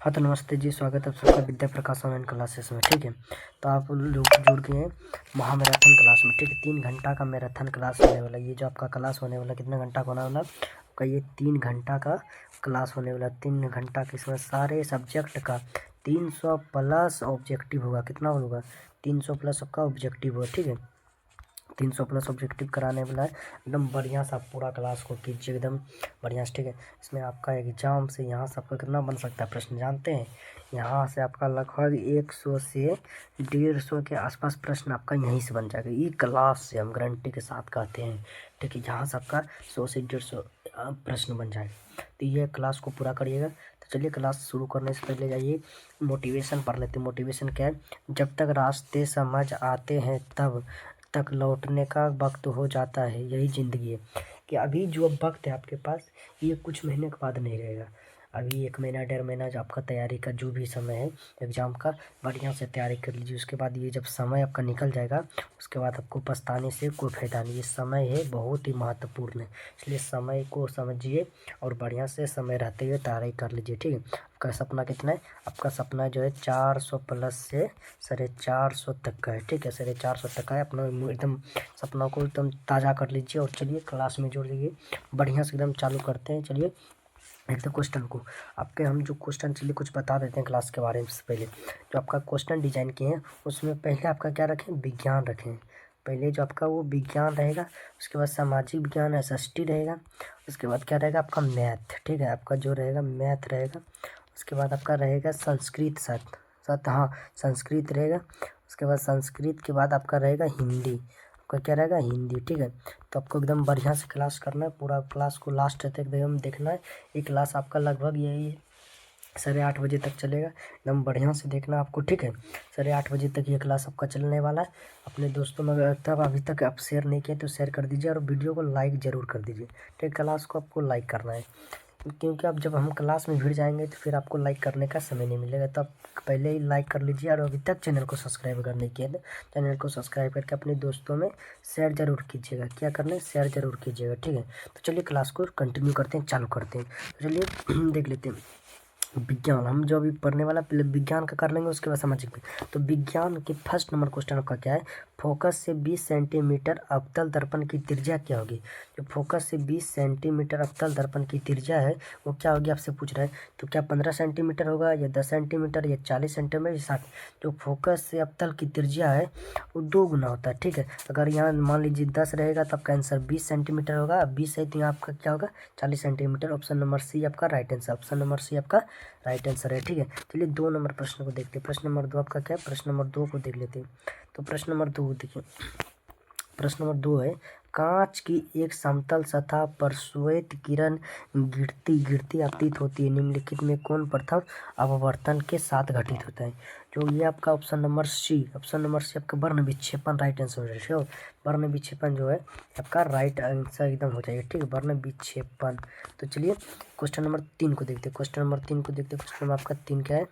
हाँ तो नमस्ते जी, स्वागत है आप सबका विद्या प्रकाश ऑनलाइन क्लासेस में। ठीक है, तो आप लोग जुड़ गए हैं महामैराथन क्लास में। ठीक है, 3 घंटा का मैराथन क्लास होने वाला। ये जो आपका क्लास होने वाला कितना घंटा का होने वाला आपका? ये 3 घंटा का क्लास होने वाला। 3 घंटा के इसमें सारे सब्जेक्ट का 300 प्लस ऑब्जेक्टिव होगा। कितना होगा? 300 प्लस आपका ऑब्जेक्टिव होगा। ठीक है, 300 प्लस ऑब्जेक्टिव कराने वाला है। एकदम बढ़िया सा पूरा क्लास को कीजिए एकदम बढ़िया से। ठीक है, इसमें आपका एग्जाम से यहाँ से आपका कितना बन सकता है प्रश्न जानते हैं? यहाँ से आपका लगभग 100 से 150 के आसपास प्रश्न आपका यहीं से बन जाएगा। ये क्लास से हम गारंटी के साथ कहते हैं। ठीक है, यहाँ से आपका 100 से 150 प्रश्न बन जाएगा। तो ये क्लास को पूरा करिएगा। तो चलिए क्लास शुरू करने से पहले जाइए मोटिवेशन पढ़ लेते हैं। मोटिवेशन क्या है? जब तक रास्ते समझ आते हैं तब तक लौटने का वक्त हो जाता है। यही ज़िंदगी है कि अभी जो वक्त है आपके पास, ये कुछ महीने के बाद नहीं रहेगा। अभी 1 महीना 1.5 महीना जो आपका तैयारी का जो भी समय है एग्ज़ाम का, बढ़िया से तैयारी कर लीजिए। उसके बाद ये जब समय आपका निकल जाएगा, उसके बाद आपको पछताने से कोई फ़ायदा नहीं। ये समय है बहुत ही महत्वपूर्ण है, इसलिए समय को समझिए और बढ़िया से समय रहते हुए तैयारी कर लीजिए। ठीक है, आपका सपना कितना है? आपका सपना जो है 400 प्लस से 450 तक का है। ठीक है, 450 तक का है। अपना एकदम सपना को एकदम ताज़ा कर लीजिए और चलिए क्लास में जोड़ लीजिए। बढ़िया से एकदम चालू करते हैं। चलिए एक तो क्वेश्चन को आपके हम जो क्वेश्चन चलिए कुछ बता देते हैं क्लास के बारे में। से पहले जो आपका क्वेश्चन डिजाइन किए हैं उसमें पहले आपका क्या रखें? विज्ञान रखें। पहले जो आपका वो विज्ञान रहेगा, उसके बाद सामाजिक विज्ञान एसएसटी रहेगा, उसके बाद क्या रहेगा आपका मैथ। ठीक है, आपका जो रहेगा मैथ रहेगा। उसके बाद आपका रहेगा संस्कृत हाँ संस्कृत रहेगा। उसके बाद संस्कृत के बाद आपका रहेगा हिंदी। आपका क्या रहेगा? हिंदी। ठीक है, तो आपको एकदम बढ़िया से क्लास करना है। पूरा क्लास को लास्ट तक एकदम देखना है। ये क्लास आपका लगभग यही 8:30 बजे तक चलेगा। एकदम बढ़िया से देखना आपको। ठीक है, 8:30 बजे तक ये क्लास आपका चलने वाला है। अपने दोस्तों में अगर तब अभी तक आप शेयर नहीं किए तो शेयर कर दीजिए और वीडियो को लाइक ज़रूर कर दीजिए। ठीक, क्लास को आपको लाइक करना है, क्योंकि अब जब हम क्लास में भिड़ जाएंगे तो फिर आपको लाइक करने का समय नहीं मिलेगा। तो आप पहले ही लाइक कर लीजिए और अभी तक चैनल को सब्सक्राइब करने किया तो चैनल को सब्सक्राइब करके अपने दोस्तों में शेयर जरूर कीजिएगा। क्या करना है? शेयर जरूर कीजिएगा। ठीक है, तो चलिए क्लास को कंटिन्यू करते हैं, चालू करते हैं। तो चलिए देख लेते हैं विज्ञान। हम जो अभी पढ़ने वाला पहले विज्ञान का कर लेंगे, उसके बाद सामाजिक में। तो विज्ञान के फर्स्ट नंबर क्वेश्चन आपका क्या है? फोकस से 20 सेंटीमीटर अवतल दर्पण की त्रिज्या क्या होगी? जो फोकस से 20 सेंटीमीटर अवतल दर्पण की त्रिज्या है वो क्या होगी आपसे पूछ रहा है। तो क्या 15 सेंटीमीटर होगा या 10 सेंटीमीटर या 40 सेंटीमीटर या 60? जो फोकस से अवतल की त्रिज्या है वो 2 गुना होता है। ठीक है, अगर यहाँ मान लीजिए 10 रहेगा तो आपका आंसर 20 सेंटीमीटर होगा। 20 है तो यहाँ आपका क्या होगा? 40 सेंटीमीटर। ऑप्शन नंबर सी आपका right answer. Option number C आपका राइट आंसर है। ठीक है, चलिए 2 नंबर प्रश्न को देखते हैं। प्रश्न नंबर 2 आपका क्या है? प्रश्न नंबर 2 को देख लेते हैं। तो प्रश्न नंबर 2 देखिए, प्रश्न नंबर 2 है, कांच की एक समतल सतह पर श्वेत किरण गिरती गिरती आपतित होती है। निम्नलिखित में कौन प्रथम अपवर्तन के साथ घटित होता है? जो ये आपका option number C. Option number C आपका वर्ण विक्षेपण राइट आंसर है। वर्ण विक्षेपण जो है आपका राइट आंसर एकदम हो जाएगा। ठीक है, वर्ण विक्षेपण। तो चलिए क्वेश्चन नंबर 3 को देखते हैं। क्वेश्चन नंबर 3 को देखते हैं। क्वेश्चन नंबर आपका 3 क्या है?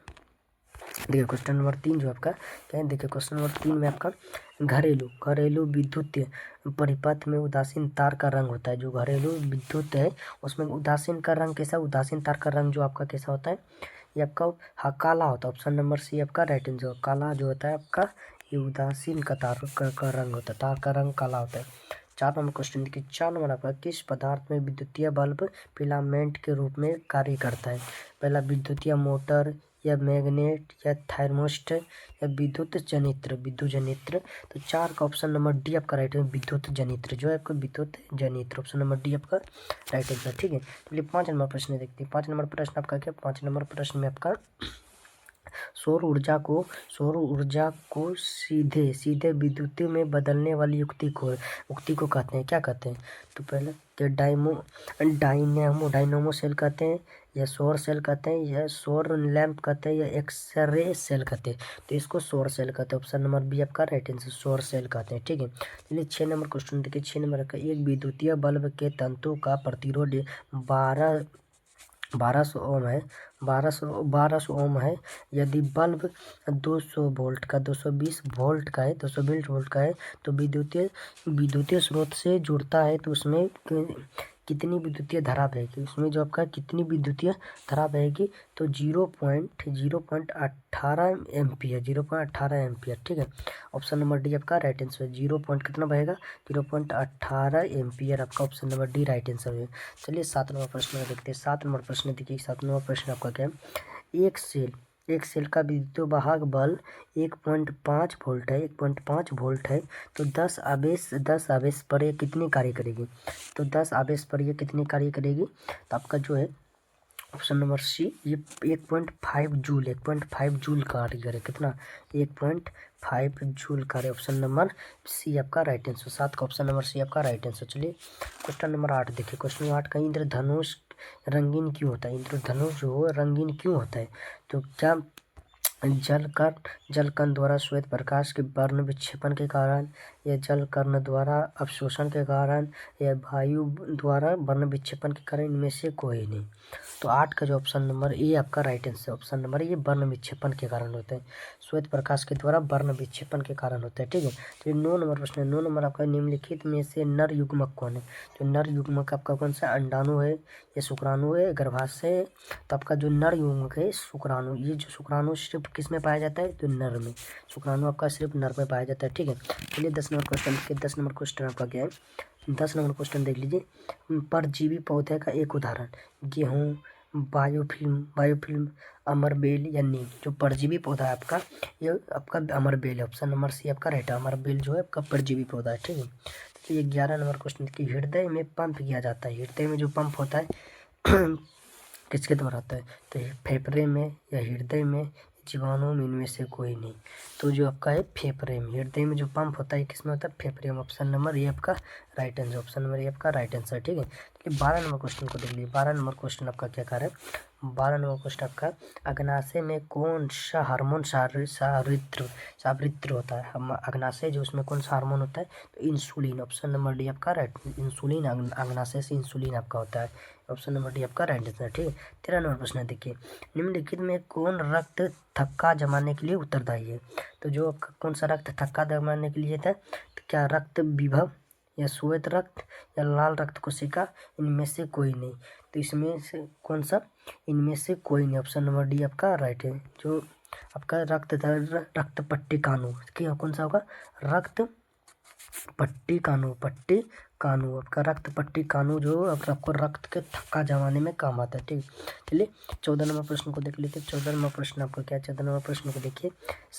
देखिए क्वेश्चन नंबर 3 जो आपका क्या है? देखिए क्वेश्चन नंबर 3 में आपका घरेलू विद्युत परिपथ में उदासीन तार का रंग होता है। जो घरेलू विद्युत है उसमें उदासीन का रंग कैसा? उदासीन तार का रंग जो आपका कैसा होता है? ये आपका काला होता है। ऑप्शन नंबर सी आपका राइट आंसर। काला जो होता है आपका ये उदासीन का तार का रंग होता है। तार का रंग काला होता है। 4 नंबर क्वेश्चन देखिए। 4 नंबर आपका किस पदार्थ में विद्युतीय बल्ब फिलामेंट के रूप में कार्य करता है? पहला विद्युतीय मोटर या मैग्नेट या थर्मोस्ट या विद्युत जनित्र। तो 4 का ऑप्शन नंबर डी आपका राइट है। विद्युत जनित्र जो है आपका विद्युत जनित्र। ऑप्शन नंबर डी आपका राइट आंसर। ठीक है, चलिए 5 नंबर प्रश्न देखते हैं। 5 नंबर प्रश्न आपका क्या? 5 नंबर प्रश्न में आपका सौर ऊर्जा को सीधे सीधे विद्युत में बदलने वाली युक्ति को कहते हैं, क्या कहते हैं? तो पहले क्या डायनेमो सेल कहते हैं या सौर सेल कहते हैं या सौर लैंप कहते हैं या एक्सरे सेल कहते हैं? तो इसको सौर सेल कहते हैं। ऑप्शन नंबर बी आपका राइट आंसर, सौर सेल कहते हैं। ठीक है, चलिए 6 नंबर क्वेश्चन देखिए। 6 नंबर का एक विद्युतीय बल्ब के तंतु का प्रतिरोध 1200 ओम है। 1200 ओम है। यदि बल्ब 200 वोल्ट का 220 वोल्ट का है 220 वोल्ट का है तो विद्युतीय स्रोत से जुड़ता है तो उसमें कितनी विद्युतीय धारा बहेगी, उसमें जो आपका कितनी विद्युतीय धारा बहेगी, तो 0.18 एम्पियर, 0.18 एम्पियर, ठीक है। ऑप्शन नंबर डी आपका राइट आंसर है। 0 पॉइंट कितना बहेगा, 0.18 एम्पियर, आपका option number D right answer है। चलिए 7 नंबर प्रश्न में देखते हैं। 7 नंबर प्रश्न देखिए, 7 नंबर प्रश्न आपका क्या है। एक सेल का विद्युत वाहक बल 1.5 वोल्ट है, 1.5 वोल्ट है, तो 10 आवेश पर ये कितनी कार्य करेगी, तो 10 आवेश पर ये कितनी कार्य करेगी, तो आपका जो है ऑप्शन नंबर सी, ये 1.5 जूल, 1.5 जूल कार्य करे, कितना, 1.5 जूल कार्य, ऑप्शन नंबर सी आपका राइट आंसर। 7 का ऑप्शन नंबर सी आपका राइट आंसर। चलिए क्वेश्चन नंबर 8 देखिए। क्वेश्चन नंबर 8 का, इंद्रधनुष रंगीन क्यों होता है, इंद्रधनुष जो है रंगीन क्यों होता है, तो क्या जल कण द्वारा श्वेत प्रकाश के वर्ण विक्षेपण के कारण, या जल कण द्वारा अवशोषण के कारण, या वायु द्वारा वर्ण विक्षेपण के कारण, इनमें से कोई नहीं। तो 8 का जो ऑप्शन नंबर ए आपका राइट आंसर, ऑप्शन नंबर ये वर्ण विक्षेपण के कारण होते हैं, श्वेत प्रकाश के द्वारा वर्ण विक्षेपण के कारण होते हैं, ठीक है। तो ये 9 नंबर प्रश्न है। 9 नंबर आपका, निम्नलिखित में से नर युग्मक कौन है, तो नर युग्मक आपका कौन सा, अंडाणु है, या शुक्राणु है, गर्भाशय है, तो आपका जो नर युग्मक है शुक्राणु, ये जो शुक्राणु सिर्फ किस में पाया जाता है, तो नर में, शुक्राणु आपका सिर्फ नर में पाया जाता है, ठीक है। चलिए 10 नंबर क्वेश्चन देखिए। 10 नंबर क्वेश्चन आपका क्या है, 10 नंबर क्वेश्चन देख लीजिए। परजीवी पौधे का एक उदाहरण, गेहूँ, बायोफिल्म, अमरबेल या नीम। जो परजीवी पौधा है आपका, ये आपका अमरबेल है, ऑप्शन नंबर सी आपका राइट है। अमरबेल जो है आपका परजीवी पौधा है, ठीक है। तो ये 11 नंबर क्वेश्चन की, हृदय में पंप किया जाता है, हृदय में जो पंप होता है किसके द्वारा होता है, तो फेफड़े में या हृदय में, जीवाणु में, इनमें से कोई नहीं। तो जो आपका है फेफड़े में, हृदय में जो पंप होता है किसमें होता है, फेफड़े में, ऑप्शन नंबर ये आपका राइट आंसर, ऑप्शन नंबर ये आपका राइट आंसर, ठीक है। तो 12 नंबर क्वेश्चन को देख लीजिए। 12 नंबर क्वेश्चन आपका क्या कार्य है, 12 नंबर क्वेश्चन आपका, अग्नाशय में कौन सा हार्मोन सावृत्र होता है, हम अग्नाशय जो उसमें कौन सा हार्मोन होता है, तो इंसुलिन, ऑप्शन नंबर डी आपका राइट, इंसुलिन, अग्नाशय से इंसुलिन आपका होता है, ऑप्शन नंबर डी आपका राइट आंसर, ठीक है। 13 नंबर प्रश्न देखिए। निम्नलिखित में कौन रक्त थक्का जमाने के लिए उत्तरदायी है, तो जो कौन सा रक्त थक्का जमाने के लिए था, तो क्या रक्त विभव, या श्वेत रक्त, या लाल रक्त कोशिका, इनमें से कोई नहीं। तो इसमें से कौन सा, इनमें से कोई नहीं, ऑप्शन नंबर डी आपका राइट है। जो आपका रक्त पट्टी कानू, क्या कौन सा होगा, रक्त पट्टी कानू आपका रक्त पट्टी कानू जो आपको रक्त के थक्का जमाने में काम आता है, ठीक। चलिए 14 नंबर प्रश्न को देख लेते हैं। 14 नंबर प्रश्न आपका क्या है, 14 नंबर प्रश्न को देखिए।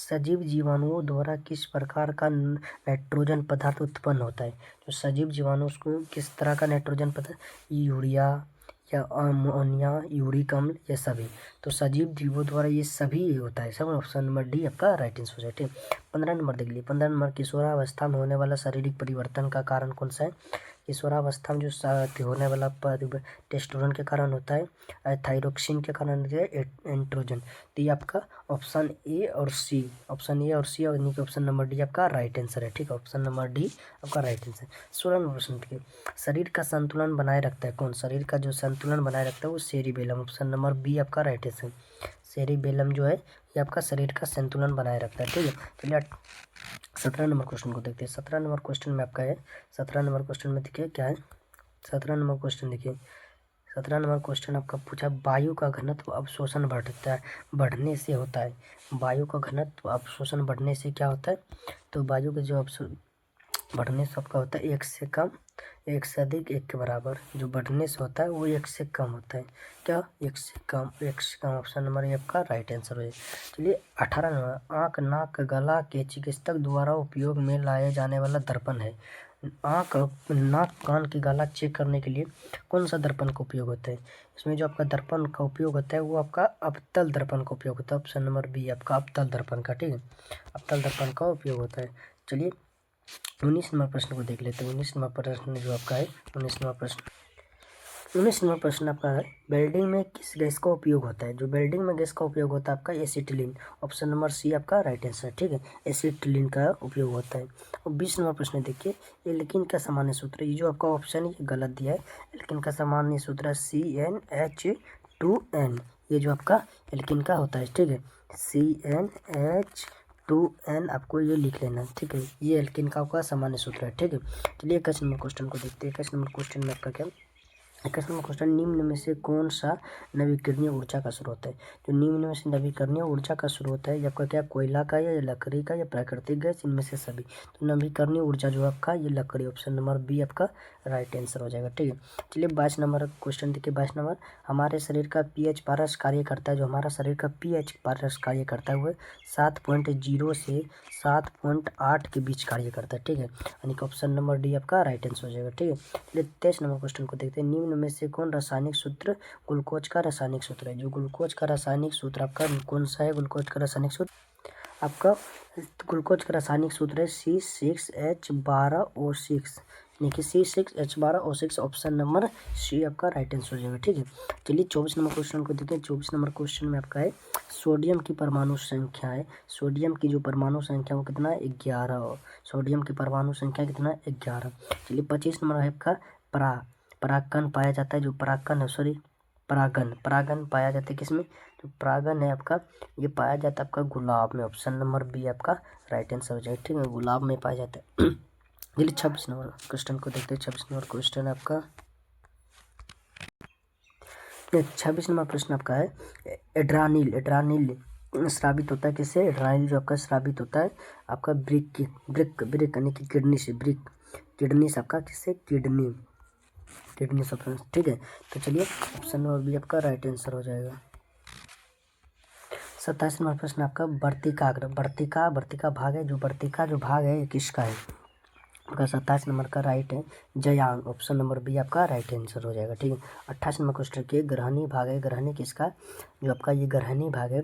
सजीव जीवाणुओं द्वारा किस प्रकार का नाइट्रोजन पदार्थ उत्पन्न होता है, जो सजीव जीवाणु उसको किस तरह का नाइट्रोजन पदार्थ, यूरिया, या अमोनिया, यूरिक अम्ल, या सभी। तो सजीव जीवों द्वारा ये सभी होता है, सब, ऑप्शन नंबर डी आपका राइट आंसर है, ठीक। 15 नंबर देख लीजिए। 15 नंबर, किशोरावस्था में होने वाला शारीरिक परिवर्तन का कारण कौन सा है, किशोरावस्था में जो होने वाला टेस्टोस्टेरोन के कारण होता है, थायरोक्सिन के कारण होता है, एंड्रोजन। तो ये आपका ऑप्शन ए और सी, ऑप्शन ए और सी, और इन्हीं के ऑप्शन नंबर डी आपका राइट आंसर है, ठीक है, ऑप्शन नंबर डी आपका राइट आंसर। 16 नंबर प्रश्न देखिए। शरीर का संतुलन बनाए रखता है कौन, शरीर का जो संतुलन बनाए रखता है वो सेरिबेलम, ऑप्शन नंबर बी आपका राइट आंसर। सेरिबेलम जो है ये आपका शरीर का संतुलन बनाए रखता है, ठीक है। चलिए 17 नंबर क्वेश्चन को देखते हैं। 17 नंबर क्वेश्चन में आपका है, 17 नंबर क्वेश्चन में देखिए क्या है, 17 नंबर क्वेश्चन देखिए। 17 नंबर क्वेश्चन आपका पूछा, वायु का घनत्व अवशोषण बढ़ने से होता है, वायु का घनत्व अवशोषण बढ़ने से क्या होता है, तो वायु के जो बढ़ने से आपका होता है 1 से कम, 1 से अधिक, 1 के बराबर। जो बढ़ने से होता है वो 1 से कम होता है, क्या, 1 से कम, 1 से कम, ऑप्शन नंबर ये आपका राइट आंसर है। चलिए 18 नंबर, आँख, नाक, गला के चिकित्सक द्वारा उपयोग में लाए जाने वाला दर्पण है। आँख, नाक, कान की गला चेक करने के लिए कौन सा दर्पण का उपयोग होता है, इसमें जो आपका दर्पण का उपयोग होता है वो आपका अवतल दर्पण का उपयोग होता है, ऑप्शन नंबर बी आपका अवतल दर्पण का, ठीक है, अवतल दर्पण का उपयोग होता है। चलिए 19 नंबर प्रश्न को देख लेते हैं। 19 नंबर प्रश्न जो आपका है, 19 नंबर प्रश्न आपका है, वेल्डिंग में किस गैस का उपयोग होता है, जो वेल्डिंग में गैस का उपयोग होता है आपका एसिटिलीन, ऑप्शन नंबर सी आपका राइट आंसर, ठीक है, एसिटिलीन का उपयोग होता है। और 20 नंबर प्रश्न देखिए, एल्कीन का सामान्य सूत्र, ये जो आपका ऑप्शन है ये गलत दिया है, एल्कीन का सामान्य सूत्र है CnH2n, ये जो आपका एल्कीन का होता है, ठीक है, CnH2n आपको ये लिख लेना, ठीक है, ये एल्कीन का आपका सामान्य सूत्र है, ठीक है। चलिए 21 नंबर क्वेश्चन को देखते हैं। 21 नंबर क्वेश्चन में आपका क्या, इक्कीस नंबर क्वेश्चन, निम्न में से कौन सा नवीकरणीय ऊर्जा का स्रोत है? जो निम्न में से नवीकरणीय ऊर्जा का स्रोत है, आपका क्या कोयला का या लकड़ी का या प्राकृतिक गैस, इनमें से सभी। तो नवीकरणीय ऊर्जा जो आपका ये लकड़ी, ऑप्शन नंबर बी आपका राइट आंसर हो जाएगा। ठीक है, चलिए 22 नंबर क्वेश्चन देखिए। 22 नंबर, हमारे शरीर का पीएच पारस कार्य करता है। जो हमारा शरीर का पीएच पारस कार्य करता है वो 7.0 से 7.8 के बीच कार्य करता है। ठीक है, यानी कि ऑप्शन नंबर डी आपका राइट आंसर हो जाएगा। ठीक है, चलिए 23 नंबर क्वेश्चन को देखते हैं। निम्न में से कौन रासायनिक सूत्र ग्लूकोज का रासायनिक सूत्र है? जो ग्लूकोज का रासायनिक सूत्र आपका कौन सा है? ग्लूकोज का रासायनिक सूत्र आपका, ग्लूकोज का रासायनिक सूत्र है C6H12O6, यानी कि C6H12O6, ऑप्शन नंबर सी आपका राइट आंसर हो जाएगा। ठीक है, चलिए 24 नंबर क्वेश्चन को देखिए। 24 नंबर क्वेश्चन में आपका है सोडियम की परमाणु संख्या है। सोडियम की जो परमाणु संख्या वो कितना है? 11। सोडियम की परमाणु संख्या कितना है? 11। चलिए 25 नंबर है आपका परागकण पाया जाता है। जो परागकण है, सॉरी परागन पाया जाता है किसमें? जो परागन है आपका, ये पाया जाता है आपका गुलाब में। ऑप्शन नंबर बी आपका राइट आंसर हो जाएगा। ठीक है, गुलाब में पाया जाता है। चलिए 26 नंबर क्वेश्चन को देखते हैं। 26 नंबर क्वेश्चन आपका, 26 नंबर प्रश्न आपका है एड्रानिल स्रावित होता है किससे? एड्रानिल जो आपका स्रावित होता है आपका ब्रिक यानी कि किडनी से। किडनी से आपका किससे? किडनी से। ठीक है, तो चलिए ऑप्शन नंबर बी आपका राइट आंसर हो जाएगा। 27 नंबर प्रश्न आपका वर्तिका भाग है। जो वर्तिका जो भाग है ये किसका है? आपका 27 नंबर का राइट है जयांग, ऑप्शन नंबर बी आपका राइट आंसर हो जाएगा। ठीक है, 28 नंबर क्वेश्चन के ग्रहणी भाग है। ग्रहणी किसका? जो आपका ये ग्रहणी भाग है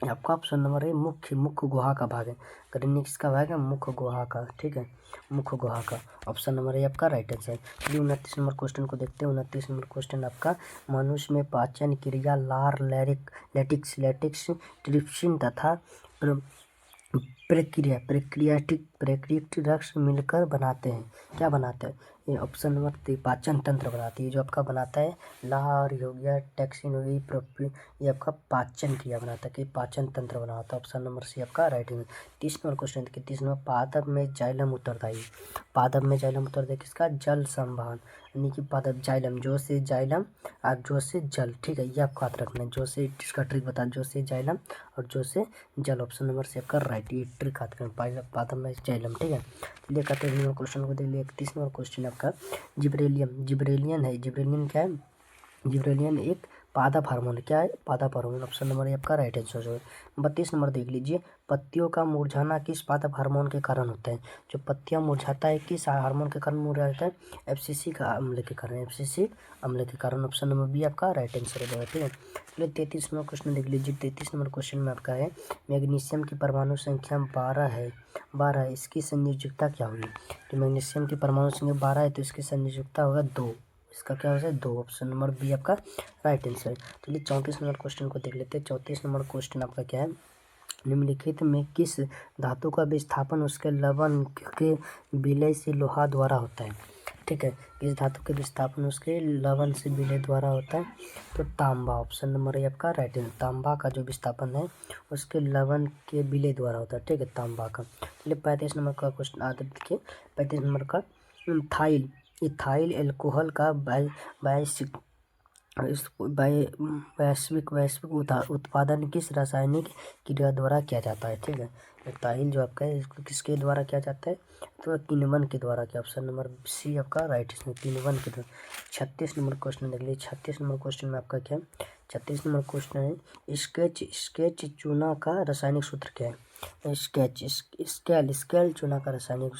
आपका ऑप्शन नंबर है मुख्य गुहा का भाग है। ग्रहणी किसका भाग है? मुख्य गुहा का। ठीक है, मुख्य गुहा का, ऑप्शन नंबर है आपका राइट आंसर। चलिए 29 नंबर क्वेश्चन को देखते हैं। 29 नंबर क्वेश्चन आपका, मनुष्य में पाचन क्रिया लार लैटिक्स ट्रिप्सिन तथा प्रक्रियाटिक रस मिलकर बनाते हैं। क्या बनाते हैं? ये ऑप्शन नंबर पाचन तंत्र बनाती है। जो आपका बनाता है लार हो गया, टैक्सिन हो गई, ये आपका पाचन क्रिया बनाता है कि पाचन तंत्र बनाता है। ऑप्शन नंबर सी आपका राइट है। 30 नंबर क्वेश्चन देखिए। 30 नंबर, पादप में जाइलम उत्तरदायी। पादप में जाइलम उत्तरदायी किसका? जल संवहन, यानी कि पादप जाइलम, जो से जाइलम और जो से जल। ठीक है, ये आपको याद रखना है। जो से, इसका ट्रिक बता, जो से जाइलम और जो से जल, ऑप्शन नंबर से आपका राइट। ये ट्रिक आता है पादप में जाइलम। ठीक है, चलिए 31 नंबर क्वेश्चन को देख लिया। 31 नंबर क्वेश्चन आपका जिब्रेलियन है। जिब्रेलियन क्या है? जिब्रेलियन एक पादप हार्मोन। क्या है? पादप हार्मोन, ऑप्शन नंबर है आपका राइट आंसर है। 32 नंबर देख लीजिए। पत्तियों का मुरझाना किस पादप हार्मोन के कारण होता है? जो पत्तियां मुरझाता है किस हार्मोन के कारण मुरझाता है? एफसीसी का अम्ल के कारण। एफसीसी अम्ल के कारण, ऑप्शन नंबर बी आपका राइट आंसर हो जाएगा। ठीक है, चलिए 33 नंबर क्वेश्चन देख लीजिए। 33 नंबर क्वेश्चन में आपका है मैग्नीशियम की परमाणु संख्या 12 है। 12 है, इसकी संयोजकता क्या होगी? तो मैग्नीशियम की परमाणु संख्या 12 है, तो इसकी संयोजकता होगा 2। इसका क्या हो जाए? 2, ऑप्शन नंबर बी आपका राइट आंसर। चलिए 34 नंबर क्वेश्चन को देख लेते हैं। 34 नंबर क्वेश्चन आपका क्या है? निम्नलिखित में किस धातु का विस्थापन उसके लवण के विलय से लोहा द्वारा होता है? ठीक है, किस धातु के विस्थापन उसके लवण से विलय द्वारा होता है? तो तांबा, ऑप्शन नंबर है आपका राइट आंसर। तांबा का जो विस्थापन है उसके लवण के विलय द्वारा होता है। ठीक है, तांबा का। चलिए 35 नंबर का क्वेश्चन आता देखिए। 35 नंबर का, इथाइल एल्कोहल का वैश्विक उत्पादन किस रासायनिक क्रिया द्वारा किया जाता है? ठीक है, इथाइल जो आपका है इसको किसके द्वारा किया जाता है? तो किण्वन के द्वारा किया, ऑप्शन नंबर सी आपका राइट है, किण्वन के द्वारा। 36 नंबर क्वेश्चन देख लीजिए। 36 नंबर क्वेश्चन में आपका क्या है? 36 नंबर क्वेश्चन है स्केच चूना का रासायनिक सूत्र क्या है? स्केल चूना का रासायनिक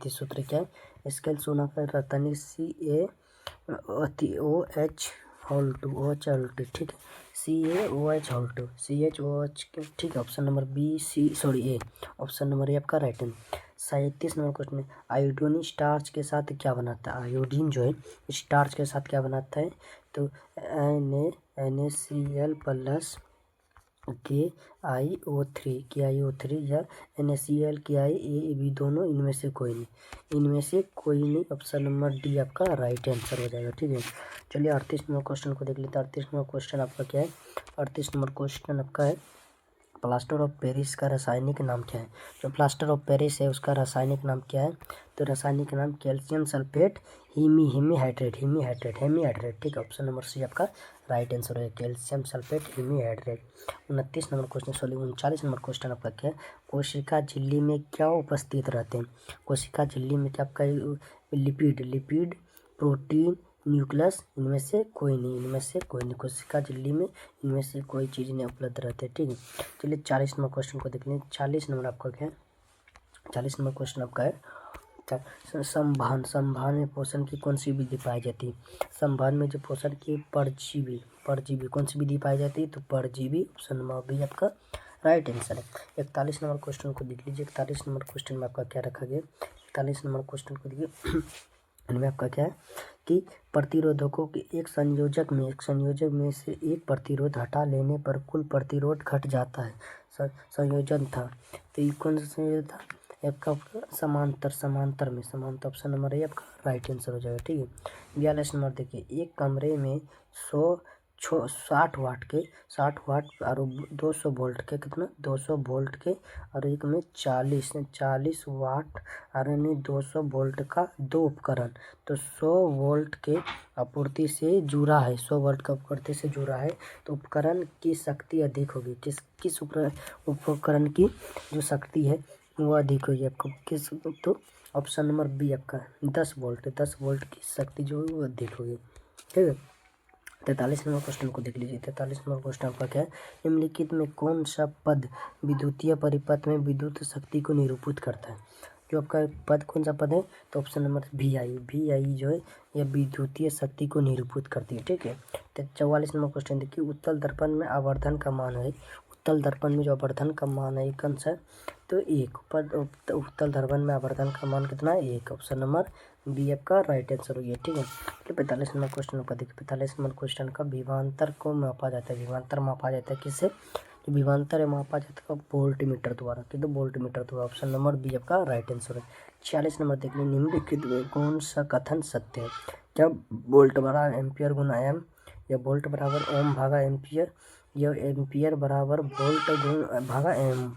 सूत्र क्या है? स्केल चूना का रासायनिक CaOH2। ठीक है, CaOH2 ठीक है, option number B C sorry A, option number A आपका राइट है। 37 नंबर क्वेश्चन है आयोडीन स्टार्च के साथ क्या बनाता है? आयोडीन जो है स्टार्च के साथ क्या बनाता है? तो NaCl प्लस KiO3 या NaCl KiA दोनों, इनमें से कोई नहीं, ऑप्शन नंबर डी आपका राइट आंसर हो जाएगा। ठीक है, चलिए 38 नंबर क्वेश्चन को देख लेते हैं। 38 नंबर क्वेश्चन आपका क्या है? 38 नंबर क्वेश्चन आपका है प्लास्टर ऑफ पेरिस का रासायनिक नाम क्या है? जो प्लास्टर ऑफ पेरिस है उसका रासायनिक नाम क्या है? तो रासायनिक नाम कैल्शियम सल्फेट हेमीहाइड्रेट। ठीक है, ऑप्शन नंबर सी आपका राइट आंसर है, calcium sulphate hemihydrate. 29 number question, sorry 39 number question आपका क्या है? कोशिका झिल्ली में क्या उपस्थित रहते हैं? कोशिका झिल्ली में क्या आपका लिपिड, प्रोटीन, न्यूक्लियस, इनमें से कोई नहीं। कोशिका झिल्ली में इनमें से कोई चीज़ नहीं उपलब्ध रहते, ठीक है। चलिए 40 नंबर क्वेश्चन को देख लें। 40 नंबर आपका क्या है? 40 नंबर क्वेश्चन आपका है संभान में पोषण की कौन सी विधि पाई जाती है? संभान में जो पोषण की परजीवी कौन सी विधि पाई जाती है? तो परजीवी, ऑप्शन नंबर बी आपका राइट आंसर है। 41 नंबर क्वेश्चन को देख लीजिए। 41 नंबर क्वेश्चन में आपका क्या रखा गया? 41 नंबर क्वेश्चन को देखिए। इनमें आपका क्या है कि प्रतिरोधकों के एक संयोजक में से एक प्रतिरोध हटा लेने पर कुल प्रतिरोध घट जाता है। संयोजन था, तो ये कौन सा संयोजन था? आपका समांतर ऑप्शन नंबर ए आपका राइट आंसर हो जाएगा, ठीक है। 42 नंबर देखिए, एक कमरे में 60 वाट और 200 वोल्ट के, कितना 200 वोल्ट के, और एक में 40 वाट और 200 वोल्ट का दो उपकरण, तो 100 वोल्ट के आपूर्ति से जुड़ा है, 100 वोल्ट का आपूर्ति से जुड़ा है, तो उपकरण की शक्ति अधिक होगी। किस उपकरण की जो शक्ति है वो अधिक होगी आपको? किस? तो ऑप्शन नंबर बी आपका 10 वोल्ट की शक्ति जो है वो अधिक होगी, ठीक है। 43 नंबर क्वेश्चन को देख लीजिए। 43 नंबर क्वेश्चन आपका क्या है? निम्नलिखित में कौन सा पद विद्युतीय परिपथ में विद्युत शक्ति को निरूपित करता है? जो आपका पद कौन सा पद है? तो ऑप्शन नंबर वी आई जो है यह विद्युतीय शक्ति को निरूपित करती है, ठीक है। तो 44 नंबर क्वेश्चन देखिए, उत्तल दर्पण में आवर्धन का मान है, उत्तल दर्पण में जो आवर्धन का मान है कौन सा? तो 1 पद उत्तल दर्पण में आवर्धन का मान कितना है? 1, ऑप्शन नंबर बी आपका राइट आंसर हो गया, ठीक है। 45 नंबर क्वेश्चन का देखिए। 45 नंबर क्वेश्चन का विभवांतर को मापा जाता है, विभवांतर मापा जाता है किससे? जो विभवांतर है मापा जाता है वोल्ट मीटर द्वारा, तो वोल्ट मीटर द्वारा, ऑप्शन नंबर बी आपका राइट आंसर है। 46 नंबर देख लें, निम्नलिखित में कौन सा कथन सत्य है? जब वोल्ट बराबर एम्पियर गुना एम, या वोल्ट बराबर ओम भागा एम्पियर, या एम्पियर बराबर वोल्ट गुण भागा एम,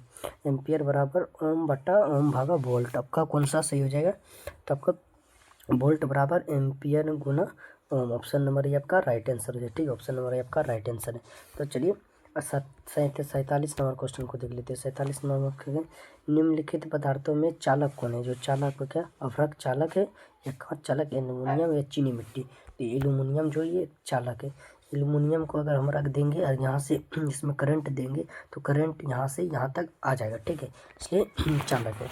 एम्पियर बराबर ओम बटा ओम भागा वोल्ट, आपका कौन सा सही हो जाएगा? तो आपका वोल्ट बराबर एम्पियर गुना ओम, ऑप्शन नंबर ये आपका राइट आंसर है, ठीक है। ऑप्शन नंबर ये आपका राइट आंसर है। तो चलिए 47 नंबर क्वेश्चन को देख लेते हैं। 47 नंबर, निम्नलिखित पदार्थों में चालक कौन है? जो चालक को क्या अभ्रक चालक है, या खाद चालक, एल्यूमिनियम या चीनी मिट्टी? तो एल्यूमिनियम जो ये चालक है, एल्यूमिनियम को अगर हम रख देंगे और यहाँ से इसमें करंट देंगे तो करंट यहाँ से यहाँ तक आ जाएगा, ठीक है, इसलिए चालक है।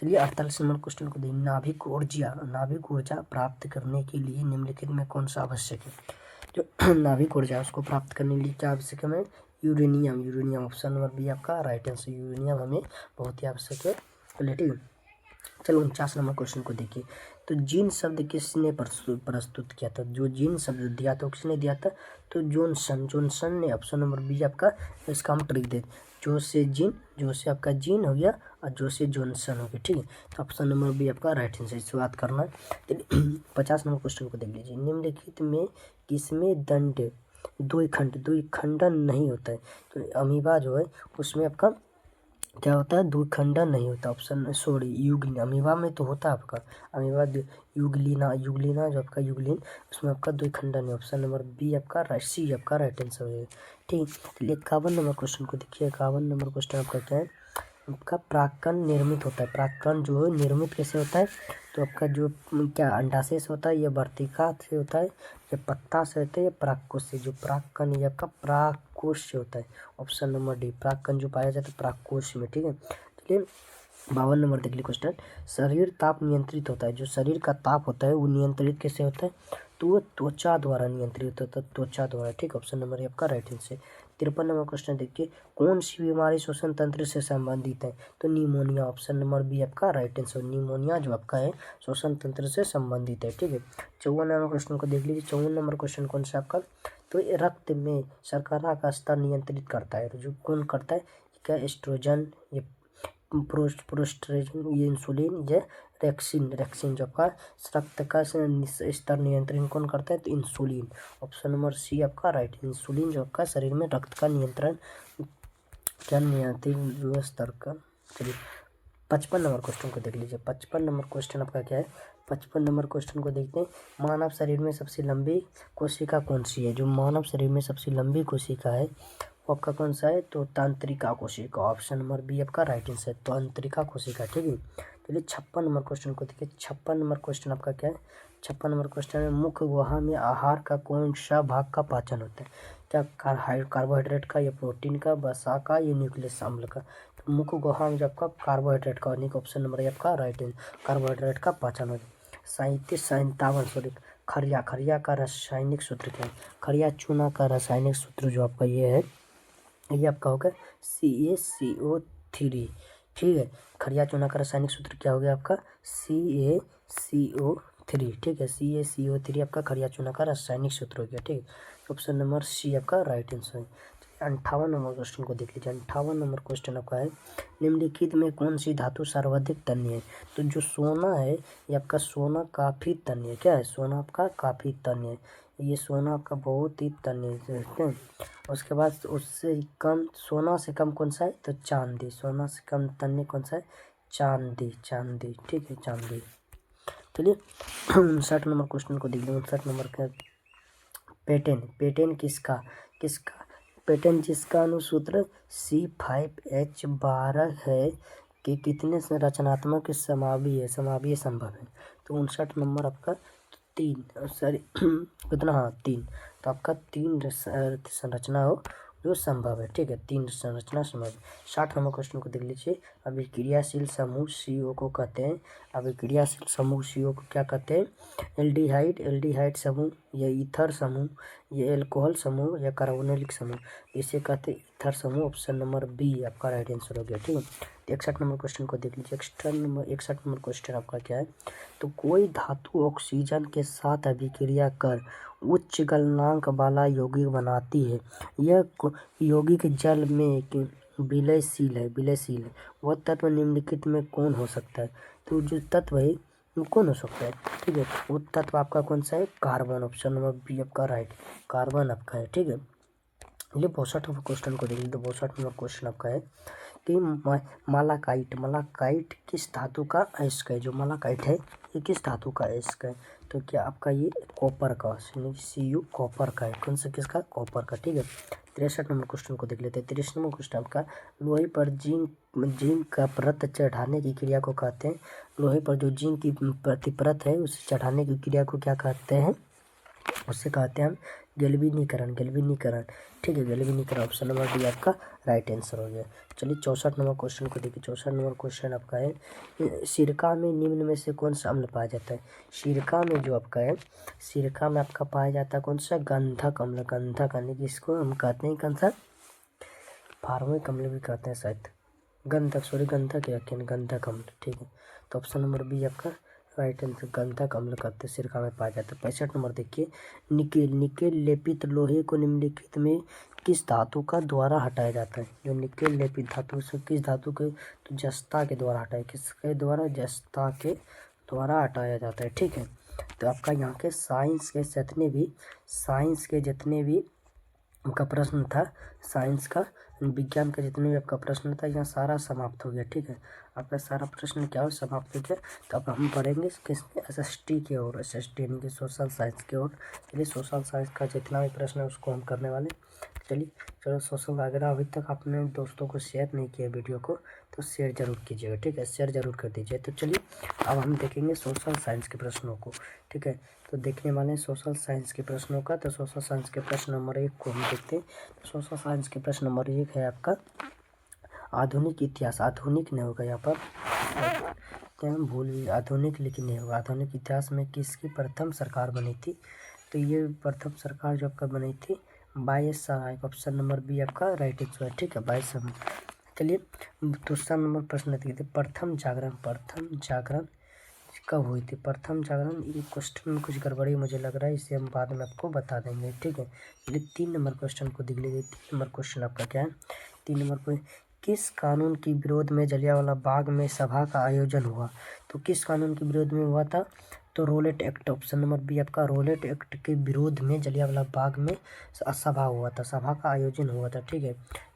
चलिए 48 नंबर क्वेश्चन को देखिए, नाभिक ऊर्जा प्राप्त करने के लिए निम्नलिखित में कौन सा आवश्यक है? जो नाभिक ऊर्जा उसको प्राप्त करने के लिए क्या आवश्यक है? यूरेनियम, ऑप्शन नंबर बी आपका राइट आंसर, यूरेनियम हमें बहुत ही आवश्यक है, ठीक है। चलो 49 नंबर क्वेश्चन को देखिए, तो जीन शब्द किसने प्रस्तुत किया था? जो जीन शब्द दिया था किसने दिया था? तो जॉनसन ने, ऑप्शन नंबर बी आपका, इसका हम ट्रिक दे, जो से आपका जीन हो गया और जो से जॉनसन हो गया, ठीक है। तो ऑप्शन नंबर बी आपका राइट आंसर, शुरुआत करना है। तो 50 नंबर क्वेश्चन को देख लीजिए, निम्नलिखित में किसमें दंड द्विखंडन नहीं होता है? तो अमीबा जो है उसमें आपका क्या होता है? द्विखंडन नहीं होता, ऑप्शन सॉरी युग्लिन, अमीबा में तो होता है आपका, अमीबा युग्लिना जो आपका युग्लिन, उसमें आपका द्विखंडन है, ऑप्शन नंबर बी आपका सी आपका राइट आंसर है, ठीक। 51 नंबर क्वेश्चन को देखिए। 51 नंबर क्वेश्चन आपका क्या है? आपका परागकण निर्मित होता है, परागकण जो है निर्मित कैसे होता है? तो आपका जो क्या अंडाशय से होता है, या वर्तिका से होता है, या पत्ता से होता है, या परागकोश से? जो परागकण ये आपका परागकोश से होता है, ऑप्शन नंबर डी, परागकण जो पाया जाता है परागकोश में, ठीक है। चलिए 52 नंबर देख लीजिए क्वेश्चन, शरीर ताप नियंत्रित होता है, जो शरीर का ताप होता है वो नियंत्रित कैसे होता है? तो वो त्वचा द्वारा नियंत्रित होता है, त्वचा द्वारा, ठीक, ऑप्शन नंबर ये आपका राइट आंसर। 53 नंबर क्वेश्चन देखिए, कौन सी बीमारी श्वसन तंत्र से संबंधित है? तो निमोनिया, ऑप्शन नंबर बी आपका राइट आंसर, निमोनिया जो आपका है श्वसन तंत्र से संबंधित है, ठीक है। 54 नंबर क्वेश्चन को देख लीजिए। 54 नंबर क्वेश्चन कौन सा आपका? तो ये रक्त में शर्करा का स्तर नियंत्रित करता है, तो जो कौन करता है? क्या एस्ट्रोजन, ये प्रोस्टेजन, ये इंसुलिन, ये रेक्सिन जो आपका रक्त का स्तर नियंत्रण कौन करता है? तो इंसुलिन, ऑप्शन नंबर सी आपका राइट, इंसुलिन जो आपका शरीर में रक्त का नियंत्रण क्या नियति यूएस तर्क का। चलिए 55 नंबर क्वेश्चन को देख लीजिए। 55 नंबर क्वेश्चन आपका क्या है, 55 नंबर क्वेश्चन को देखते हैं। मानव शरीर में सबसे लंबी कोशिका कौन सी है? जो मानव शरीर में सबसे लंबी कोशिका है वो आपका कौन सा है? तो तंत्रिका कोशिका, ऑप्शन नंबर बी आपका राइट आंसर है, तंत्रिका कोशिका। ठीक है, चलिए 56 नंबर क्वेश्चन को देखिए। 56 नंबर क्वेश्चन आपका क्या है? 56 नंबर क्वेश्चन में मुख्य गुहा में आहार का कौन सा भाग का पाचन होता है? क्या कार्बोहाइड्रेट का, या प्रोटीन का, वसा का, या न्यूक्लियस अम्ल का? तो मुख्य गुहा में जब का कार्बोहाइड्रेट का, ऑप्शन नंबर है आपका राइट आंसर, कार्बोहाइड्रेट का पाचन होता है। 57 सॉरी खरिया, खरिया का रासायनिक सूत्र क्या है? खरिया चूना का रासायनिक सूत्र जो आपका ये है, ये आपका होगा CaCO3। ठीक है, खरिया चूना का रासायनिक सूत्र क्या हो गया आपका? CaCO3। ठीक है, CaCO3 आपका खरिया चूना का रासायनिक सूत्र हो गया। ठीक है, ऑप्शन नंबर सी आपका राइट आंसर है। 58 नंबर क्वेश्चन को देख लीजिए। 58 नंबर क्वेश्चन आपका है, निम्नलिखित में कौन सी धातु सर्वाधिक तन्य है? तो जो सोना है ये आपका सोना काफी तन्य है। क्या है? सोना आपका काफी तन्य है, ये सोना आपका बहुत ही तन्य है। ठीक है, उसके बाद उससे कम, सोना से कम कौन सा है? तो चांदी। सोना से कम तन्य कौन सा है? चांदी, चांदी। ठीक है, चांदी। चलिए 59 नंबर क्वेश्चन को देखिए। 59 नंबर का पेटेंट, पेटेंट किसका, किसका पेटेंट जिसका अनुसूत्र C5H12 है कि कितने रचनात्मक समावीय समावीय संभव है? तो 59 नंबर आपका 3 सॉरी कितना, हाँ 3। तो आपका 3 संरचना हो जो संभव है। ठीक है, 3 संरचना संभव है। 60 नंबर क्वेश्चन को देख लीजिए। अभिक्रियाशील समूह CO को कहते हैं, अभिक्रियाशील समूह CO को क्या कहते हैं? एल्डिहाइड, एल्डिहाइड समूह, या ईथर समूह, या एल्कोहल समूह, या कार्बोनिलिक समूह? इसे कहते हैं ईथर समूह, ऑप्शन नंबर बी आपका राइट आंसर हो गया। ठीक है, 61 नंबर क्वेश्चन को देख लीजिए। 61 नंबर क्वेश्चन आपका क्या है? तो कोई धातु ऑक्सीजन के साथ अभिक्रिया कर उच्च गलनांक वाला यौगिक बनाती है, यह यौगिक जल में विलयशील है, विलयशील है। वह तत्व निम्नलिखित में कौन हो सकता है? तो जो तत्व है वो कौन हो सकता है? ठीक है, वो तत्व आपका कौन सा है? कार्बन, ऑप्शन नंबर बी आपका राइट, कार्बन आपका है। ठीक है, ये 62 नंबर क्वेश्चन को देखिए। तो 62 नंबर क्वेश्चन आपका है कि मालाकाइट, मालाकाइट किस धातु का अयस्क है? जो मालाकाइट है ये किस धातु का अयस्क है? तो क्या आपका ये कॉपर का, Cu कॉपर का है। कौन सा, किसका? कॉपर का। ठीक है, 63 नंबर क्वेश्चन को देख लेते हैं। 63 नंबर क्वेश्चन आपका, लोहे पर जिंक का परत चढ़ाने की क्रिया को कहते हैं, लोहे पर जो जिंक की प्रतिपरत है उसे चढ़ाने की क्रिया को क्या कहते हैं? उससे कहते हैं हम गैल्वेनीकरण, गैल्वेनीकरण। ठीक है, गैल्वेनीकरण, ऑप्शन नंबर डी आपका राइट आंसर हो गया। चलिए 64 नंबर क्वेश्चन को देखिए। 64 नंबर क्वेश्चन आपका है, सिरका में निम्न में से कौन सा अम्ल पाया जाता है? सिरका में जो आपका है, सिरका में आपका पाया जाता है कौन सा? गंधक अम्ल, गंधक यानी कि इसको हम कहते हैं कौन सा? फार्मिक अम्ल भी कहते हैं शायद, गंधक, सॉरी गंधक या गंधक अम्ल। ठीक है, तो ऑप्शन नंबर बी आपका राइट आंसर, गंधक अम्ल कहते हैं, सिरका में पाया जाता है। 65 नंबर देखिए, निकेल, निकेल लेपित लोहे को निम्नलिखित में किस धातु का द्वारा हटाया जाता है? जो निकेल लेपित धातु से किस धातु के? तो जस्ता के द्वारा हटाया, किसके द्वारा? जस्ता के द्वारा हटाया जाता है। ठीक है, तो आपका यहाँ के साइंस के जितने भी आपका प्रश्न था, साइंस का, विज्ञान का जितने भी आपका प्रश्न था यहाँ सारा समाप्त हो गया। ठीक है, आपका सारा प्रश्न क्या हो, समाप्त हो गया। तो अब हम पढ़ेंगे किसमें? SST की ओर, SST यानी कि सोशल साइंस की ओर। चलिए सोशल साइंस का जितना भी प्रश्न है उसको हम करने वाले। चलिए चलो, सोशल अगर अभी तक आपने दोस्तों को शेयर नहीं किया वीडियो को तो शेयर जरूर कीजिएगा। ठीक है, शेयर जरूर कर दीजिए। तो चलिए अब हम देखेंगे सोशल साइंस के प्रश्नों को। ठीक है, तो देखने वाले हैं सोशल साइंस के प्रश्नों का। तो सोशल साइंस के प्रश्न नंबर 1 को हम देखते हैं। सोशल साइंस के प्रश्न नंबर 1 है आपका, आधुनिक इतिहास, आधुनिक नहीं होगा यहाँ पर, क्या हम भूल, आधुनिक लेकिन नहीं होगा। आधुनिक इतिहास में किसकी प्रथम सरकार बनी थी? तो ये प्रथम सरकार जो आपका बनी थी 22 सराय, ऑप्शन नंबर बी आपका राइट आंसर है। ठीक है, 22 समय। चलिए दूसरा नंबर प्रश्न देखते, प्रथम जागरण, प्रथम जागरण कब हुई थी? प्रथम जागरण, ये क्वेश्चन में कुछ गड़बड़ी मुझे लग रहा है, इसे हम बाद में आपको बता देंगे। ठीक है, चलिए 3 नंबर क्वेश्चन को देख लीजिए। 3 नंबर क्वेश्चन आपका क्या है? 3 नंबर को, किस कानून के विरोध में जलियांवाला बाग में सभा का आयोजन हुआ? तो किस कानून के विरोध में हुआ था? तो Rowlatt Act, option number B आपका रोलेट एक्ट के विरोध में जलियांवाला बाग में सभा हुआ था, सभा का आयोजन हुआ था। ठीक है,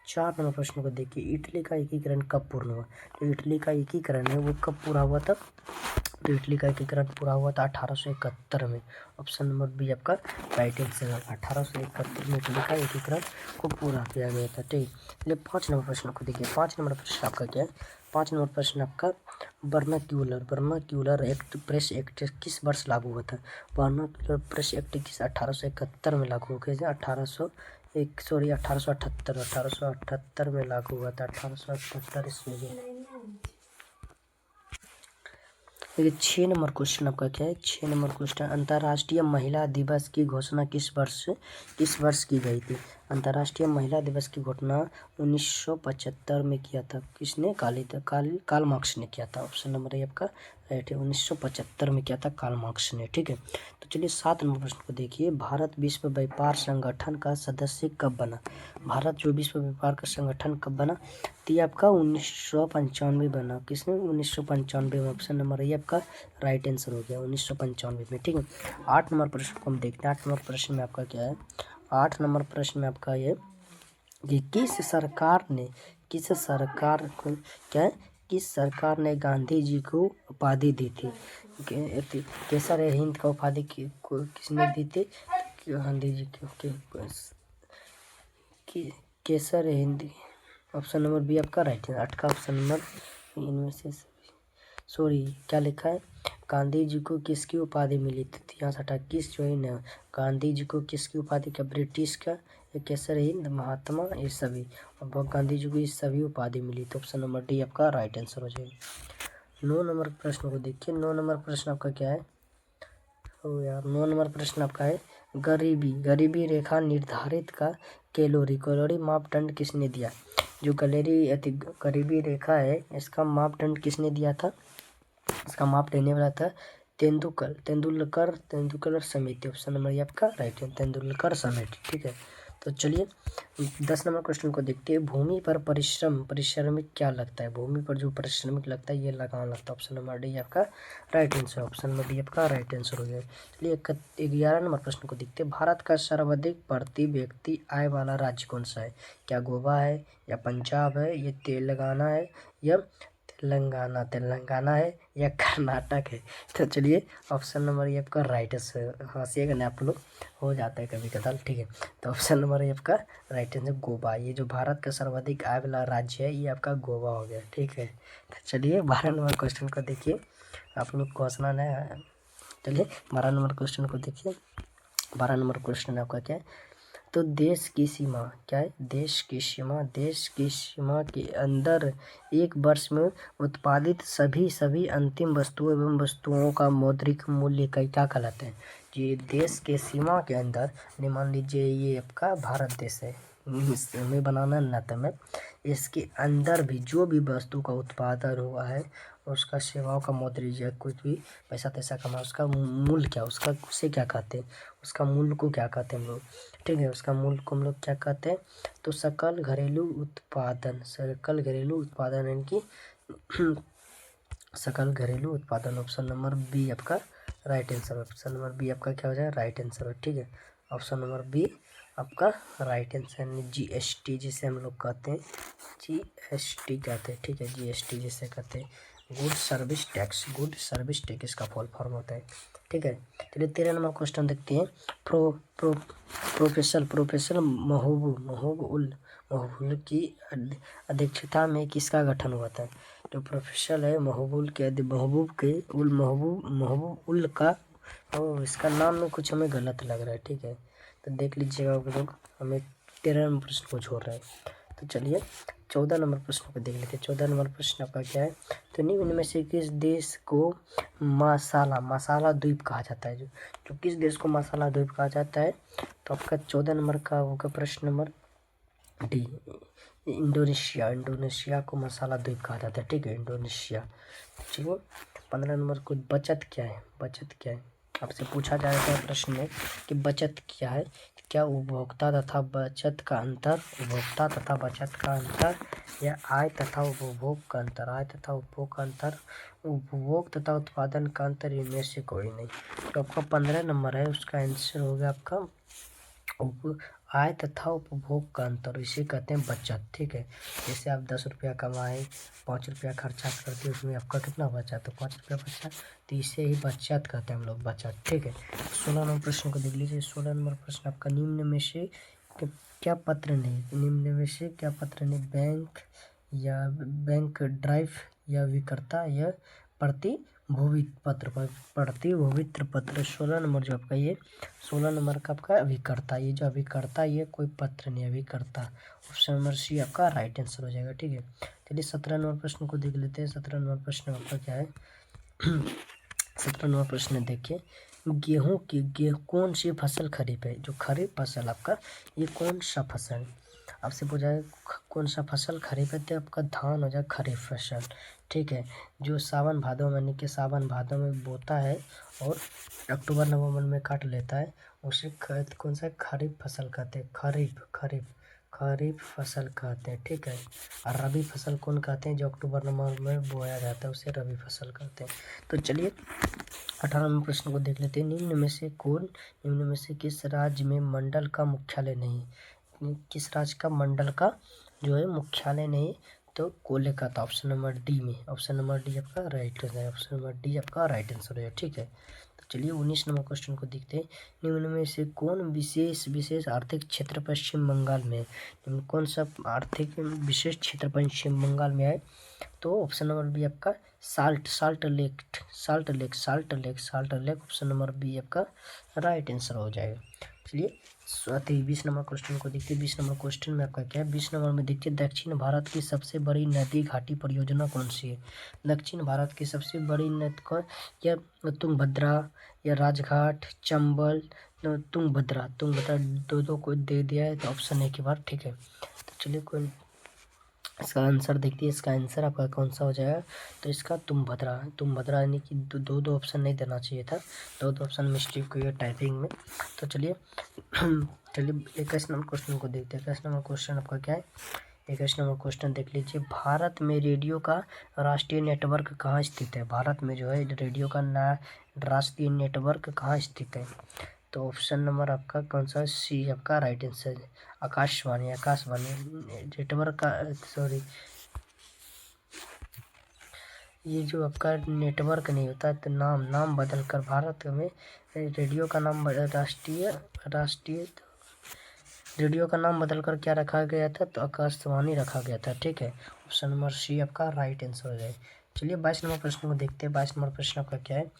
4 नंबर प्रश्न को देखिए, इटली का एकीकरण कब पूर्ण हुआ? तो इटली का एकीकरण है वो कब पूरा हुआ था? तो इटली का एकीकरण पूरा हुआ था 1871 में। ऑप्शन नंबर बी आपका राइट आंसर है। 1871 में इटली का एकीकरण को पूरा किया गया था। ठीक, चलिए 5 नंबर प्रश्न को देखिए। 5 नंबर प्रश्न आपका क्या है? 5 नंबर प्रश्न आपका वर्नाक्यूलर एक्ट प्रेस एक्ट किस वर्ष लागू हुआ था? वर्नाक्यूलर प्रेस एक्ट किस 1871 में लागू हो गया? 1878 में लागू हुआ था। 1878 ईस्वी में। देखिए 6 नंबर क्वेश्चन आपका क्या है? 6 नंबर क्वेश्चन, अंतर्राष्ट्रीय महिला दिवस की घोषणा किस वर्ष की गई थी? अंतर्राष्ट्रीय महिला दिवस की घोषणा 1975 में किया था। किसने? कार्ल मार्क्स ने किया था। ऑप्शन नंबर ए आपका राइट है। 1975 में किया था कार्ल मार्क्स ने। ठीक है, तो चलिए 7 नंबर प्रश्न को देखिए। भारत विश्व व्यापार संगठन का सदस्य कब बना? भारत जो विश्व व्यापार का संगठन कब बना? तो ये आपका 1995 बना। किसने? 1995 में। ऑप्शन नंबर ए आपका राइट आंसर हो गया 1995 में। ठीक है, 8 नंबर प्रश्न को हम देखते हैं। 8 नंबर प्रश्न में आपका क्या है? 8 नंबर प्रश्न में आपका ये कि किस सरकार ने गांधी जी को उपाधि दी थी? केसर हिंद का उपाधि किसने दी थी? गांधी जी की केसर हिंद। ऑप्शन नंबर बी आपका राइट है। 8 का ऑप्शन नंबर इनमें से सॉरी क्या लिखा है? गांधी जी को किसकी उपाधि मिली थी? यहाँ से हटा किस जो है ना, गांधी जी को किसकी उपाधि का? ब्रिटिश का, ये केसर हिंद, महात्मा, ये सभी, और गांधी जी को ये सभी उपाधि मिली। तो ऑप्शन नंबर डी आपका राइट आंसर हो जाएगा। 9 नंबर प्रश्न को देखिए। 9 नंबर प्रश्न आपका क्या है? ओ यार, 9 नंबर प्रश्न आपका है गरीबी रेखा निर्धारित का कैलोरी मापदंड किसने दिया? जो गरीबी रेखा है इसका मापदंड किसने दिया था? इसका माप देने वाला था तेंदुलकर समिति। ऑप्शन नंबर ये आपका राइट है, तेंदुलकर समिति। ठीक है, तो चलिए 10 नंबर क्वेश्चन को देखते हैं। भूमि पर परिश्रमिक क्या लगता है? भूमि पर जो परिश्रमिक लगता है ये लगान लगता है। ऑप्शन नंबर डी आपका right answer. Option number D आपका राइट आंसर हो गया। चलिए 11 नंबर प्रश्न को देखते हैं। भारत का सर्वाधिक प्रति व्यक्ति आय वाला राज्य कौन सा है? क्या गोवा है, या पंजाब है, या तेलंगाना है, या तेलंगाना है, या कर्नाटक है? तो चलिए ऑप्शन नंबर ये आपका राइट है। हंसिएगा ना आप लोग, हो जाता है कभी कदार। ठीक है, तो ऑप्शन नंबर ये आपका राइट आंसर गोवा। ये जो भारत का सर्वाधिक आय वाला राज्य है ये आपका गोवा हो गया। ठीक है, तो चलिए 12 नंबर क्वेश्चन को देखिए। आप लोग को हंसना नहीं है। चलिए 12 नंबर क्वेश्चन को देखिए। 12 नंबर क्वेश्चन आपका क्या है? तो देश की सीमा क्या है? देश की सीमा के अंदर एक वर्ष में उत्पादित सभी अंतिम वस्तुओं एवं वस्तुओं का मौद्रिक मूल्य का क्या कहलाते हैं? ये देश के सीमा के अंदर, मान लीजिए ये आपका भारत देश है, में बनाना नाते में इसके अंदर भी जो भी वस्तु का उत्पादन हुआ है उसका सेवाओं का मौद्रिक या कुछ भी पैसा तैसा कमा उसका मूल्य क्या, उसे क्या कहते हैं? उसका मूल्य को क्या कहते हैं हम लोग? ठीक है, उसका मूल्य को हम लोग क्या कहते हैं? तो सकल घरेलू उत्पादन यानी कि सकल घरेलू उत्पादन। ऑप्शन नंबर बी आपका right answer. Option number B आपका क्या हो जाएगा? Right answer. ठीक है, ऑप्शन नंबर बी आपका राइट आंसर। GST जिसे हम लोग कहते हैं, GST कहते हैं। ठीक है, GST जिसे कहते हैं गुड सर्विस टैक्स का फुल फॉर्म होता है। ठीक है, चलिए 13 नंबर क्वेश्चन देखते हैं। प्रोफेसर महबूब की अध्यक्षता में किसका गठन हुआ था? जो प्रोफेसर है महबूब उल का, और इसका नाम में कुछ हमें गलत लग रहा है। ठीक है, तो देख लीजिएगा आप लोग, हमें 13 नंबर प्रश्न को छोड़ रहा है। तो चलिए 14 नंबर प्रश्न को देख लेते हैं। 14 नंबर प्रश्न आपका क्या है? तो निम्न में से किस देश को मसाला द्वीप कहा जाता है? जो किस देश को मसाला द्वीप कहा जाता है? तो आपका 14 नंबर का होगा प्रश्न नंबर डी, इंडोनेशिया को मसाला द्वीप कहा जाता है। ठीक है, इंडोनेशिया। ठीक है, 15 नंबर को बचत क्या है? आपसे पूछा जाएगा प्रश्न में कि बचत क्या है? क्या उपभोक्ता तथा बचत का अंतर, या आय तथा उपभोग का अंतर? उपभोग तथा उत्पादन का अंतर, इनमें से कोई नहीं। तो आपका 15 नंबर है उसका आंसर हो गया आपका आय तथा उपभोग का अंतर, इसे कहते हैं बचत। ठीक है, जैसे आप 10 रुपया कमाए, 5 रुपया खर्चा करते, उसमें आपका कितना बचा, तो 5 रुपया बचा, तो इसे ही बचत कहते हैं हम लोग, बचत। ठीक है, 16 नंबर प्रश्न को देख लीजिए। 16 नंबर प्रश्न आपका, निम्न में से क्या पत्र नहीं, निम्न में से क्या पत्र नहीं बैंक या बैंक ड्राइव या विक्रेता या प्रतिभूति पत्र। 16 नंबर जो आपका ये 16 नंबर का आपका अभिकर्ता, ये जो अभिकर्ता ये कोई पत्र नहीं, अभिकर्ता। ऑप्शन नंबर सी आपका राइट आंसर हो जाएगा। ठीक है, चलिए 17 नंबर प्रश्न को देख लेते हैं। 17 नंबर प्रश्न आपका क्या है? 17 नंबर प्रश्न देखिए, गेहूँ कौन सी फसल खरीफ है? जो खरीफ फसल आपका, ये कौन सा फसल, आपसे पूछा है कौन सा फसल खरीफ है, तो आपका धान हो जाए खरीफ फसल। ठीक है, जो सावन भादो यानी कि सावन भादो में बोता है और अक्टूबर नवंबर में काट लेता है, उसे कौन सा खरीफ फसल कहते हैं? खरीफ फसल कहते हैं। ठीक है, और रबी फसल कौन कहते हैं? जो अक्टूबर नवंबर में बोया जाता है उसे रबी फसल कहते हैं। तो चलिए 18वें प्रश्न को देख लेते हैं। निम्न में से किस राज्य में मंडल का मुख्यालय नहीं? किस राज्य का मंडल का जो है मुख्यालय नहीं? तो कोलकाता। ऑप्शन नंबर डी में, ऑप्शन नंबर डी आपका राइट हो जाएगा, ऑप्शन नंबर डी आपका राइट आंसर है। ठीक है, तो चलिए 19 नंबर क्वेश्चन को देखते हैं। निम्न में से कौन विशेष आर्थिक क्षेत्र पश्चिम बंगाल में, कौन सा आर्थिक विशेष क्षेत्र पश्चिम बंगाल में है? तो ऑप्शन नंबर बी आपका Salt Lake. Option number B आपका राइट आंसर हो जाएगा। चलिए 20 नंबर क्वेश्चन को देखते हैं। 20 नंबर क्वेश्चन में आपका क्या है? 20 नंबर में देखिए, दक्षिण भारत की सबसे बड़ी नदी घाटी परियोजना कौन सी है? दक्षिण भारत की सबसे बड़ी नदी कौन, या तुंगभद्रा या राजघाट, चंबल, तुंगभद्रा दो को दे दिया है, तो ऑप्शन ए के बाद। ठीक है, तो चलिए कोई इसका आंसर देखते हैं। इसका आंसर आपका कौन सा हो जाएगा? तो इसका तुंगभद्रा यानी कि दो ऑप्शन नहीं देना चाहिए था, दो ऑप्शन मिस्टेक हुई है टाइपिंग में। तो चलिए 21 नंबर क्वेश्चन को देखते हैं। 21 नंबर क्वेश्चन आपका क्या है? 21 नंबर क्वेश्चन देख लीजिए। भारत में रेडियो का राष्ट्रीय नेटवर्क कहाँ स्थित है? भारत में जो है रेडियो का राष्ट्रीय नेटवर्क कहाँ स्थित है? तो ऑप्शन नंबर आपका कौन सा? सी आपका राइट आंसर है, आकाशवाणी नेटवर्क का, सॉरी, ये जो आपका नेटवर्क नहीं होता तो नाम बदल कर भारत में रेडियो का नाम राष्ट्रीय रेडियो का नाम बदलकर क्या रखा गया था? तो आकाशवाणी रखा गया था। ठीक है, ऑप्शन नंबर सी आपका राइट आंसर हो जाए। चलिए 22 नंबर प्रश्न को देखते हैं। 22 नंबर प्रश्न आपका क्या है?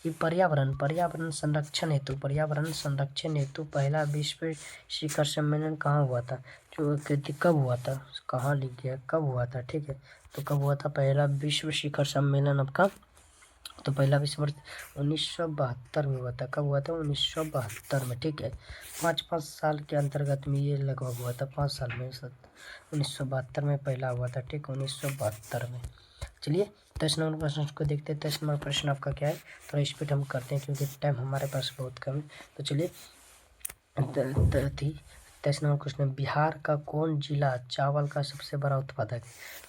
कि पर्यावरण संरक्षण हेतु पहला विश्व शिखर सम्मेलन कहाँ हुआ था? जो कहती कब हुआ था, कहाँ लिख गया, कब हुआ था? ठीक है, तो कब हुआ था पहला विश्व शिखर सम्मेलन आपका? तो पहला विश्व 1972 में हुआ था। कब हुआ था? 1972 में। ठीक है, 5 साल के अंतर्गत में ये लगभग हुआ था, 5 साल में 1972 में पहला हुआ था। ठीक, 1972 में। चलिए 10 नंबर प्रश्न को देखते हैं। 10 नंबर प्रश्न आपका क्या है? थोड़ा स्पीड हम करते हैं क्योंकि टाइम हमारे पास बहुत कम है। तो चलिए 10 नंबर क्वेश्चन, बिहार का कौन जिला चावल का सबसे बड़ा उत्पादक है?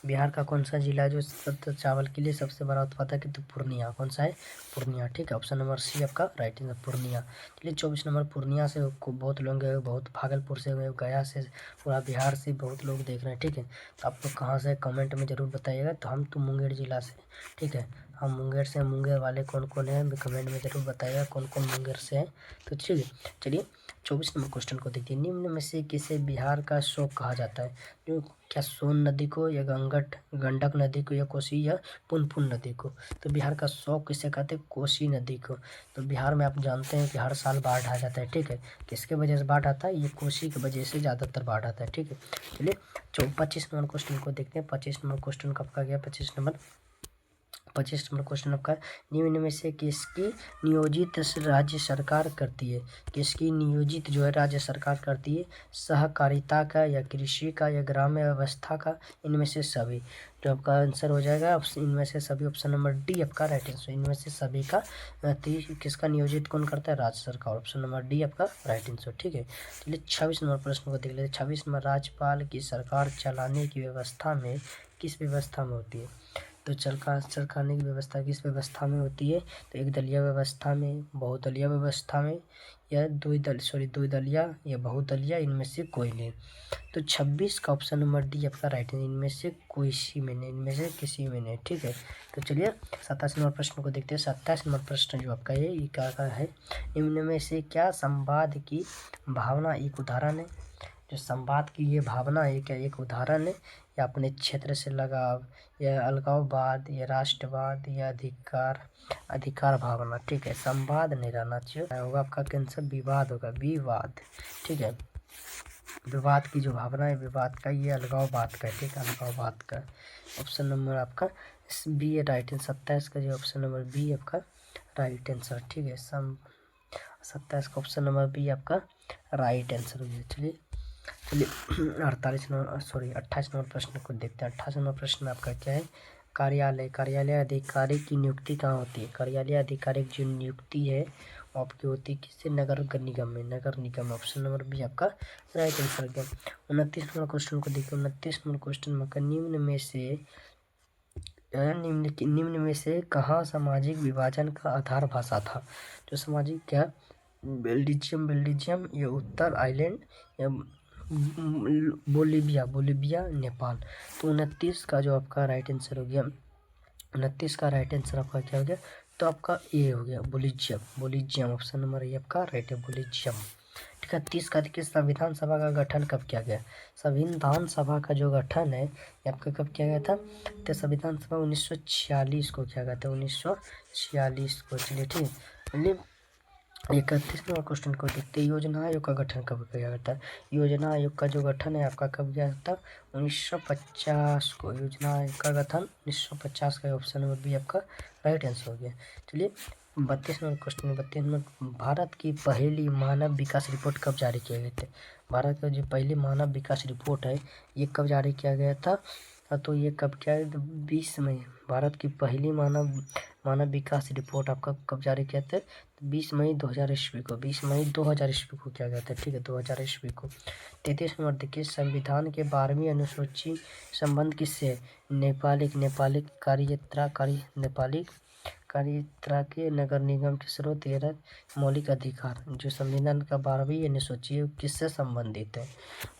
बिहार का कौन सा जिला है जो चावल के लिए सबसे बड़ा उत्पादक है? तो पूर्णिया। कौन सा है? पूर्णिया। ठीक है, ऑप्शन नंबर सी आपका राइट आंसर, पूर्णिया। चलिए 24 नंबर, पूर्णिया से बहुत लोग गए, बहुत भागलपुर से गए, गया से, पूरा बिहार से बहुत लोग देख रहे हैं। ठीक है, तो आप लोग कहाँ से कमेंट में ज़रूर बताइएगा। तो हम तो मुंगेर जिला से। ठीक है, हम मुंगेर से, मुंगेर वाले कौन कौन है कमेंट में ज़रूर बताइएगा कौन कौन मुंगेर से है। तो ठीक है, चलिए 24 नंबर क्वेश्चन को देखिए। निम्न में से किसे बिहार का शोक कहा जाता है? जो क्या सोन नदी को, या गंडक नदी को, या कोसी, या पुनपुन नदी को? तो बिहार का शोक किसे कहते हैं? कोसी नदी को। तो बिहार में आप जानते हैं कि हर साल बाढ़ आ जाता है। ठीक है, किसके वजह से बाढ़ आता है? ये कोसी की वजह से ज़्यादातर बाढ़ आता है। ठीक है, चलिए 25 नंबर क्वेश्चन को देखते हैं। 25 नंबर क्वेश्चन कब का गया? 25 नंबर क्वेश्चन आपका, निम्न में से किसकी नियोजित राज्य सरकार करती है? किसकी नियोजित जो है राज्य सरकार करती है? सहकारिता का, या कृषि का, या ग्राम्य व्यवस्था का? इनमें से सभी। जो आपका आंसर हो जाएगा इनमें से सभी, ऑप्शन नंबर डी आपका राइट आंसर, इनमें से सभी का। किसका नियोजित कौन करता है? राज्य सरकार। ऑप्शन नंबर डी आपका राइट आंसर। ठीक है, चलिए 26 नंबर प्रश्न को देख लेते हैं। 26 नंबर, राज्यपाल की सरकार चलाने की व्यवस्था में किस व्यवस्था में होती है? तो चरकाने की व्यवस्था किस व्यवस्था में होती है? तो एक दलीय व्यवस्था में, बहुदलीय व्यवस्था में, या द्विदलीय या बहुदलीय, इनमें से कोई नहीं। तो 26 का ऑप्शन नंबर डी आपका राइट है, इनमें से किसी में नहीं, इनमें से किसी में नहीं। ठीक है, तो चलिए 27 नंबर प्रश्न को देखते हैं। 27 नंबर प्रश्न जो आपका ये क्या है? निम्न में से क्या संवाद की भावना एक उदाहरण है? जो संवाद की ये भावना है क्या एक उदाहरण है? या अपने क्षेत्र से लगाव, या अलगाववाद, या राष्ट्रवाद, या अधिकार भावना। ठीक है, संवाद नहीं रहना चाहिए, होगा आपका कैंसर विवाद होगा, विवाद। ठीक है, विवाद की जो भावना है विवाद का, ये अलगाववाद का। ठीक है, अलगाववाद का। ऑप्शन नंबर आपका बी है राइट आंसर। 27 का जो ऑप्शन नंबर बी आपका राइट आंसर। ठीक है, 27 का ऑप्शन नंबर बी आपका राइट आंसर हो गया। चलिए 28 नंबर प्रश्न को देखते हैं। 28 नंबर प्रश्न आपका क्या है? कार्यालय अधिकारी की नियुक्ति कहाँ होती है? कार्यालय अधिकारी की जो नियुक्ति है वो आपकी होती है किससे? नगर निगम में, नगर निगम। ऑप्शन नंबर बी आपका राइट आंसर गया। 29 नंबर क्वेश्चन को देखिए। 29 नंबर क्वेश्चन में निम्न में से कहाँ सामाजिक विभाजन का आधार भाषा था? जो सामाजिक क्या? बेल्जियम, या उत्तर आइलैंड, या बोलीविया, नेपाल। तो 29 का जो आपका राइट आंसर हो गया, 29 का राइट आंसर आपका क्या हो गया? तो आपका ए हो गया, बोलीजियम। ऑप्शन नंबर ए आपका राइट है, बोलीजियम। ठीक है, 30 का देखिए। संविधान सभा का गठन कब किया गया? संविधान सभा का जो गठन है ये आपका कब किया गया था? तो संविधान सभा 1946 को किया गया था, 1946 को। चलिए ठीक है, 31 नंबर क्वेश्चन को देखते हैं। योजना आयोग का गठन कब किया गया था? योजना आयोग का जो गठन है आपका कब किया था? 1950 को। योजना आयोग का गठन 1950 का। ऑप्शन नंबर बी आपका राइट आंसर हो गया। चलिए 32 नंबर क्वेश्चन। 32 नंबर, भारत की पहली मानव विकास रिपोर्ट कब जारी किए गए थे? भारत का जो पहली मानव विकास रिपोर्ट है ये कब जारी किया गया था? तो ये कब क्या है? 20 मई। भारत की पहली मानव विकास रिपोर्ट आपका कब जारी किया था? 20 मई 2000 ईस्वी को। 20 मई 2000 ईस्वी को किया गया था। ठीक है, 2000 ईस्वी को। 33 नंबर देखिए। संविधान के 12वीं अनुसूची संबंध किससे है? नेपाली कार्ययात्रा के नगर निगम के स्रोत मौलिक अधिकार। जो संविधान का 12वीं अनुसूची है किससे संबंधित है?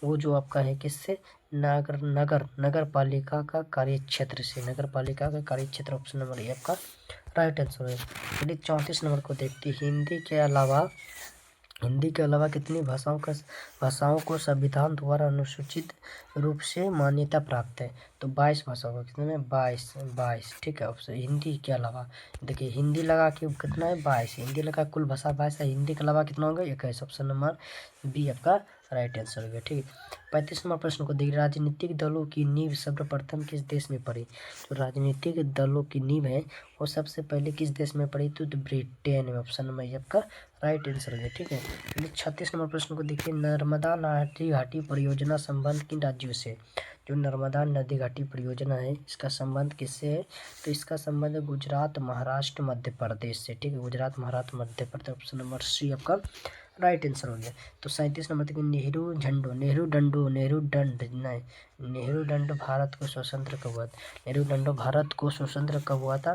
वो जो आपका है किससे? नगर पालिका का कार्य क्षेत्र से, नगर पालिका का कार्य क्षेत्र। ऑप्शन नंबर ए आपका राइट आंसर है। चलिए 34 नंबर को देखते हैं। हिंदी के अलावा कितनी भाषाओं को संविधान द्वारा अनुसूचित रूप से मान्यता प्राप्त है? तो 22 भाषाओं का। कितने में? 22। ठीक है, ऑप्शन हिंदी के अलावा देखिए, हिंदी लगा के कितना है? 22। हिंदी लगा कुल भाषा 22 है, हिंदी के अलावा कितना होगा? 21। ऑप्शन नंबर बी आपका राइट आंसर हो गया। ठीक है, 35 नंबर प्रश्न को देखिए। राजनीतिक दलों की नींव सर्वप्रथम किस देश में पड़ी? जो राजनीतिक दलों की नींव है वो सबसे पहले किस देश में पड़ी? तो ब्रिटेन में। ऑप्शन नंबर ये आपका राइट आंसर है। ठीक है, चलिए 36 नंबर प्रश्न को देखिए। नर्मदा नदी घाटी परियोजना संबंध किन राज्यों से? जो नर्मदा नदी घाटी परियोजना है इसका संबंध किससे है? तो इसका संबंध गुजरात, महाराष्ट्र, मध्य प्रदेश से। ठीक है, Gujarat, Maharashtra, Madhya Pradesh. Option number C आपका राइट आंसर हो गया। तो 37 नंबर देखिए। नेहरू दंड भारत को स्वतंत्र कब हुआ था? नेहरू दंड भारत को स्वतंत्र कब हुआ था?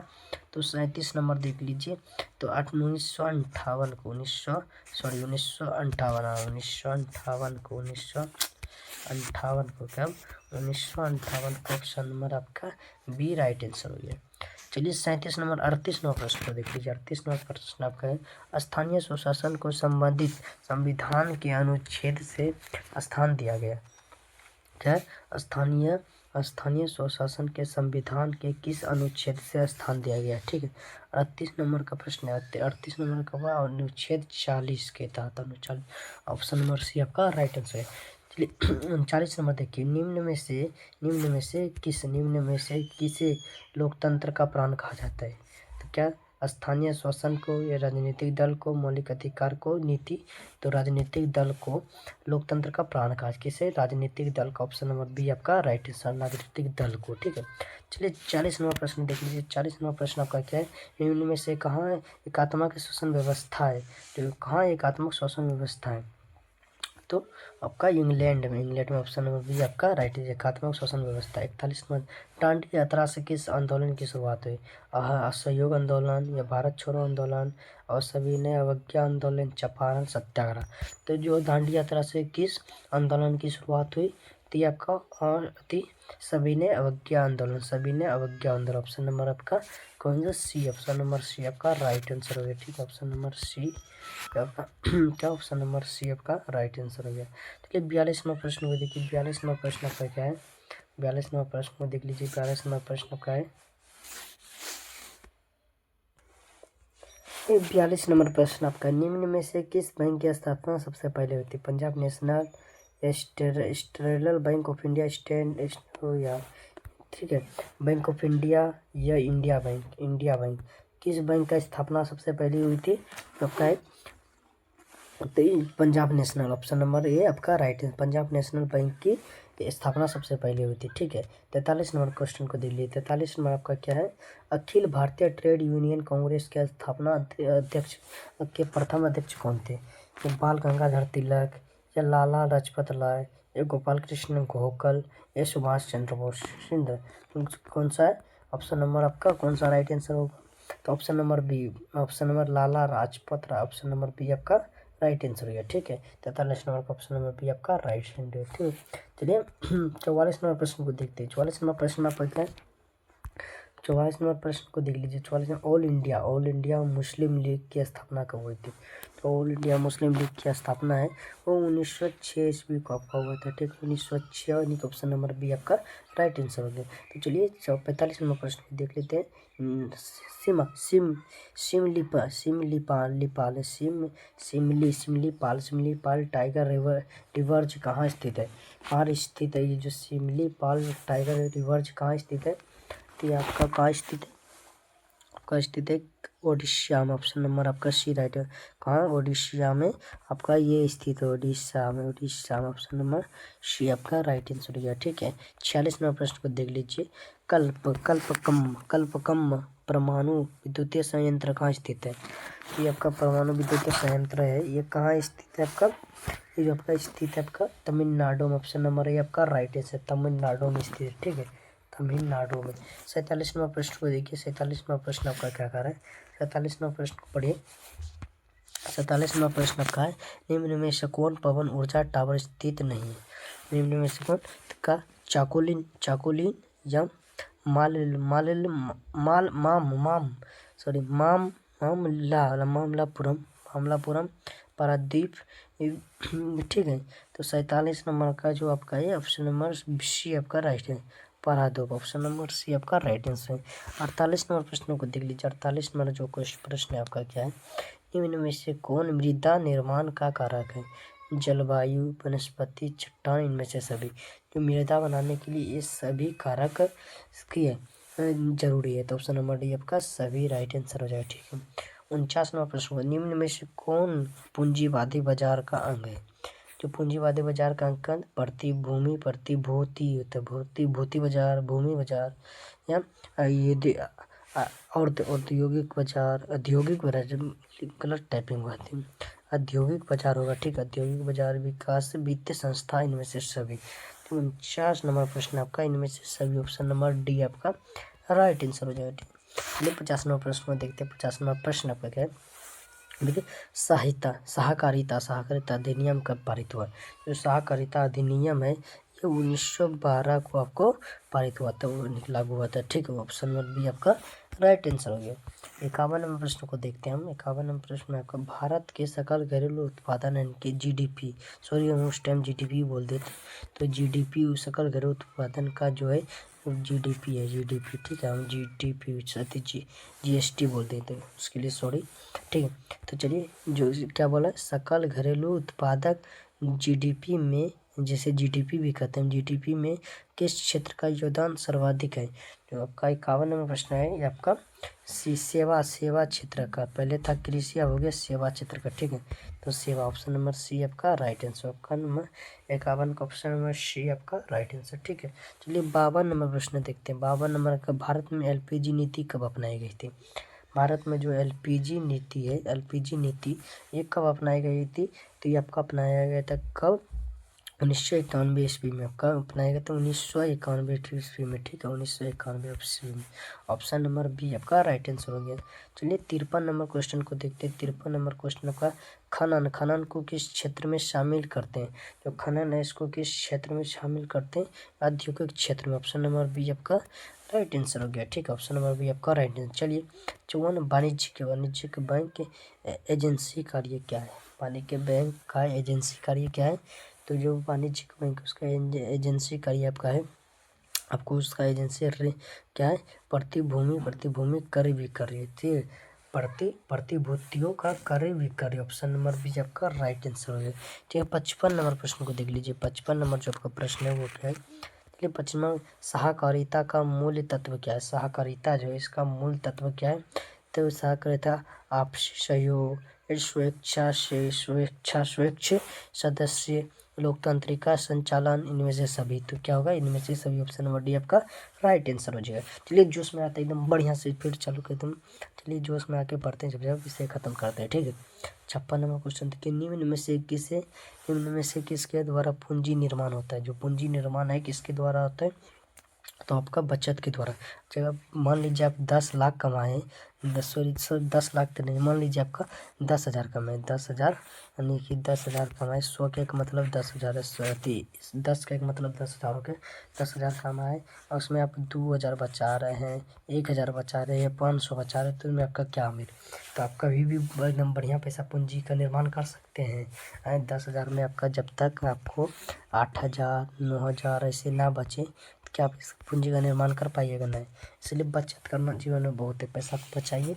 तो 37 नंबर देख लीजिए। तो 1958 को, 1958 को कब? 1958 को। ऑप्शन नंबर आपका बी राइट आंसर हो गया। चलिए 37 नंबर 38 नंबर प्रश्न को देख लीजिए। 38 नंबर प्रश्न आपका है। स्थानीय स्वशासन को संबंधित संविधान के अनुच्छेद से स्थान दिया गया। क्या? स्थानीय स्वशासन के संविधान के किस अनुच्छेद से स्थान दिया गया? ठीक है, 38 नंबर का प्रश्न है। 38 नंबर का अनुच्छेद 40 के तहत। अनुच्छेद ऑप्शन नंबर सी आपका राइट आंसर है। चलिए 39 नंबर देखिए। निम्न में से किसे लोकतंत्र का प्राण कहा जाता है? तो क्या? स्थानीय शासन को, या राजनीतिक दल को, मौलिक अधिकार को, नीति? तो राजनीतिक दल को लोकतंत्र का प्राण कहा। किसे? राजनीतिक दल का। ऑप्शन नंबर बी आपका राइट आंसर, राजनीतिक दल को। ठीक है, चलिए 40 नंबर प्रश्न देख लीजिए। 40 नंबर प्रश्न आपका क्या है? निम्न में से कहाँ एकात्मक शासन व्यवस्था है? तो कहाँ एकात्मक शासन व्यवस्था है? तो आपका इंग्लैंड में ऑप्शन नंबर बी आपका राइट है। एकात्मक शासन व्यवस्था। 41 नंबर, दांडी यात्रा से किस आंदोलन की शुरुआत हुई? असहयोग आंदोलन या भारत छोड़ो आंदोलन और सविनय अवज्ञा आंदोलन, चंपारण सत्याग्रह। तो जो दांडी यात्रा से किस आंदोलन की शुरुआत हुई? तो ये आपका और सविनय अवज्ञा आंदोलन, सविनय अवज्ञा आंदोलन। ऑप्शन नंबर आपका कौन सा? सी। ऑप्शन नंबर सी आपका राइट आंसर हो गया। ठीक है, ऑप्शन नंबर सी आपका क्या? ऑप्शन नंबर सी आपका राइट आंसर हो गया। चलिए 42वां प्रश्न को देखिए। 42वां प्रश्न आपका क्या है? 42वां प्रश्न को देख लीजिए। 42वां प्रश्न आपका है 42 नंबर प्रश्न आपका, निम्न में से किस बैंक की स्थापना सबसे पहले हुई थी? Punjab national, state bank of India, या ठीक है, बैंक ऑफ इंडिया या इंडिया बैंक। इंडिया बैंक किस बैंक का स्थापना सबसे पहले हुई थी? आपका है तो Punjab national. Option number A आपका राइट है। पंजाब नेशनल बैंक की स्थापना सबसे पहले हुई थी। ठीक है, 43 नंबर क्वेश्चन को देख लीजिए। 43 नंबर आपका क्या है? अखिल भारतीय ट्रेड यूनियन कांग्रेस के स्थापना अध्यक्ष के प्रथम अध्यक्ष कौन थे? ये बाल गंगाधर तिलक, या लाला लाजपत राय, या गोपाल कृष्ण गोखल, या सुभाष चंद्र बोस। कौन सा है ऑप्शन नंबर आपका? कौन सा राइट आंसर होगा? तो option number B, option number Lala Lajpat Rai, option number B आपका राइट आंसर हो गया। ठीक है, 43 नंबर का ऑप्शन नंबर बी आपका राइट आंसर है। ठीक है, चलिए 44 नंबर प्रश्न को देखते हैं। 44 नंबर प्रश्न आपका क्या है? 44 नंबर प्रश्न को देख लीजिए। 44 में ऑल इंडिया मुस्लिम लीग की स्थापना कब हुई थी? तो ऑल इंडिया मुस्लिम लीग की स्थापना है वो 1906 ईस्वी को आपका हुआ था। ठीक है, 1906, यानी कि ऑप्शन नंबर बी आपका राइट आंसर हो गया। तो चलिए 45 नंबर प्रश्न को देख लेते हैं। सिमलीपाल टाइगर रिवर्ज कहाँ स्थित है? कहाँ स्थित है ये जो सिमलीपाल टाइगर रिवर्ज कहाँ स्थित है? तो ये आपका कहाँ स्थित है? आपका स्थित है ओडिशा में। ऑप्शन नंबर आपका सी राइट है। कहाँ? ओडिशा में आपका ये स्थित है, ओडिशा में। ऑप्शन नंबर सी आपका राइट आंसर हो गया। ठीक है, 46 नंबर प्रश्न को देख लीजिए। कल्पकम परमाणु विद्युतीय संयंत्र कहाँ स्थित है? ये आपका परमाणु विद्युतीय संयंत्र है, ये कहाँ स्थित है आपका? ये जो आपका स्थित है आपका तमिलनाडु में। ऑप्शन नंबर है आपका राइट आंसर, तमिलनाडु में स्थित है। ठीक है, तमिलनाडु में। 47वां प्रश्न को देखिए। 47वां प्रश्न आपका क्या कर रहा है? 47वां प्रश्न को पढ़िए। 47वां प्रश्न आपका है, निम्न में से कौन पवन ऊर्जा टावर स्थित नहीं है? निम्न में से कौन का? चाकुलिन या मामलापुरम पारादीप। ठीक है, तो 47 नंबर का जो आपका है ऑप्शन नंबर सी आपका राइट है, पारादीप। ऑप्शन नंबर सी आपका राइट आंसर है। 48 नंबर प्रश्न को देख लीजिए। 48 नंबर जो प्रश्न है आपका क्या है? निम्न में से कौन मृदा निर्माण का कारक है? जलवायु, वनस्पति, चट्टान, इनमें से सभी। जो मृदा बनाने के लिए ये सभी कारक की है जरूरी है। तो ऑप्शन नंबर डी आपका सभी राइट आंसर हो जाएगा। ठीक है, 49वां प्रश्न, निम्न में से कौन पूंजीवादी बाजार का अंग है? जो पूंजीवादी बाजार का अंकन प्रतिभूति होता है, भूति बाजार, भूमि बाजार, या और औद्योगिक बाजार, गलत टाइपिंग हुआ थी, औद्योगिक बाजार होगा। ठीक है, औद्योगिक बाजार, विकास, वित्तीय संस्था, इनमें से सभी। तो 49 नंबर प्रश्न आपका इनमें से सभी, ऑप्शन नंबर डी आपका राइट आंसर हो जाएगा। ठीक है, 50वां प्रश्न में देखते हैं। 50वां प्रश्न आपका क्या है? देखिए, सहकारिता अधिनियम कब पारित हुआ? जो सहकारिता अधिनियम है ये 1912 को आपको पारित हुआ था, वो लागू हुआ था। ठीक है, ऑप्शन नंबर बी आपका राइट आंसर हो गया। 51 नंबर प्रश्न को देखते हैं हम। 51 नंबर प्रश्न आपका, भारत के सकल घरेलू उत्पादन यानी जीडीपी, सॉरी हम उस टाइम जीडीपी बोल देते, तो जीडीपी सकल घरेलू उत्पादन का जो है जीडीपी है, जीडीपी। ठीक है, हम जीडीपी जीएसटी बोल देते हैं उसके लिए, सॉरी। ठीक है, तो चलिए जो क्या बोला, सकल घरेलू उत्पादक जीडीपी में, जैसे जीडीपी भी कहते हैं, जीडीपी में किस क्षेत्र का योगदान सर्वाधिक है? जो आपका 51 नंबर प्रश्न है ये आपका सेवा क्षेत्र का, पहले था कृषि, अब हो गया सेवा क्षेत्र का। ठीक है, तो सेवा, ऑप्शन नंबर सी आपका राइट आंसर। आपका नंबर 51 का ऑप्शन नंबर सी आपका राइट आंसर। ठीक है, चलिए 52 नंबर प्रश्न देखते हैं। 52 नंबर का, भारत में एलपीजी नीति कब अपनाई गई थी? भारत में जो एलपीजी नीति है, एलपीजी नीति ये कब अपनाई गई थी? तो ये आपका अपनाया गया था कब? 1991 ईस्वी में। कब अपनाया गया था? 1991 ईस्वी में, ठीक है, 1991 ईस्वी में। ऑप्शन नंबर बी आपका राइट आंसर हो गया। चलिए 53 नंबर क्वेश्चन को देखते हैं। 53 नंबर क्वेश्चन आपका खनन, खनन को किस क्षेत्र में शामिल करते हैं? जो खनन है इसको किस क्षेत्र में शामिल करते हैं? औद्योगिक क्षेत्र में। ऑप्शन नंबर बी आपका राइट आंसर हो गया, ठीक है, ऑप्शन नंबर बी आपका राइट आंसर। चलिए 54 वाणिज्यिक बैंक के एजेंसी कार्य क्या है? वाणिज्य बैंक का एजेंसी कार्य क्या है? तो जो वाणिज्यिक बैंक उसका एजेंसी कार्य आपका है, आपको उसका एजेंसी क्या है? प्रतिभूति क्रय विक्रय, ठीक है, प्रतिभूतियों का क्रय विक्रय। ऑप्शन नंबर बी आपका राइट आंसर हो गया, ठीक है। 55 नंबर प्रश्न को देख लीजिए। 55 नंबर जो आपका प्रश्न है वो क्या है? चलिए 55, सहकारिता का मूल तत्व क्या है? सहकारिता जो है इसका मूल तत्व क्या है? तो सहकारिता आपसी सहयोग, स्वेच्छ सदस्य, लोकतंत्र का संचालन, इनमें से सभी। तो क्या होगा? इनमें से सभी। ऑप्शन नंबर डी आपका राइट आंसर हो जाएगा। चलिए जोश में आता है एकदम बढ़िया से, फिर चालू कर एकदम। चलिए जोश में आके पढ़ते हैं, जब इसे खत्म करते हैं, ठीक है। 56 नंबर क्वेश्चन देखिए। निम्न में से किसके द्वारा पूंजी निर्माण होता है? जो पूंजी निर्माण है किसके द्वारा होता है? तो आपका बचत के द्वारा। जब मान लीजिए आप 10 लाख कमाए, 10 लाख तो नहीं, मान लीजिए आपका 10,000 कमाए, 10,000, यानी कि 10,000 कमाए, 100 का एक मतलब 10,000 है, 10 का एक मतलब 10,000 हो गए। 10,000 कमाए और उसमें आप 2,000 बचा रहे हैं, 1,000 बचा रहे हैं, 500 बचा रहे हैं, तो इनमें आपका क्या उम्मीद? तो आप कभी भी एकदम बढ़िया पैसा पूंजी का निर्माण कर सकते हैं। 10,000 में आपका जब तक आपको 8,000 9,000 ऐसे ना बचे, क्या आप इस पूंजी का निर्माण कर पाइएगा? नहीं। इसलिए बचत करना जीवन में बहुत है। पैसा को बचाइए,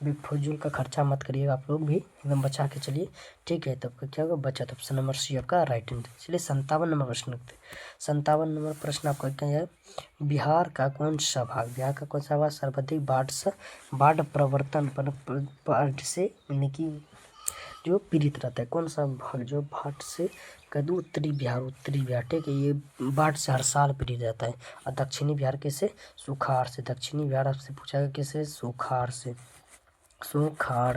बेफजूल का खर्चा मत करिएगा, आप लोग भी एकदम बचा के चलिए, ठीक है। तब क्या होगा? बचत। ऑप्शन नंबर सी आपका राइट आंसर। चलिए 57 नंबर प्रश्न रखते हैं। 57 नंबर प्रश्न आपका क्या है? बिहार का कौन सा भाग सर्वाधिक बाढ़ प्रवर्तन बाढ़ से यानी कि जो पीड़ित रहता है? कौन सा भाग जो बाढ़ से? कदू उत्तरी बिहार, ठीक है, ये बाढ़ से हर साल पीड़ित रहता है। और दक्षिणी बिहार कैसे? सुखाड़ से। दक्षिणी बिहार आपसे पूछा गया कैसे? सुखाड़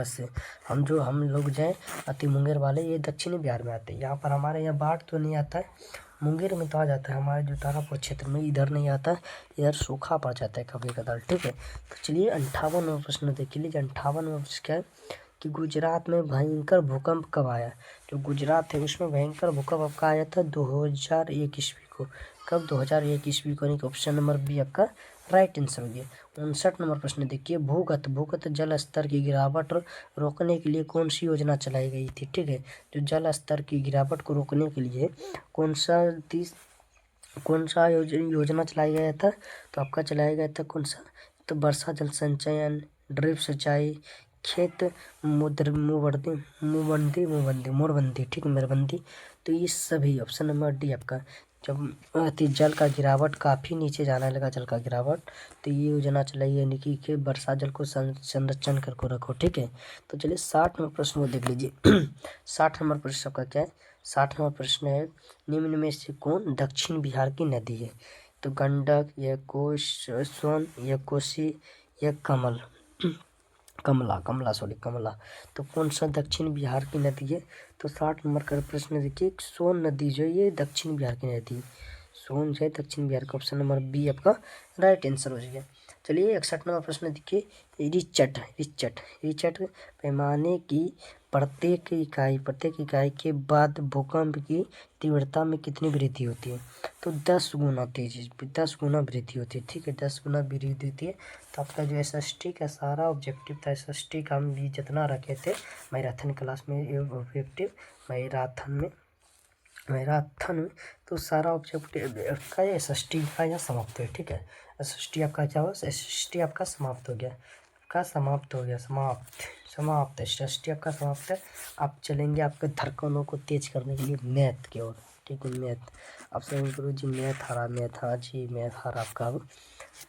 से। हम लोग जो है अति मुंगेर वाले, ये दक्षिणी बिहार में आते हैं। यहाँ पर हमारे यहाँ बाढ़ तो नहीं आता है, मुंगेर में तो आ जाता है, हमारे जो तारापुर क्षेत्र में इधर नहीं आता है, इधर सूखा पड़ जाता है कभी कदार, ठीक है। तो चलिए 58 नंबर प्रश्न देख लीजिए। 58 नंबर प्रश्न क्या है कि गुजरात में भयंकर भूकंप कब आया? जो गुजरात है उसमें भयंकर भूकंप आपका आया था 2001 ईस्वी को। कब? 2001 ईस्वी को, यानी कि ऑप्शन नंबर बी आपका राइट आंसर हो गया। 59 नंबर प्रश्न देखिए। भूगत जल स्तर की गिरावट रोकने के लिए कौन सी योजना चलाई गई थी? ठीक है, जो जल स्तर की गिरावट को रोकने के लिए कौन सा योजना चलाया गया था? तो आपका चलाया गया था कौन सा? तो वर्षा जल संचयन, ड्रिप सिंचाई, खेत मोड़बंदी, ठीक, मेड़बंदी। तो ये सभी। ऑप्शन नंबर डी आपका। जब जल का गिरावट काफ़ी नीचे जाने लगा, जल का गिरावट, तो ये योजना चलाई है निकी के वर्षा जल को संरक्षण करके रखो, ठीक है। तो चलिए 60 नंबर प्रश्न को देख लीजिए। 60 नंबर प्रश्न आपका क्या है? 60 नंबर प्रश्न है, निम्न में से कौन दक्षिण बिहार की नदी है? तो गंडक या सोन या कोसी या कमला। तो कौन सा दक्षिण बिहार की नदी है? तो 60 नंबर का प्रश्न देखिए। सोन नदी जो ये दक्षिण बिहार की नदी है, सोन जो है दक्षिण बिहार का। ऑप्शन नंबर बी आपका राइट आंसर हो जाएगा। चलिए 61 नंबर प्रश्न देखिए। रिचट पैमाने की प्रत्येक इकाई के बाद भूकंप की तीव्रता में कितनी वृद्धि होती है? तो 10 गुना तेजी, 10 गुना वृद्धि होती है, ठीक है, 10 गुना वृद्धि होती है। तो आपका जो SST का सारा ऑब्जेक्टिव था, SST का हम भी जितना रखे थे मैराथन क्लास में, ऑब्जेक्टिव मैराथन में, तो सारा ऑब्जेक्टिव का SST का यहाँ समाप्त है, ठीक है। SST आपका क्या हुआ? SST आपका समाप्त हो गया, समाप्त SST आपका समाप्त है। आप चलेंगे आपके धड़कनों को तेज करने के लिए मैथ की ओर, ठीक है, मैथ। आप सही करो जी, मैथ आ रहा आपका अब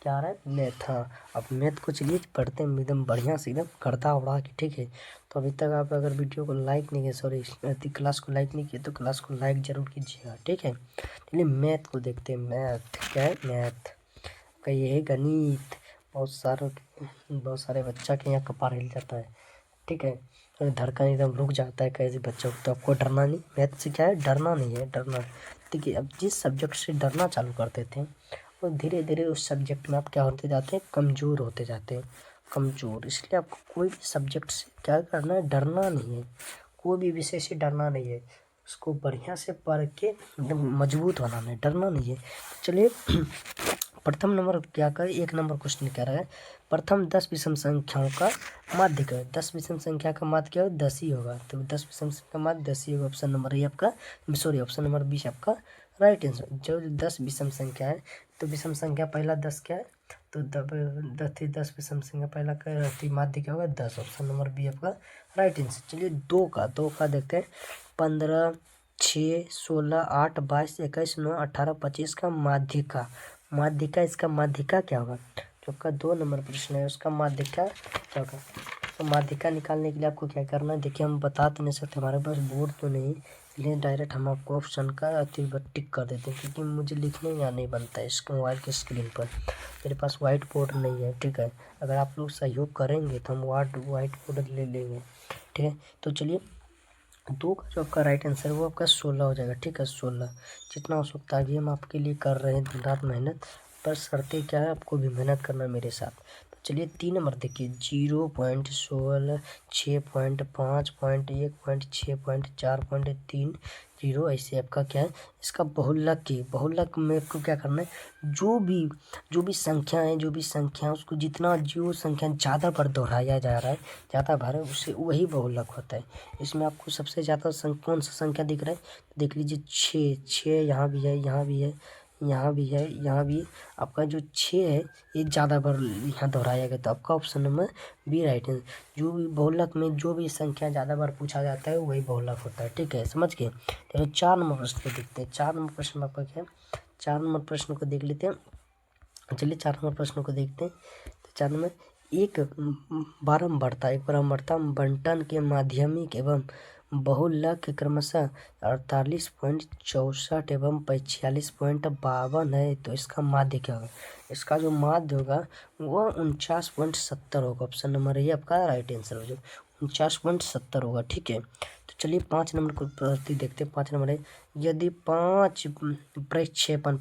क्या आ रहा है? मैथ। हाँ, अब मैथ को चलिए पढ़ते हैं एकदम बढ़िया से, एकदम करता उड़ा के, ठीक है। तो अभी तक आप अगर वीडियो को लाइक नहीं किए, सॉरी क्लास को लाइक नहीं किए, तो क्लास को लाइक जरूर कीजिएगा, ठीक है। चलिए मैथ को देखते हैं। मैथ क्या है? मैथ का ये है गणित, बहुत सारे बच्चा के यहाँ कपार हिल जाता है, ठीक है, और धड़कन एकदम रुक जाता है कैसे बच्चों को। तो आपको डरना नहीं, मैथ से क्या है, डरना नहीं है, डरना। देखिए अब जिस सब्जेक्ट से डरना चालू कर देते हैं और धीरे धीरे उस सब्जेक्ट में आप क्या होते जाते हैं, कमज़ोर होते जाते हैं, कमज़ोर। इसलिए आपको कोई भी सब्जेक्ट से क्या करना है, डरना नहीं है, कोई भी विषय से डरना नहीं है, उसको बढ़िया से पढ़ के एकदम मजबूत बनाना है, डरना नहीं है। चलिए प्रथम नंबर क्या कर, 1 नंबर क्वेश्चन कह रहा है प्रथम 10 विषम संख्याओं का माध्य क्या है। 10 विषम संख्या का माध्य क्या है, 10 ही होगा। तो 10 विषम संख्या का माध्य 10 ही होगा। ऑप्शन नंबर ए आपका, सॉरी ऑप्शन नंबर बी आपका राइट आंसर। जो 10 विषम संख्या है, तो विषम संख्या पहला 10 क्या है, तो 10 विषम संख्या पहला क्या रहती, माध्य क्या होगा, 10। ऑप्शन नंबर बी आपका राइट आंसर। चलिए दो का देखते हैं। 15, 6, 16, 8, 22, 21, 9, 18, 25 का माध्यिका, माध्यिका इसका माध्यिका क्या होगा। जो आपका 2 नंबर प्रश्न है उसका माध्यिका क्या होगा। तो माध्यिका निकालने के लिए आपको क्या करना है, देखिए हम बता तो नहीं सकते, हमारे पास बोर्ड तो नहीं, इसलिए डायरेक्ट हम आपको ऑप्शन का टिक कर देते हैं, क्योंकि मुझे लिखने यहाँ नहीं बनता है इसको मोबाइल के स्क्रीन पर, मेरे पास वाइट बोर्ड नहीं है, ठीक है। अगर आप लोग सहयोग करेंगे तो हम वाइट बोर्ड ले लेंगे, ठीक है। तो चलिए 2 का जो आपका राइट आंसर है वो आपका 16 हो जाएगा, ठीक है। 16 जितना हो सकता है अभी हम आपके लिए कर रहे हैं दिन रात मेहनत, पर शर्तें क्या है, आपको भी मेहनत करना है मेरे साथ। तो चलिए 3 नंबर देखिए, 0.16, 6.5, 6.4.3 ऐसे आपका क्या है, इसका बहुलक की, बहुलक में आपको क्या करना है, जो भी संख्या उसको जितना जो संख्या ज़्यादा बार दोहराया जा रहा है, ज़्यादा बार है, उससे वही बहुलक होता है। इसमें आपको सबसे ज़्यादा कौन सा संख्या दिख रहा है, देख लीजिए 6 यहाँ भी है, यहाँ भी है, यहाँ भी है, यहाँ भी आपका जो 6 है ये ज़्यादा बार यहाँ दोहराया गया, तो आपका ऑप्शन नंबर बी राइट है। जो भी बहुलक में जो भी संख्या ज़्यादा बार पूछा जाता है वही बहुलक होता है, ठीक है, समझ गए। चलो 4 नंबर प्रश्न को देखते हैं। 4 नंबर प्रश्न में आपका क्या है, 4 नंबर प्रश्न को देख लेते हैं। चलिए 4 नंबर प्रश्न को देखते हैं। तो 4 नंबर, एक बारंबारता बंटन के माध्यमिक एवं बहुलक क्रमशः 48.64 एवं 46.52 है, तो इसका माध्य क्या होगा। इसका जो माध्य होगा वो 49.70 होगा। ऑप्शन नंबर ये आपका राइट आंसर हो जाएगा, 49.70 होगा, ठीक है। तो चलिए 5 नंबर को प्रति देखते हैं। 5 नंबर है, यदि 5 प्रक्षेपण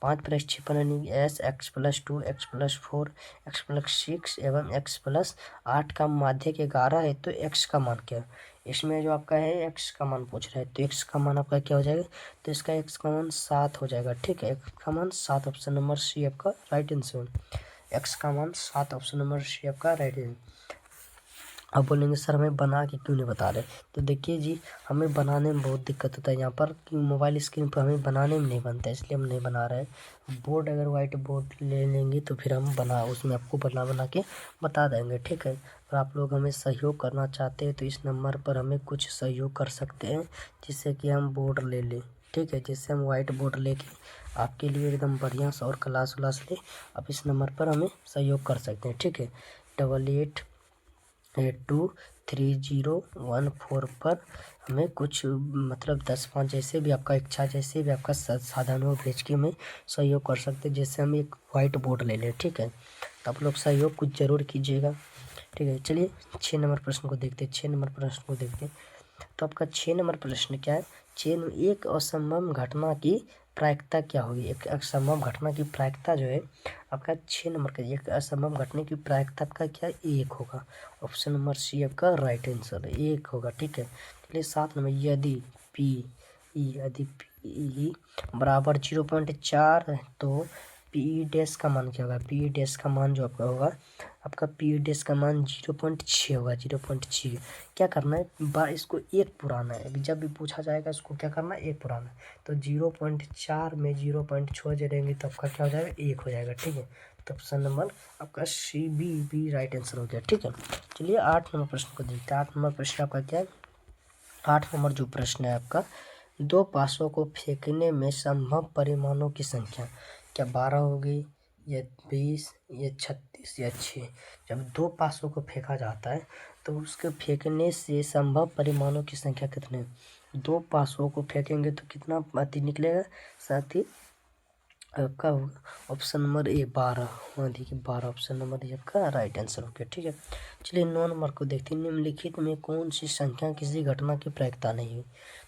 5 प्रक्षेपण यानी एस x+2 x+4 x+6 एवं x+8 का माध्यक 11 है, तो x का मान क्या है। इसमें जो आपका है x का मान पूछ रहा है, तो x का मान आपका क्या हो जाएगा, तो इसका x का मान 7 हो जाएगा, ठीक है। x का मान 7, ऑप्शन नंबर सी आपका राइट आंसर। x का मान 7, ऑप्शन नंबर सी आपका राइट आंसर। अब बोलेंगे सर हमें बना के क्यों नहीं बता रहे, तो देखिए जी हमें बनाने में बहुत दिक्कत होता है यहाँ पर, कि मोबाइल स्क्रीन पर हमें बनाने में नहीं बनता है, इसलिए हम नहीं बना रहे हैं। बोर्ड अगर वाइट बोर्ड ले लेंगे तो फिर हम उसमें आपको बना के बता देंगे, ठीक है। और आप लोग हमें सहयोग करना चाहते हैं तो इस नंबर पर हमें कुछ सहयोग कर सकते हैं, जिससे कि हम बोर्ड ले लें, ठीक है, जिससे हम वाइट बोर्ड लेके आपके लिए एकदम बढ़िया सा और क्लास ले, आप इस नंबर पर हमें सहयोग कर सकते हैं, ठीक है। 88823014 पर हमें कुछ मतलब 10-5 जैसे भी आपका इच्छा, जैसे भी आपका साधन हो भेज के हमें सहयोग कर सकते हैं, जैसे हम एक वाइट बोर्ड ले लें, ठीक है। तो आप लोग सहयोग कुछ ज़रूर कीजिएगा, ठीक है। चलिए 6 नंबर प्रश्न को देखते हैं। 6 नंबर प्रश्न को देखते हैं। तो आपका 6 नंबर प्रश्न क्या है, एक असंभव घटना की प्रायिकता क्या होगी। एक असंभव घटना की प्रायिकता जो है आपका 6 नंबर का, एक असंभव घटना की प्रायिकता आपका क्या, 1 होगा। ऑप्शन नंबर सी आपका राइट आंसर 1 होगा, ठीक है। चलिए 7 नंबर, यदि पी बराबर 0.4 है तो पी डैश का मान क्या होगा। पी डैश का मान जो आपका होगा, आपका पी डैश का मान 0.6 होगा। 0.6 क्या करना है, इसको 1 पुराना है, अभी जब भी पूछा जाएगा इसको क्या करना है, 1 पुराना है। तो 0.4 में 0.6 जोड़ेंगे तो आपका क्या हो जाएगा, 1 हो जाएगा, ठीक है। तो ऑप्शन नंबर आपका सी बी राइट आंसर हो गया, ठीक है। चलिए 8 नंबर प्रश्न को देखते हैं। 8 नंबर प्रश्न आपका क्या है, 8 नंबर जो प्रश्न है आपका, 2 पासों को फेंकने में संभव परिमाणों की संख्या क्या 12 होगी, या 20, या 36, या 6। जब 2 पासों को फेंका जाता है तो उसके फेंकने से संभव परिमाणों की संख्या कितने, 2 पासों को फेंकेंगे तो कितना अति निकलेगा, साथ ही आपका ऑप्शन नंबर ए 12। हाँ देखिए 12 ऑप्शन नंबर ए आपका राइट आंसर हो गया। ठीक है, चलिए 9 नंबर को देखते हैं। निम्नलिखित में कौन सी संख्या किसी घटना की प्रायिकता नहीं हुई?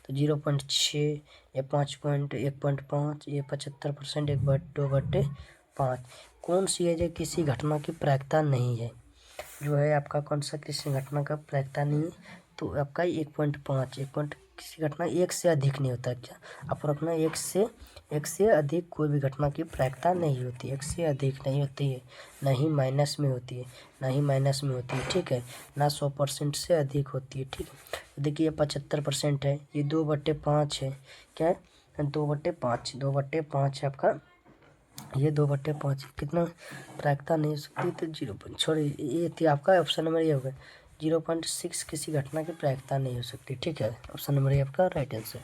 तो 0.6 या 5.1.5 या 75% 1/2/5 कौन सी है जो किसी घटना की प्रायिकता नहीं है? जो है आपका कौन सा किसी घटना का प्रायिकता नहीं है? तो आपका 1.5 किसी घटना एक से अधिक नहीं होता क्या? आप रखना एक से अधिक कोई भी घटना की प्रायिकता नहीं होती, एक से अधिक नहीं होती है, ना ही माइनस में होती है, ना ही माइनस में होती है। ठीक है, ना 100% से अधिक होती है। ठीक है, तो देखिए 75% है, ये 2/5 है। क्या है? 2/5, 2/5 है आपका, ये 2/5 कितना प्रायिकता नहीं हो सकती, तो 0 ये थी आपका ऑप्शन नंबर ये होगा। 0.6 किसी घटना की प्रायिकता नहीं हो सकती। ठीक है, ऑप्शन नंबर ये आपका राइट आंसर।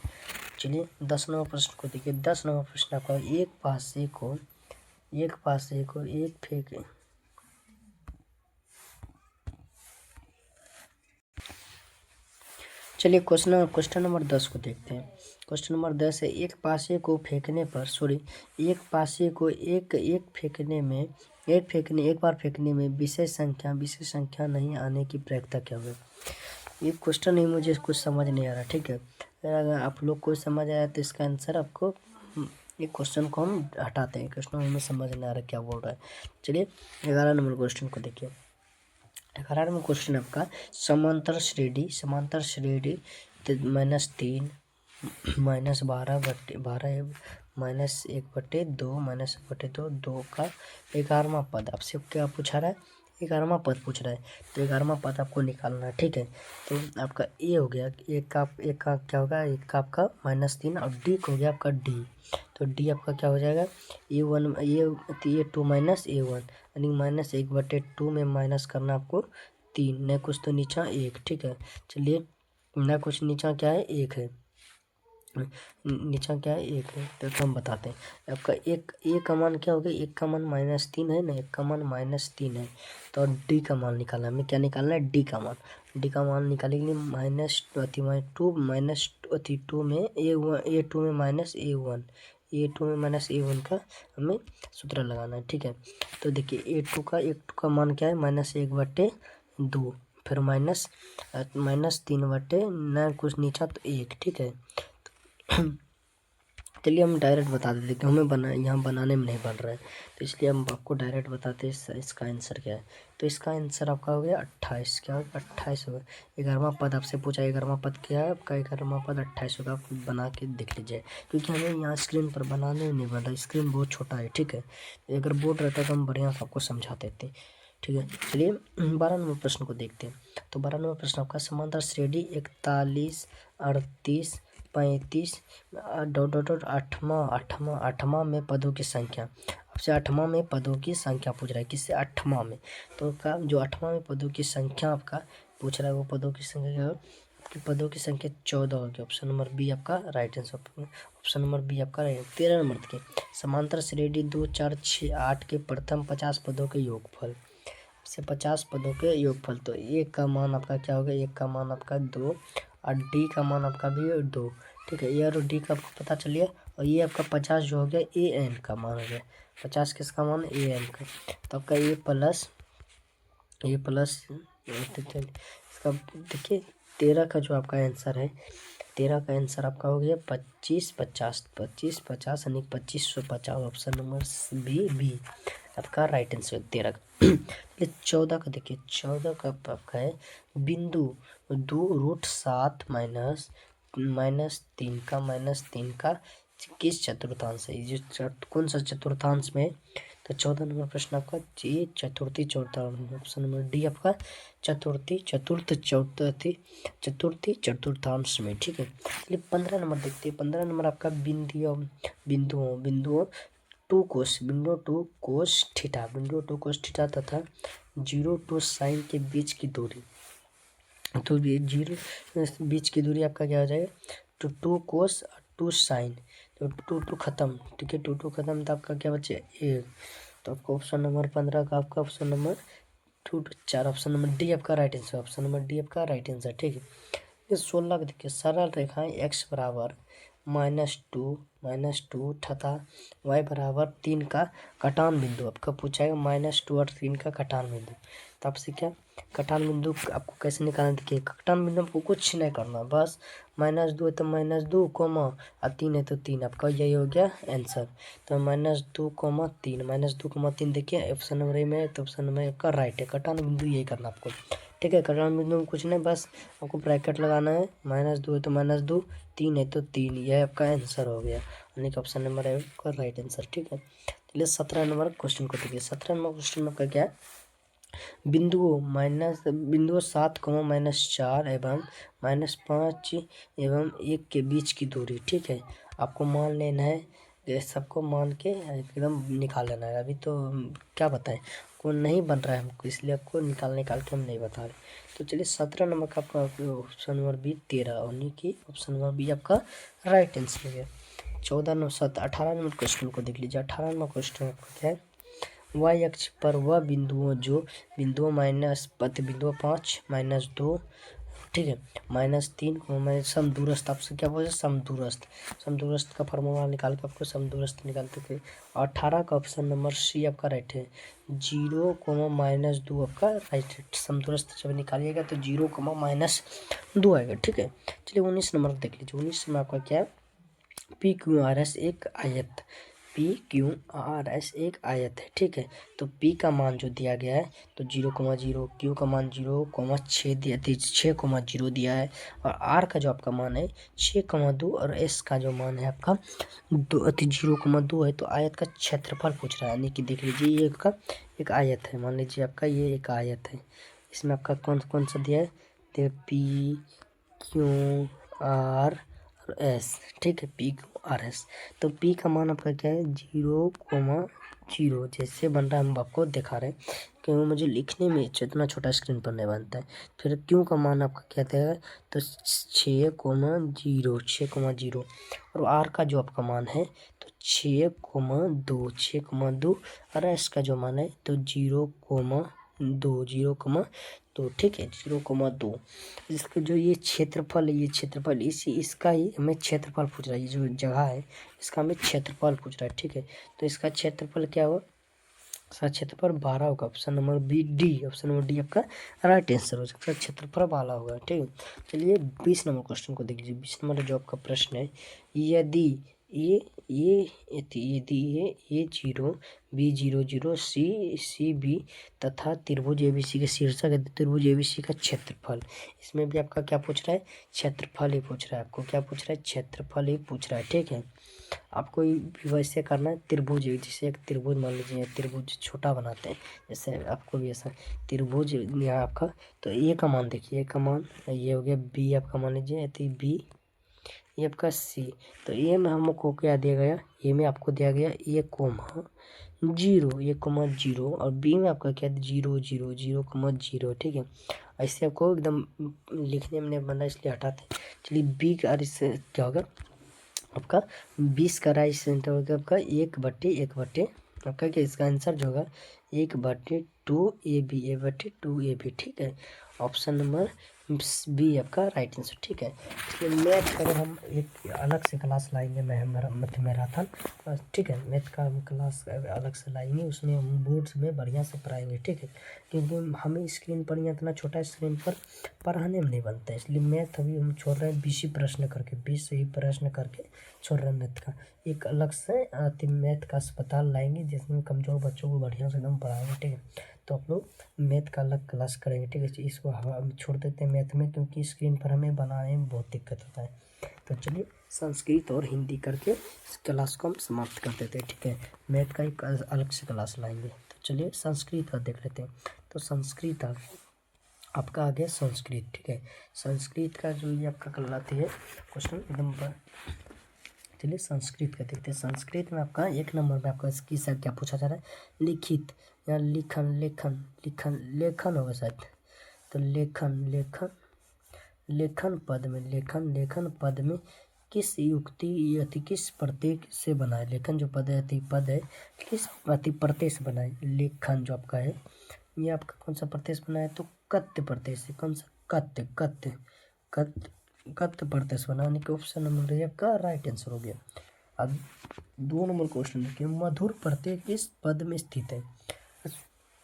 चलिए 10 नंबर प्रश्न को देखिए। 10 नंबर प्रश्न आपका, एक पासे को एक फेंके। चलिए क्वेश्चन नंबर 10 को देखते हैं। क्वेश्चन नंबर 10 है, एक पासे को फेंकने पर एक पासे को एक बार फेंकने में विशेष संख्या नहीं आने की प्रायिकता क्या होगी? ये क्वेश्चन ही मुझे कुछ समझ नहीं आ रहा। ठीक है, अगर आप लोग को समझ आया तो इसका आंसर आपको, ये क्वेश्चन को हम हटाते हैं, क्वेश्चन हमें समझ नहीं आ रहा क्या बोल रहा है। चलिए 11 नंबर क्वेश्चन को देखिए। 11 नंबर क्वेश्चन आपका, समांतर श्रेणी -3 -12/12 -1/2 2 का 11वां पद आपसे क्या पूछा रहा है? 11वां पद पूछ रहा है, तो 11वां पद आपको निकालना है। ठीक है, तो आपका ए हो गया, एक का क्या होगा, एक का आपका -3 और डी को हो गया आपका डी। तो डी आपका क्या हो जाएगा, A1 A2 -A1 यानी -1/2 में माइनस करना आपको 3, न कुछ तो नीचा 1। ठीक है, चलिए न कुछ नीचा क्या है, 1 है, नीचा क्या है, 1 है। तो हम बताते हैं आपका एक ए का मान क्या हो गया, एक का मान -3 है ना, एक का मान -3 है। तो डी का मान निकालना है, हमें क्या निकालना है, डी का मान निकालने के लिए -2 में A2 में -A1 का हमें सूत्र लगाना है। ठीक है, तो देखिए A2 का मान क्या है, -1/2, फिर -3 न कुछ नीचा तो 1। ठीक है, चलिए हम डायरेक्ट बता देते कि हमें यहाँ बनाने में नहीं बन रहा है, तो इसलिए हम आपको डायरेक्ट बताते हैं इसका आंसर क्या है। तो इसका आंसर आपका हो गया 28। क्या होगा, 28 होगा। 11वां पद आपसे पूछा, 11वां पद क्या है आपका, 11वां पद 28 होगा। आप बना के देख लीजिए, क्योंकि हमें यहाँ स्क्रीन पर बनाने में नहीं बन रहा, स्क्रीन बहुत छोटा है। ठीक है, अगर बोर्ड रहता तो हम बढ़िया से आपको समझा देते। ठीक है, चलिए 12 नंबर प्रश्न को देखते हैं। तो 12 नंबर प्रश्न आपका, समांतर श्रेणी 41 38 35 आठवां में पदों की संख्या। आपसे आठवां में पदों की संख्या पूछ रहा है, किससे, आठवां में। तो का जो आठवां में पदों की संख्या आपका पूछ रहा है, वो पदों की संख्या क्या है, आपकी पदों की संख्या 14 होगी। ऑप्शन नंबर बी आपका right answer. Option number B आपका राइट। 13 नंबर के, समांतर श्रेणी 2 4 6 8 के प्रथम 50 पदों के योगफल से 50 पदों के योगफल। तो एक का मान आपका क्या होगा, एक का मान आपका 2 और डी का मान आपका भी 2। ठीक है, ए और डी का आपको पता चलिए, और ये आपका 50 जो हो गया ए एन का मान हो गया। 50 किसका मान, ए एन का। तो आपका ए प्लस इसका देखिए 13 का जो आपका आंसर है, 13 का आंसर आपका हो गया 25 50 25 50 यानी 2550। ऑप्शन नंबर बी आपका राइट आंसर 13 का। 14 का देखिए, 14 का आपका है बिंदु 2√7 -3 का किस चतुर्थांश है, ये कौन सा चतुर्थांश में है? तो 14 नंबर प्रश्न आपका ये चतुर्थी चौर्थांश। ऑप्शन नंबर डी आपका चतुर्थी चतुर्थांश में। ठीक है, चलिए 15 नंबर देखते हैं। 15 नंबर आपका बिंदुओं 2 कोस थीटा तथा 0 2 साइन के बीच की दूरी। तो ये 0 बीच की दूरी आपका क्या हो जाएगा, तो 2 कोस 2 साइन। तो 2 खत्म। ठीक है, 2 खत्म, तो आपका क्या बचे 1। तो आपका ऑप्शन नंबर 15 का आपका option number 4 option number D आपका right answer. Option number D आपका राइट आंसर। ठीक है, ये 16 का देखिए, सरल रेखाएं x बराबर -2 तथा y बराबर 3 का कटान बिंदु आपका पूछा है। -2 और 3 का कटान बिंदु, तो आपसे क्या कटान बिंदु आपको कैसे निकालना, देखिए कटान बिंदु आपको कुछ नहीं करना, बस -2 है तो -2 कोमा और 3 है तो 3, आपका यही हो गया आंसर। तो -2 कोमा 3, -2 कोमा 3 देखिए ऑप्शन नंबर ए में है, तो ऑप्शन नंबर आपका राइट है। कटान बिंदु यही करना आपको, ठीक है। कटान बिंदु में कुछ नहीं, बस आपको ब्रैकेट लगाना है, -2 है तो -2, 3 है तो 3, यह आपका आंसर हो गया, यानी कि ऑप्शन नंबर है आपका राइट आंसर, ठीक है। चलिए 17 नंबर क्वेश्चन को देखिए। 17 नंबर क्वेश्चन में क्या है, बिंदुओं 7, -4 एवं -5 एवं 1 के बीच की दूरी, ठीक है। आपको मान लेना है, ये सबको मान के एकदम निकाल लेना है। अभी तो क्या बताएं, को नहीं बन रहा है हमको, इसलिए आपको निकाल के हम नहीं बता रहे। तो चलिए 17 नंबर का आपका ऑप्शन नंबर बी 13, यानी कि ऑप्शन नंबर बी आपका राइट आंसर है। 14 नंबर 18 नंबर क्वेश्चन को देख लीजिए। 18 नंबर क्वेश्चन आपका क्या है, y अक्ष पर वह बिंदुओं जो बिंदुओं बिंदुओं 5, -2, ठीक है, -3 को समदूरस्थ, आपसे क्या बोले समदूरस्थ, समदूरस्थ का फार्मूला निकाल के आपको समदूरस्थ निकालते थे। 18 का ऑप्शन नंबर सी आपका राइट है। 0, -2 आपका राइट है। समदूरस्थ जब निकालिएगा तो 0, -2 आएगा, ठीक है। चलिए 19 नंबर देख लीजिए। 19 में आपका क्या है, PQRS एक आयत, PQRS एक आयत है, ठीक है। तो P का मान जो दिया गया है तो 0,0, Q का मान 0,6 दिया, 6,0 दिया है, और R का जो आपका मान है 6,2 और S का जो मान है आपका 0,2 है। तो आयत का क्षेत्रफल पूछ रहा है, यानी कि देख लीजिए ये आपका एक आयत है, मान लीजिए आपका ये एक आयत है, इसमें आपका कौन कौन सा दिया है, तो PQR और S, ठीक है, PQRS। तो P का मान आपका क्या है 0,0, जैसे बन रहा है हम आपको दिखा रहे हैं, क्योंकि मुझे लिखने में इतना छोटा स्क्रीन पर नहीं बनता है। फिर Q का मान आपका क्या है, तो 6,0, और R का जो आपका मान है तो 6,2, और S का जो मान है तो 0,2, ठीक है, 0,2। इसका जो ये क्षेत्रफल है, ये क्षेत्रफल इसका ही हमें क्षेत्रफल पूछ रहा है, ये जो जगह है इसका हमें क्षेत्रफल पूछ रहा है, ठीक है। तो इसका क्षेत्रफल क्या होगा, इसका क्षेत्रफल 12 होगा, option number B D, option number D आपका राइट आंसर हो सकता है, क्षेत्रफल 12 होगा, ठीक है। चलिए 20 नंबर क्वेश्चन को देख लीजिए। 20 नंबर जो आपका प्रश्न है, यदि यदि ये 0, B0, CB तथा त्रिभुज ABC के शीर्षक है, त्रिभुज ABC का क्षेत्रफल, इसमें भी आपका क्या पूछ रहा है, क्षेत्रफल ही पूछ रहा है, आपको क्या पूछ रहा है, क्षेत्रफल ही पूछ रहा है, ठीक है। आपको भी वैसे करना है, त्रिभुज, जैसे एक त्रिभुज मान लीजिए, त्रिभुज छोटा बनाते हैं, जैसे आपको भी ऐसा त्रिभुज यहाँ आपका, तो ए का मान देखिए, ए का मान ये हो गया, बी आपका मान लीजिए, तो बी ये आपका सी, तो ए में हमको क्या दिया गया, ए में आपको दिया गया 1,0, और बी में आपका क्या 0,0, ठीक है। ऐसे आपको एकदम लिखने में नहीं बनना, इसलिए हटाते हैं। चलिए बी का इससे क्या होगा, आपका 20 का राइट सेंटर होगा आपका 1/1, आपका क्या इसका आंसर जो होगा 1/2 AB, ठीक है। ऑप्शन नंबर बी आपका राइट आंसर, ठीक है। इसलिए मैथ का हम एक अलग से क्लास लाएंगे, मैराथन, ठीक है, मैथ का हम क्लास अलग से लाएंगे, उसमें हम बोर्ड्स में बढ़िया से पढ़ाएंगे, ठीक है। क्योंकि हमें स्क्रीन पर या इतना छोटा स्क्रीन पर पढ़ाने में नहीं बनता है, इसलिए मैथ अभी हम छोड़ रहे हैं 20 ही प्रश्न करके, 20 से ही प्रश्न करके छोड़ रहे हैं मैथ का। एक अलग से मैथ का अस्पताल लाएंगे, जिसमें कमज़ोर बच्चों को बढ़िया से एकदम पढ़ाएंगे, ठीक है। तो आप लोग मैथ का अलग क्लास करेंगे, ठीक है। इसको हम छोड़ देते हैं मैथ में, क्योंकि स्क्रीन पर हमें बनाने में बहुत दिक्कत होता है। तो चलिए संस्कृत और हिंदी करके इस क्लास को हम समाप्त कर देते हैं, ठीक है। मैथ का एक अलग से क्लास लाएंगे। तो चलिए संस्कृत का देख लेते हैं। तो संस्कृत आपका आ गया संस्कृत, ठीक है। संस्कृत का जो ये आपका कहलाती है क्वेश्चन एकदम, चलिए संस्कृत का देखते हैं। संस्कृत में आपका 1 नंबर में आपका इसकी सब क्या पूछा जा रहा है, लिखित या लेखन होगा शायद, तो लेखन पद में किस युक्ति अति किस प्रत्यय से बना है, लेखन जो पद है किस अति प्रत्यय से बना है। लेखन जो आपका है ये आपका कौन सा प्रत्यय से बना है, तो कत्य प्रत्यय से, कौन सा कत्य कत पढ़ते सोना, यानी कि ऑप्शन नंबर ए आपका राइट आंसर हो गया। अब 2 नंबर क्वेश्चन देखिए, मधुर प्रत्यय किस पद में स्थित है?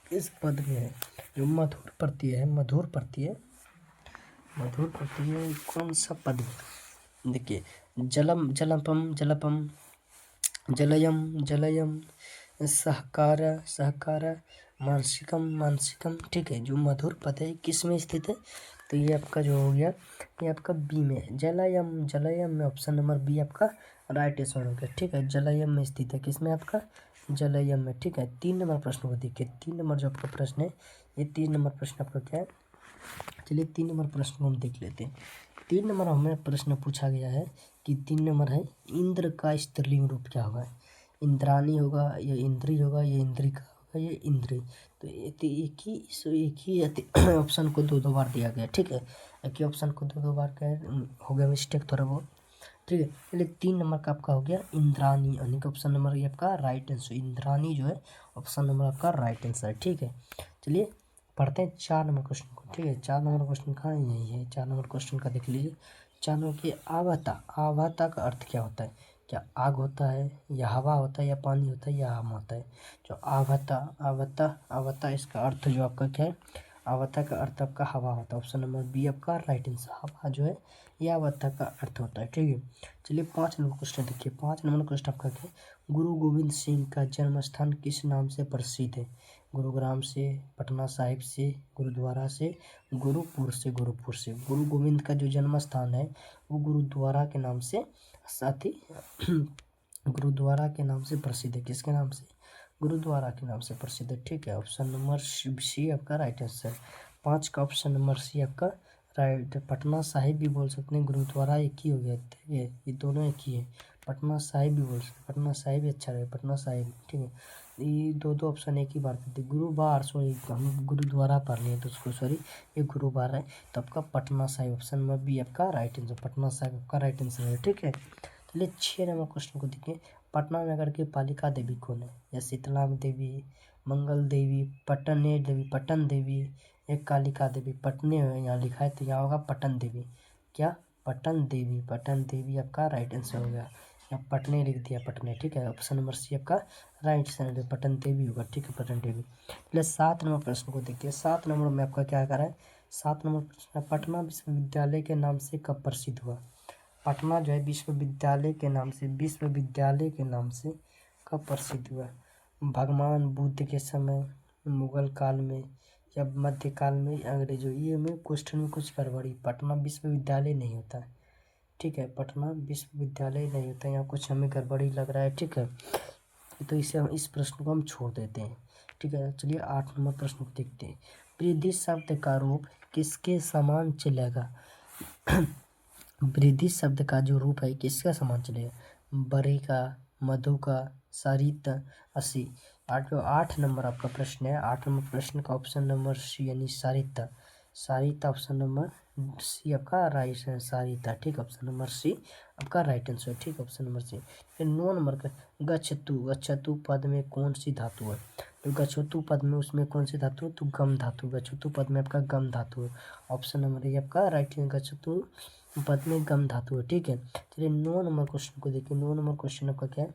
इस पद में है जो मधुर प्रत्यय है, मधुर प्रत्यय कौन सा पद में? देखिए, जलम जलपम जलपम, जलयम जलयम, सहकार सहकार, मानसिकम मानसिकम। ठीक है, जो मधुर पद है किस में स्थित है? तो ये आपका जो हो गया, ये आपका बी में है, जलयम जलयम में ऑप्शन नंबर बी आपका राइट आंसर हो गया। ठीक है, जलयम में स्थित है, किसमें आपका? जलयम में। ठीक है, 3 नंबर प्रश्न को देखिए, 3 नंबर जो आपका प्रश्न है, ये 3 नंबर प्रश्न आपका क्या है? चलिए 3 नंबर प्रश्न को हम देख लेते हैं। 3 नंबर हमें प्रश्न पूछा गया है कि 3 नंबर है, इंद्र का स्त्रीलिंग रूप क्या होगा? इंद्राणी होगा, या इंद्री होगा, या इंद्रिका होगा, या इंद्री। तो एक ही ऑप्शन को 2 बार दिया गया। ठीक है, एक ही ऑप्शन को 2 बार क्या हो गया मिस्टेक थोड़ा बहुत। ठीक है, चलिए 3 नंबर का आपका हो गया इंद्राणी, यानी कि ऑप्शन नंबर ये आपका राइट आंसर, इंद्राणी जो है ऑप्शन नंबर आपका राइट आंसर। ठीक है, चलिए पढ़ते हैं 4 नंबर क्वेश्चन को। ठीक है, 4 नंबर क्वेश्चन कहाँ है? यही है, 4 नंबर क्वेश्चन का देख लीजिए। 4 नंबर की आवता, आवता का अर्थ क्या होता है? क्या आग होता है, या हवा होता है, या पानी होता है, या आम होता है? जो आवता आवता आवता इसका अर्थ जो आपका क्या है? आवता का अर्थ आपका हवा होता है, ऑप्शन नंबर बी आपका राइट आंसर। हवा जो है ये आवता का अर्थ होता है। ठीक है, चलिए 5 नंबर क्वेश्चन देखिए। 5 नंबर क्वेश्चन आपका क्या है? गुरु गोविंद सिंह का जन्म स्थान किस नाम से प्रसिद्ध है? गुरुग्राम से, पटना साहिब से, गुरुद्वारा से, गुरुपुर से। गुरुपुर से। गुरु गोविंद का जो जन्म स्थान है वो गुरुद्वारा के नाम से, साथ ही गुरुद्वारा के नाम से प्रसिद्ध है। किसके नाम से? गुरुद्वारा के नाम से प्रसिद्ध है। ठीक है, ऑप्शन नंबर सी आपका राइट आंसर। 5 का ऑप्शन नंबर सी आपका राइट। पटना साहिब भी बोल सकते हैं, गुरुद्वारा एक ही हो गया। ये दोनों एक ही है। पटना साहिब भी बोल सकते, पटना साहिब भी अच्छा रहेगा, पटना साहिब। ठीक है, ये दो ऑप्शन एक ही बार करते। गुरुवार, सॉरी हम गुरुद्वारा पढ़ लिए तो उसको, सॉरी ये गुरुवार है, तो आपका Patna Sahib option number B आपका राइट आंसर, पटना साहिब आपका राइट आंसर है। ठीक है, चलिए 6 नंबर क्वेश्चन को देखिए। पटना नगर की पालिका देवी कौन है? या शीतलाम देवी, मंगल देवी, पटने देवी, पटन देवी, एक कालिका देवी। पटने यहाँ लिखा है तो यहाँ होगा पटन देवी। क्या? पटन देवी। पटन देवी आपका राइट आंसर हो गया, यहाँ पटने लिख दिया, पटने। ठीक है, ऑप्शन नंबर सी आपका राइट आंसर, पटन देवी होगा। ठीक है, पटन देवी। चलिए 7 नंबर प्रश्न को देखिए। 7 नंबर में आपका क्या करा है? 7 नंबर प्रश्न, पटना विश्वविद्यालय के नाम से कब प्रसिद्ध हुआ? पटना जो है विश्वविद्यालय के नाम से, विश्वविद्यालय के नाम से कब प्रसिद्ध हुआ? भगवान बुद्ध के समय, मुगल काल में, या मध्यकाल में, अंग्रेजों। ये में क्वेश्चन में कुछ गड़बड़ी, पटना विश्वविद्यालय नहीं होता है। ठीक है, पटना विश्वविद्यालय नहीं होता है, यहाँ कुछ हमें गड़बड़ी लग रहा है। ठीक है, तो इसे हम इस प्रश्न को हम छोड़ देते हैं। ठीक है, चलिए 8 नंबर प्रश्न को देखते हैं। वृद्धि शब्द का रूप किसके समान चलेगा? वृद्धि शब्द का जो रूप है किसका समान चलेगा? बरी का, मधु का, सरित, असी। 8 नंबर आपका प्रश्न है। 8 नंबर प्रश्न का ऑप्शन नंबर सी, यानी सारिता। सारिता ऑप्शन नंबर सी आपका राइट है, सारिता। ठीक, ऑप्शन नंबर सी आपका राइट आंसर। ठीक, ऑप्शन नंबर सी। फिर 9 नंबर का, गच्छतु, गच्छतु पद में कौन सी धातु है? तो गच्छतु पद में उसमें कौन सी धातु है? तो गम धातु। गच्छतु पद में आपका गम धातु है, ऑप्शन नंबर ए आपका राइट है, गच्छतु पद में गम धातु है। ठीक है, चलिए 9 नंबर क्वेश्चन को देखिए। 9 नंबर क्वेश्चन आपका क्या है?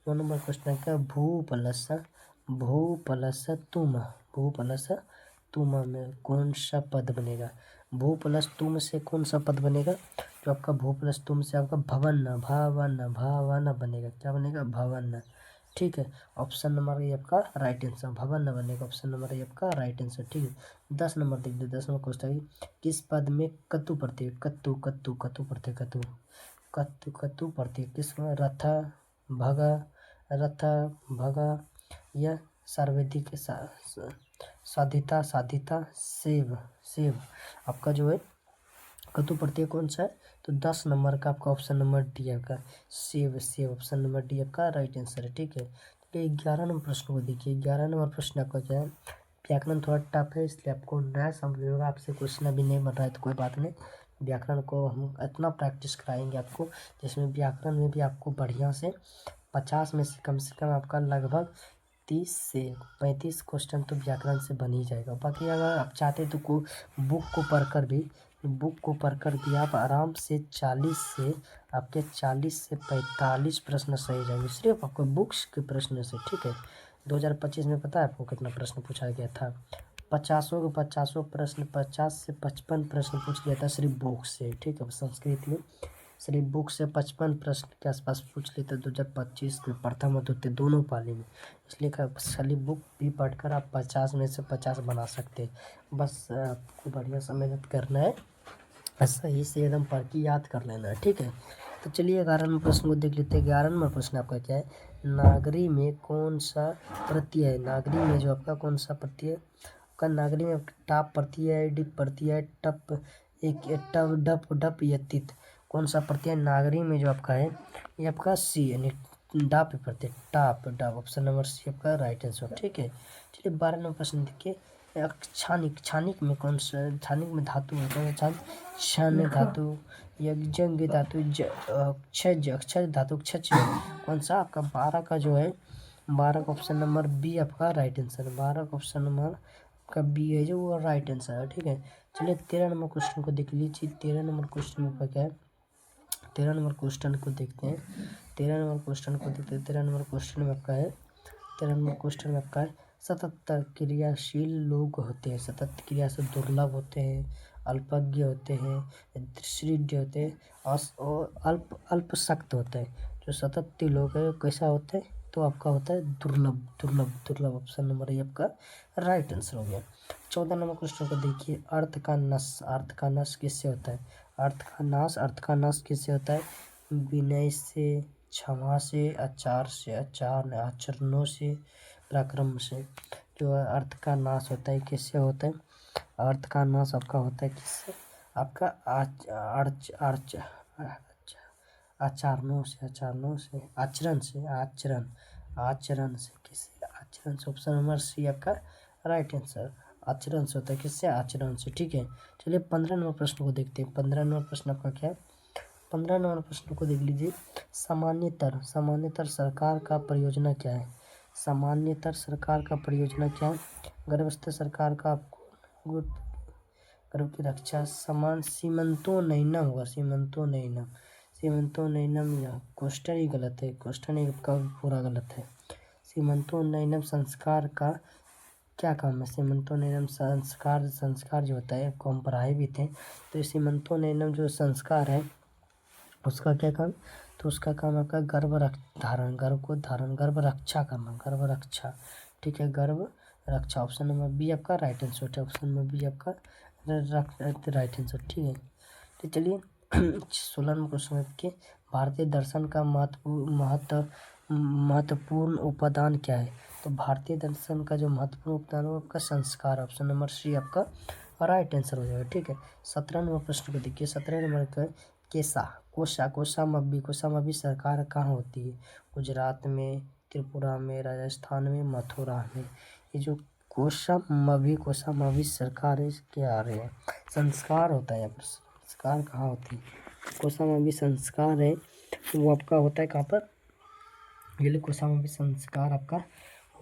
9 नंबर क्वेश्चन है क्या? भू प्लस तुम, भू प्लस तुम में कौन सा पद बनेगा? भू प्लस तुम से कौन सा पद बनेगा? जो आपका भू प्लस तुम से आपका भवन, भवन भवन बनेगा। क्या बनेगा? भवन। ठीक है, ऑप्शन नंबर ये आपका राइट आंसर, भवन बनेगा, ऑप्शन नंबर ये आपका राइट आंसर। ठीक है, 10 नंबर देख लीजिए। 10 नंबर क्वेश्चन है, किस पद में कत्तु प्रत्यय, कत्तु कत्तु कत्तु प्रत्यय, कत्तु कत्तु कत्तु प्रत्यय किसमें? रथ, भग, रथ, भग, या सर्वधिक, साधिता, साधिता, सेव, सेव। आपका जो है कत्तु प्रत्यय कौन सा है? तो 10 नंबर का आपका ऑप्शन नंबर डी आपका save, save, option number D आपका राइट आंसर है। ठीक है, तो 11 नंबर प्रश्न को देखिए। 11 नंबर प्रश्न आपका क्या है? व्याकरण थोड़ा टफ है, इसलिए आपको नया समझ होगा। आपसे क्वेश्चन अभी नहीं बन रहा है तो कोई बात नहीं, व्याकरण को हम इतना प्रैक्टिस कराएंगे आपको, जिसमें व्याकरण में भी आपको बढ़िया से 50 में से कम आपका लगभग 35 क्वेश्चन तो व्याकरण से बन ही जाएगा। बाकी अगर आप चाहते तो बुक को पढ़कर भी आप आराम से 40 से 45 प्रश्न सही जाएंगे, सिर्फ आपको बुक्स के प्रश्न से। ठीक है, 2025 में पता है आपको कितना प्रश्न पूछा गया था? 50 प्रश्न, 50 से 55 प्रश्न पूछ लिया था सिर्फ बुक से। ठीक है, संस्कृत में सिर्फ बुक से 55 प्रश्न के आसपास पूछ लेते 2025 में, प्रथम और द्वितीय दोनों पाली में। इसलिए खाली बुक भी पढ़कर आप 50 में से 50 बना सकते हैं। बस आपको बढ़िया सा मेहनत करना है, सही से एकदम पढ़ के याद कर लेना है। ठीक है, तो चलिए 11 नंबर प्रश्न को देख लेते हैं। 11 नंबर प्रश्न आपका क्या है? नागरी में कौन सा प्रत्यय है? नागरी में जो आपका कौन सा प्रत्यय आपका? नागरी में टाप प्रत्यय है, डिप प्रत्यय है, टप एक टप डप डप या तित, कौन सा प्रत्यय नागरी में जो आपका है? ये आपका सी यानी डाप प्रत्यय, टाप डाप, ऑप्शन नंबर सी आपका राइट आंसर। ठीक है, चलिए 12 नंबर प्रश्न देखिए। छानिक में कौन सा? छानिक में धातु है कौन सा? क्षण धातु, यज्ञ धातु, अक्षय धातु, क्षच कौन सा आपका? 12 का जो है 12 का ऑप्शन नंबर बी आपका राइट आंसर। 12 का ऑप्शन नंबर आपका बी है जो वो राइट आंसर है। ठीक है, चलिए 13 नंबर क्वेश्चन को देख लीजिए। 13 नंबर क्वेश्चन का क्या है? 13 नंबर क्वेश्चन को देखते हैं। 13 नंबर क्वेश्चन को देखते हैं। 13 नंबर क्वेश्चन में आपका है, 13 नंबर क्वेश्चन में आपका है, सतत क्रियाशील लोग होते हैं, सतत क्रिया से दुर्लभ होते हैं, अल्पज्ञ होते हैं, दृढ़ होते हैं और अल्पशक्त होते हैं। जो सतत लोग है कैसा होता है? तो आपका होता है दुर्लभ। ऑप्शन नंबर ये आपका राइट आंसर हो गया। 14 नंबर क्वेश्चन को देखिए। अर्थ का नाश किससे होता है? अर्थ का नाश किससे होता है? विनय से, क्षमा से, आचरणों से, पराक्रम से। जो अर्थ का नाश होता है किससे होता है? अर्थ का नाश आपका होता है किससे? आपका आचरण से किससे? आचरण से, ऑप्शन नंबर सी आपका राइट आंसर। आचरण से होता है किससे? आचरण से। ठीक है, चलिए 15 नंबर प्रश्न को देखते हैं। 15 नंबर प्रश्न आपका क्या है? 15 नंबर प्रश्न को देख लीजिए। सामान्यतर सरकार का परियोजना क्या है? सामान्यतर सरकार का परियोजना क्या है? गर्भस्थ सरकार का गर्भ की रक्षा, समान सीमंतो नैनम या क्वेश्चन ही गलत है, क्वेश्चन ही का पूरा गलत है। सीमंतो नैनम संस्कार का क्या काम है? सीमंतो नैनम संस्कार जो होता है, आपको हम पढ़ाए भी थे। तो सीमंतो नैनम जो संस्कार है उसका क्या काम? तो उसका काम आपका गर्भ रक्षा करना, गर्भ रक्षा। ठीक है, गर्भ रक्षा, ऑप्शन नंबर बी आपका राइट आंसर है। ऑप्शन नंबर बी आपका राइट आंसर। ठीक है, तो चलिए 16 नंबर क्वेश्चन के, भारतीय दर्शन का महत्वपूर्ण उपादान क्या है? तो भारतीय दर्शन का जो महत्वपूर्ण उपादान है वो आपका संस्कार, ऑप्शन नंबर सी आपका राइट आंसर हो जाएगा। ठीक है, 17 नंबर प्रश्न को देखिए। 17 नंबर का कोसामबी सरकार कहाँ होती है? गुजरात में, त्रिपुरा में, राजस्थान में, मथुरा में। ये जो कोसामबी सरकार है क्या आ रही है? संस्कार होता है यहाँ पर। संस्कार कहाँ होती है? कोसामबी संस्कार है वो आपका होता है कहाँ पर? ये लिए कोसामबी संस्कार आपका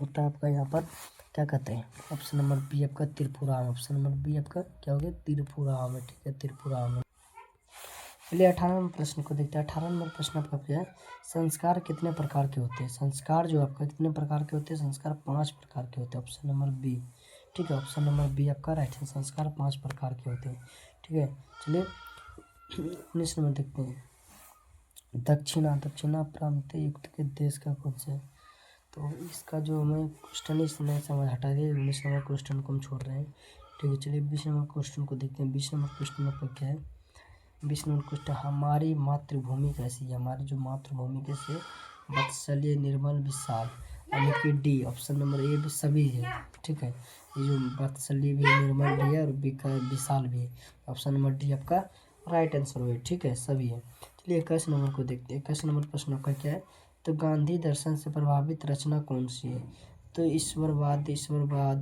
होता है आपका यहाँ पर क्या कहते हैं? ऑप्शन नंबर बी आपका त्रिपुरा में। ऑप्शन नंबर बी आपका क्या हो गया? त्रिपुरा में। ठीक है, त्रिपुरा में। चलिए 18 नंबर प्रश्न को देखते हैं। 18 नंबर प्रश्न आपका क्या है? संस्कार कितने प्रकार के होते हैं? संस्कार जो आपका कितने प्रकार के होते हैं? संस्कार 5 प्रकार के होते हैं, ऑप्शन नंबर बी। ठीक है, ऑप्शन नंबर बी आपका राइट है। संस्कार 5 प्रकार के होते हैं। ठीक है, चलिए 19 नंबर देखते हैं। दक्षिणा प्रांत युक्त के देश का कौन सा है? तो इसका जो हमें क्वेश्चन है इसमें समझ हटा दिए। 19 नंबर क्वेश्चन को हम छोड़ रहे हैं। ठीक है, चलिए 20 नंबर क्वेश्चन को देखते हैं। 20 नंबर क्वेश्चन आपका क्या है? 20 नंबर क्वेश्चन, हमारी मातृभूमि कैसी है? हमारी जो मातृभूमि कैसी है? वत्सलीय, निर्मल, विशाल, यानी कि डी, ऑप्शन नंबर ए भी सभी है। ठीक है, ये जो वत्सलीय भी, निर्मल भी है और विशाल भी है, ऑप्शन नंबर डी आपका राइट आंसर हुआ। ठीक है, सभी है। चलिए 21 नंबर को देखते हैं। 21 नंबर प्रश्न आपका क्या है? तो गांधी दर्शन से प्रभावित रचना कौन सी है? तो ईश्वरवाद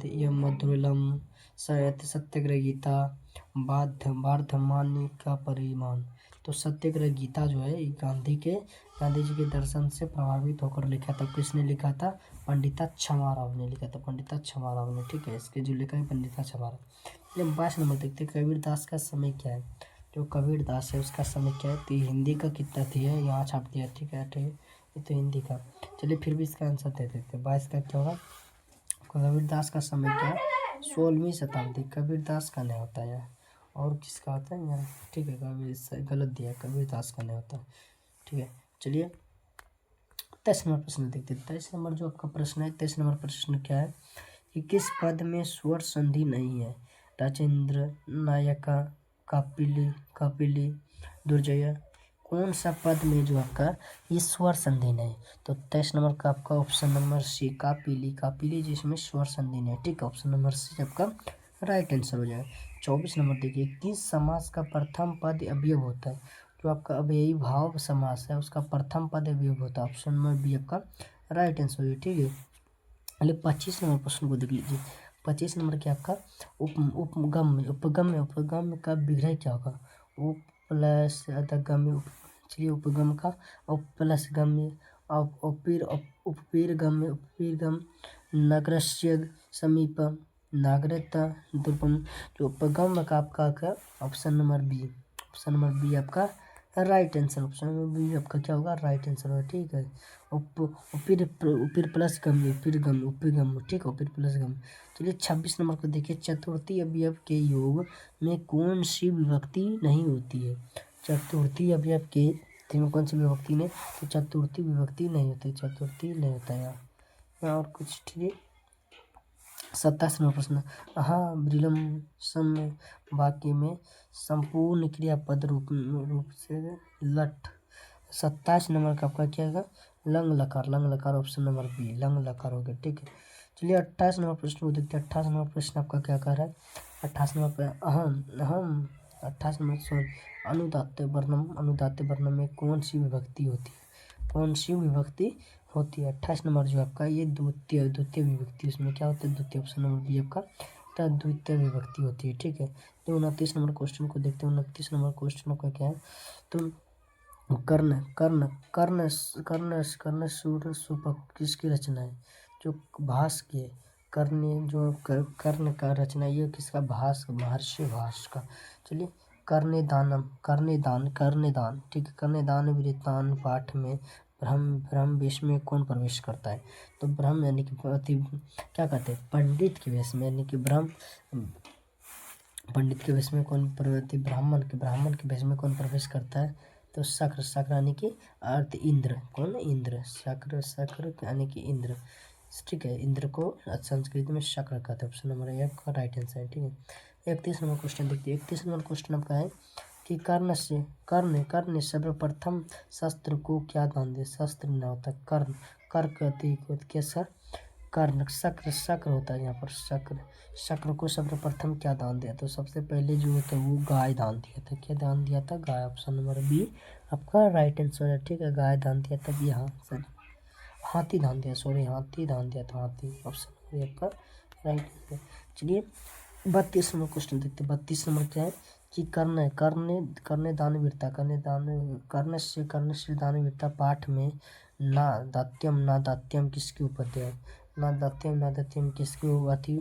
या मधुरलम, सत्याग्रह गीता, वार्धमान्य का परिमाण। तो सत्याग्रह गीता जो है गांधी जी के दर्शन से प्रभावित होकर लिखा था। किसने लिखा था? पंडिता छमाराव ने लिखा था, पंडिता छमाराव ने। ठीक है, इसके जो लिखा है पंडिता छमाराव। चलिए 22 नंबर देखते हैं, कबीर दास का समय क्या है? जो कबीर दास है उसका समय क्या है? तो हिंदी का कितना थी है यहाँ छाप दिया। ठीक है, ये तो हिंदी का। चलिए फिर भी इसका आंसर दे देते हैं। 22 का क्या होगा? कबीर दास का समय क्या है? 16वीं शताब्दी। कबीर दास का नहीं होता है यहाँ, और किसका होता है यहाँ? ठीक है, कबीर गलत दिया, कबीर दास का नहीं होता। ठीक है, चलिए 23 नंबर प्रश्न देखते हैं। 23 नंबर जो आपका प्रश्न है, 23 नंबर प्रश्न क्या है कि किस पद में स्वर संधि नहीं है? राजेंद्र, नायका, कापिली, दुर्जय, कौन सा पद में जो आपका ये स्वर संधि नहीं? तो 23 नंबर का आपका ऑप्शन नंबर सी, कापिली जिसमें स्वर संधि नहीं। ठीक है, ऑप्शन नंबर सी आपका राइट आंसर हो जाएगा। 24 नंबर देखिए, किस समास का प्रथम पद अवयव होता है? जो आपका अव्ययी भाव समास है उसका प्रथम पद अवयव होता है। ऑप्शन नंबर बी आपका राइट आंसर हो जाएगा। ठीक है, चलिए 25 नंबर प्रश्न को देख लीजिए। 25 नंबर क्या आपका उपगम का विग्रह क्या होगा? उप प्लस अधगम्य। चलिए उपगम का उप प्लस गम्य, उपपीरगम नगरस्य समीपम नागरता दुर्गम। जो उपगम का आपका ऑप्शन नंबर बी आपका right answer. Option number B आपका क्या होगा? राइट आंसर होगा। ठीक है, उपिर प्लस गम्य, उपगम। ठीक है, उपिर प्लस गम्य। चलिए 26 नंबर को देखिए, चतुर्थी अवयव के योग में कौन सी विभक्ति नहीं होती है? चतुर्थी अवयव के में कौन सी विभक्ति नहीं? तो चतुर्थी विभक्ति नहीं होती, चतुर्थी नहीं होता है यहाँ। और कुछ ठीक है। 27 नंबर प्रश्न, हाँ ब्रिलम सम वाक्य में संपूर्ण क्रियापद रूप से लट। 27 नंबर का आपका क्या होगा? लंग लकार। ऑप्शन नंबर बी लंग लकार हो गया। ठीक है, चलिए 28 नंबर प्रश्न को देखते हैं। 28 नंबर प्रश्न आपका क्या कह रहा है? 28 नंबर पर अहम 28 नंबर अनुदात्त वर्णम में कौन सी विभक्ति होती है? कौन सी विभक्ति होती है? 28 नंबर जो आपका ये द्वितीय विभक्ति, उसमें क्या होता है? द्वितीय। ऑप्शन नंबर बी आपका द्वितीय विभक्ति होती है। ठीक है, तो 29 नंबर क्वेश्चन को देखते हैं। 29 नंबर क्वेश्चन का क्या है? तो कर्ण सूर सुपक किसकी रचना है? जो भास की है। कर्ण का रचना ये किसका? भास, महर्षि भास का। चलिए कर्णेदान। ठीक है, कर्णेदान वृत्तान पाठ में ब्रह्म वेश में कौन प्रवेश करता है? तो ब्रह्म यानी कि क्या कहते हैं? पंडित के वेश में, यानी कि पंडित के वेश में कौन ब्राह्मण के वेश में कौन प्रवेश करता है? तो शक्र यानी कि अर्थ इंद्र। कौन? इंद्र। शक्र यानी कि इंद्र। ठीक है, इंद्र को संस्कृत में शक्र कहते हैं। ऑप्शन नंबर ए का राइट आंसर है। ठीक है, 31 नंबर क्वेश्चन देखिए। 31 नंबर क्वेश्चन आपका है कि कर्ण सर्वप्रथम शस्त्र को क्या दान दे? शस्त्र न होता, कर कहती कैसा? कर्ण शक्र होता है यहाँ पर। शक्र को सर्वप्रथम क्या दान दिया? तो सबसे पहले जो होता है वो गाय दान दिया था। क्या दान दिया था? गाय। ऑप्शन नंबर बी आपका राइट आंसर है। ठीक है, गाय दान दिया था। यहाँ सर हाथी दान दिया था, हाथी। ऑप्शन नंबर आपका राइट आंसर। चलिए 32 नंबर क्वेश्चन देखते हैं। 32 नंबर क्या है कि कर्ण दान वीरता पाठ में ना दात्यम किसकी उपद्य है? ना दात्यम किसकी अति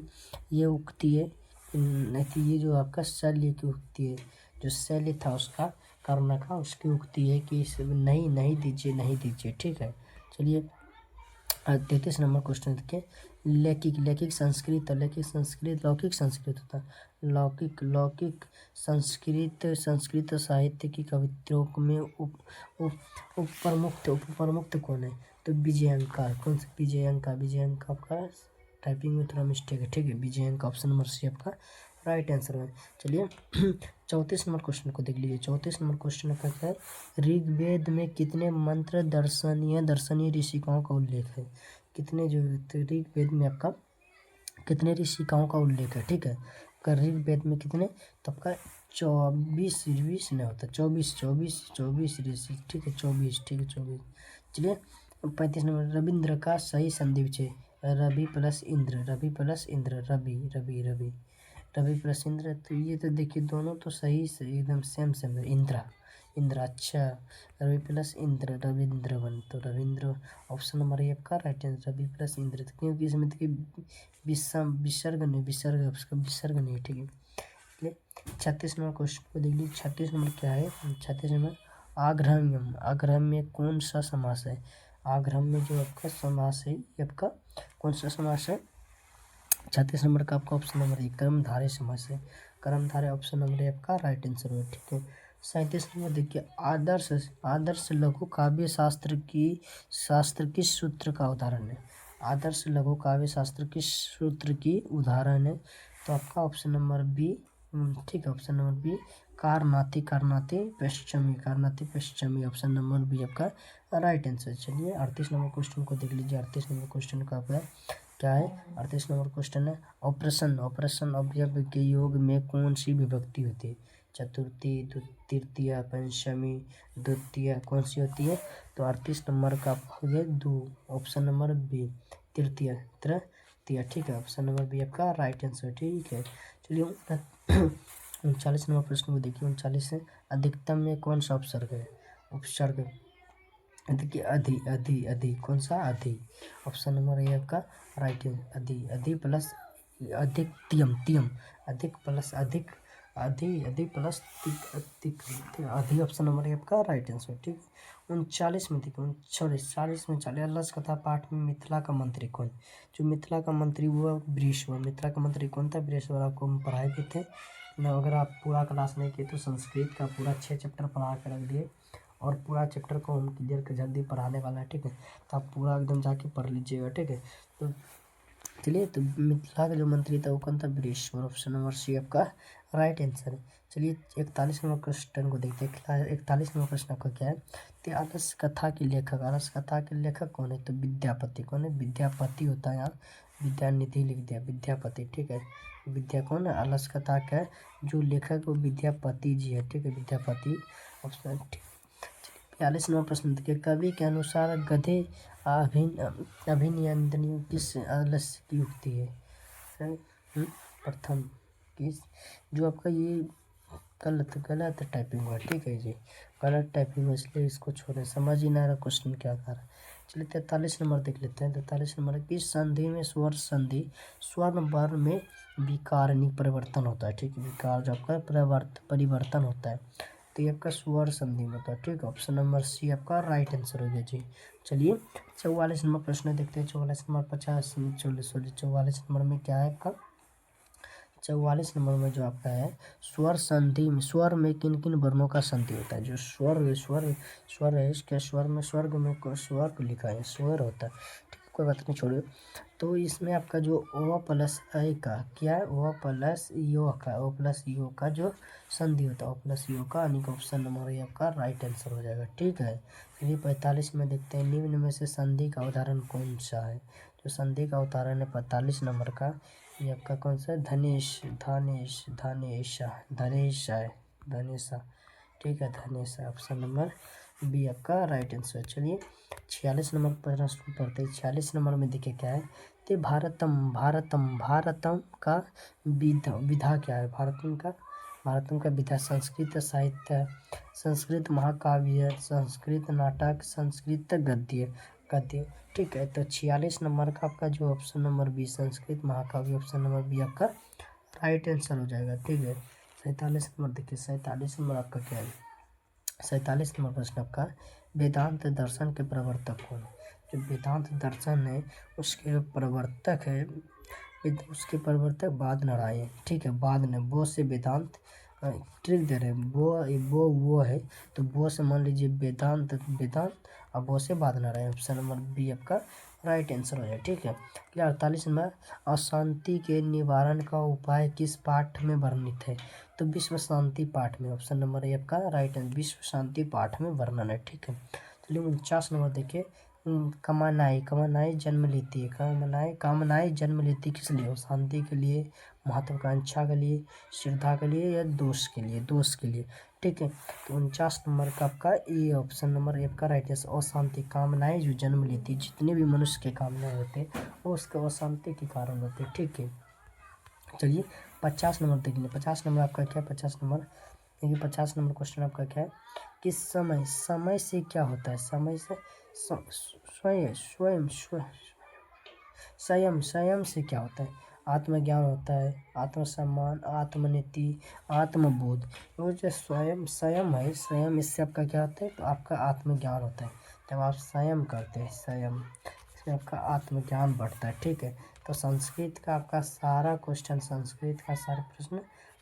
ये उक्ति है? ये जो आपका शल्य की उक्ति है, जो शल्य था उसका, कर्ण का, उसकी उक्ति है कि नहीं दीजिए। ठीक है, चलिए 33 नंबर क्वेश्चन देखिए। लौकिक संस्कृत होता है। लौकिक संस्कृत साहित्य की कवित्रों में उप प्रमुख कौन है? तो विजयंका। कौन सा? विजयंका आपका टाइपिंग में थोड़ा मिस्टेक है। ठीक है, विजयंका। ऑप्शन नंबर सी आपका राइट आंसर है। चलिए 34 नंबर क्वेश्चन को देख लीजिए। 34 नंबर क्वेश्चन का क्या है? ऋग्वेद में कितने मंत्र दर्शनीय ऋषिकाओं का उल्लेख है? कितने जो ऋग्वेद में आपका कितने ऋषिकाओं का उल्लेख है? ठीक है, अगर ऋग्वेद में कितने, तो आपका 24 नहीं होता, 24 ऋषि। ठीक है, 24। ठीक है, 24। चलिए 35 नंबर, रविंद्र का सही संधि विच्छेद। रवि प्लस इंद्र, रवि प्लस इंद्र। तो ये तो देखिए दोनों तो सही एकदम सेम है। इंद्र, अच्छा रवि प्लस इंद्र रविंद्र बन, तो रविंद्र ऑप्शन नंबर ए आपका राइट आंसर, रवि प्लस इंद्र, क्योंकि इसमें देखिए विसर्ग नहीं, विसर्ग नहीं, ठीक है। चलिए 36 नंबर क्वेश्चन को देख लीजिए। 36 नंबर क्या है? 36 नंबर आग्रहम्यम, आग्रहम में कौन सा समास है? आग्रहम में जो आपका समास है ये आपका कौन सा समास है? 36 नंबर का आपका ऑप्शन नंबर ए कर्मधारय समास है, कर्मधारय ऑप्शन नंबर ए आपका राइट आंसर है, ठीक है। 37 नंबर देखिए, आदर्श लघु काव्य शास्त्र किस सूत्र का उदाहरण है? आदर्श लघु काव्य शास्त्र किस सूत्र की उदाहरण है? तो आपका ऑप्शन नंबर बी, ठीक है, ऑप्शन नंबर बी कारनाथी, कारनाथी पश्चिमी, ऑप्शन नंबर बी आपका राइट आंसर। चलिए 38 नंबर क्वेश्चन को देख लीजिए। 38 नंबर क्वेश्चन का आपका क्या है? 38 नंबर क्वेश्चन है ऑपरेशन अवयव के योग में कौन सी विभक्ति होती है? चतुर्थी, तृतीय, पंचमी, द्वितीय, कौन सी होती है? तो 38 नंबर का हो गया दो, ऑप्शन नंबर बी तृतीय, ठीक है, ऑप्शन नंबर बी आपका राइट आंसर, ठीक है। चलिए 39 नंबर प्रश्न को देखिए। 39 है, अधिकतम में कौन सा उपसर्ग है? उपसर्ग देखिए अधि कौन सा? अधि, ऑप्शन नंबर ए आपका राइट है, अधि प्लस अधिक तियम, अधिक प्लस अधिक, अधि प्लस अधि, ऑप्शन नंबर ए आपका राइट आंसर, ठीक है। 39 में देखिए, 40 में 40 अलस कथा पाठ में मिथिला का मंत्री कौन? जो मिथिला का मंत्री हुआ वृषवर, मिथिला का मंत्री कौन था? वृषवर, आपको हम पढ़ाए भी थे ना। अगर आप पूरा क्लास नहीं किए तो संस्कृत का पूरा 6 चैप्टर पढ़ा कर रख दिए, और पूरा चैप्टर को हम क्लियर कर जल्दी पढ़ाने वाला है, ठीक है। तो आप पूरा एकदम जाके पढ़ लीजिएगा, ठीक है। तो चलिए, तो मिथिला का जो मंत्री था वो कौन था? वृषवर, ऑप्शन नंबर सी आपका राइट आंसर है। चलिए 41 नंबर क्वेश्चन को देखते हैं। 41 नंबर प्रश्न आपका क्या है? तो आलस कथा के लेखक कौन है? तो विद्यापति, कौन है? विद्यापति होता है, यहाँ विद्यानिधि लिख दिया, विद्यापति, ठीक है। विद्या कौन है? आलस कथा का जो लेखक वो विद्यापति जी है, ठीक है, विद्यापति, ऑप्शन, ठीक। 42 नंबर प्रश्न देखिए, कवि के अनुसार गधे अभिनंदनीय किस आलस्य की युक्ति है? प्रथम किस, जो आपका ये गलत टाइपिंग हुआ, ठीक है जी, गलत टाइपिंग हुआ, इसलिए इसको छोड़े, समझ ही ना रहा क्वेश्चन क्या कर रहा है। चलिए 43 नंबर देख लेते हैं। 43 नंबर, किस संधि में स्वर वर्ण में विकारणी परिवर्तन होता है? ठीक है, विकार जो आपका परिवर्तन होता है, तो ये आपका स्वर संधि में होता है, ठीक है, ऑप्शन नंबर सी आपका राइट आंसर हो गया जी। चलिए 44 नंबर प्रश्न देखते हैं। 44 नंबर 44 नंबर में क्या है आपका? 44 नंबर में जो आपका है, स्वर संधि में, स्वर में किन किन वर्णों का संधि होता है? जो स्वर है, इसके स्वर में स्वर्ग में स्वर को लिखा है, स्वर होता है, ठीक है, कोई बात नहीं, छोड़िए। तो इसमें आपका जो ओ प्लस ए का क्या है? ओ प्लस यो का जो संधि होता है, ओ प्लस यो का, यानी कि ऑप्शन नंबर ए आपका राइट आंसर हो जाएगा, ठीक है। चलिए 45 में देखते हैं, निम्न में से संधि का उदाहरण कौन सा है? जो संधि का उदाहरण है 45 नंबर का, ये आपका कौन सा है? धनेशा, ठीक है, धनेशा, ऑप्शन नंबर बी आपका राइट आंसर। चलिए 46 नंबर प्रश्न पढ़ते हैं। 46 नंबर में देखिए क्या है? तो भारतम का विधा क्या है? भारतम का विधा संस्कृत साहित्य, संस्कृत महाकाव्य, संस्कृत नाटक, संस्कृत गद्य, ठीक है। तो 46 नंबर का आपका जो ऑप्शन नंबर बी संस्कृत महाकाव्य, ऑप्शन नंबर बी आपका राइट आंसर हो जाएगा, ठीक है। 47 नंबर देखिए, 47 नंबर आपका क्या है? 47 नंबर प्रश्न आपका, वेदांत दर्शन के प्रवर्तक कौन है? जो वेदांत दर्शन है उसके प्रवर्तक है, बाद नारायण, ठीक है, बाद ने वो से वेदांत, ट्रिक दे रहे हैं, वो है, तो वो से मान लीजिए वेदांत, अब वो से बाद नारायण, ऑप्शन नंबर बी आपका राइट आंसर हो जाए, ठीक है। 48 नंबर, अशांति के निवारण का उपाय किस पाठ में वर्णित है? तो विश्व शांति पाठ में, ऑप्शन नंबर ए आपका राइट आंसर, विश्व शांति पाठ में वर्णन है, ठीक है। चलिए 49 नंबर देखिए, कामनाएं जन्म लेती है, कामनाएं जन्म लेती किस लिए? शांति के लिए, महत्वाकांक्षा के लिए, श्रद्धा के लिए, या दोष के लिए, ठीक है। तो 49 नंबर का आपका ए, ऑप्शन नंबर ए आपका राइट है, अशांति, कामनाएं जो जन्म लेती, जितने भी मनुष्य के कामनाएं होते हैं वो उसके अशांति के कारण होते हैं, ठीक है। चलिए 50 नंबर देख लें। 50 नंबर आपका क्या है? 50 नंबर देखिए, 50 नंबर क्वेश्चन आपका क्या है? किस समय, समय से क्या होता है, समय से स्वयं स्वयं स्वयं संयम, संयम से क्या होता है, आत्मज्ञान होता है, आत्मसम्मान, आत्मनीति, आत्मबोध। वो जो स्वयं संयम है, संयम इससे आपका क्या होता है, तो आपका आत्मज्ञान होता है। जब आप संयम करते हैं, संयम से आपका आत्मज्ञान बढ़ता है। ठीक है, तो संस्कृत का आपका सारा क्वेश्चन, संस्कृत का सारा प्रश्न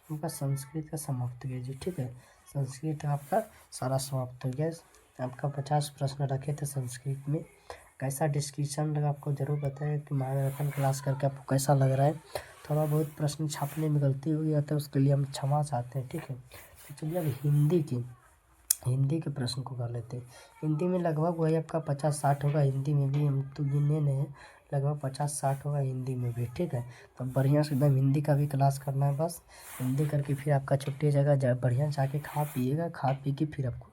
आपका संस्कृत का समाप्त हो गया जी। ठीक है, संस्कृत का आपका सारा समाप्त हो गया। आपका 50 प्रश्न रखे थे संस्कृत में। कैसा डिस्क्रिप्शन लगा आपको ज़रूर बताएं कि महारत्न क्लास करके आपको कैसा लग रहा है। थोड़ा बहुत प्रश्न छापने में गलती हो गया था, उसके लिए हम क्षमा चाहते हैं। ठीक है, तो चलिए अब हिंदी के प्रश्न को कर लेते हैं। हिंदी में लगभग वही आपका 50-60 होगा, हिंदी में भी हम तो गिने नहीं, लगभग 50-60 होगा हिंदी में भी। ठीक है, तो बढ़िया से एकदम हिंदी का भी क्लास करना है। बस हिंदी करके फिर आपका छुट्टी हो जाएगा, बढ़िया जाके खा पिएगा, खा पी के फिर आपको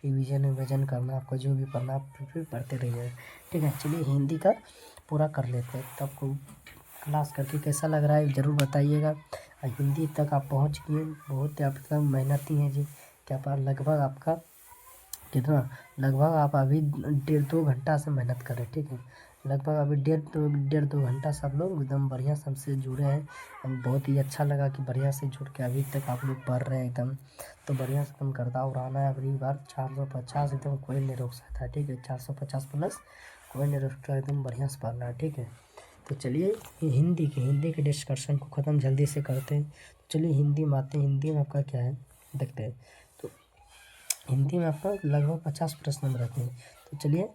रिविजन करना, आपको जो भी पढ़ना आप फिर पढ़ते रहिएगा। ठीक है, चलिए हिंदी का पूरा कर लेते हैं। तो आपको क्लास करके कैसा लग रहा है ज़रूर बताइएगा। हिंदी तक आप पहुंच गए, बहुत आप एकदम मेहनती हैं जी। क्या पर लगभग आपका कितना, लगभग आप अभी 1.5-2 घंटा से मेहनत कर रहे हैं। ठीक है, लगभग अभी 1.5-2 घंटा से आप लोग एकदम बढ़िया से हमसे जुड़े हैं। हम बहुत ही अच्छा लगा कि बढ़िया से जुड़ के अभी तक आप लोग पढ़ रहे हैं एकदम। तो बढ़िया से एकदम गर्दा उड़ाना है अगली बार। 450 एकदम कोई नहीं रोक सकता है। ठीक है, 450 प्लस कोई नहीं रोक सकता, एकदम बढ़िया से पढ़ना है। ठीक है, तो चलिए हिंदी के डिस्कशन को ख़त्म जल्दी से करते हैं। तो चलिए हिंदी में आते हैं। हिंदी में आपका क्या है देखते हैं। तो हिंदी में आपका लगभग 50 प्रश्न हम रखे हैं। तो चलिए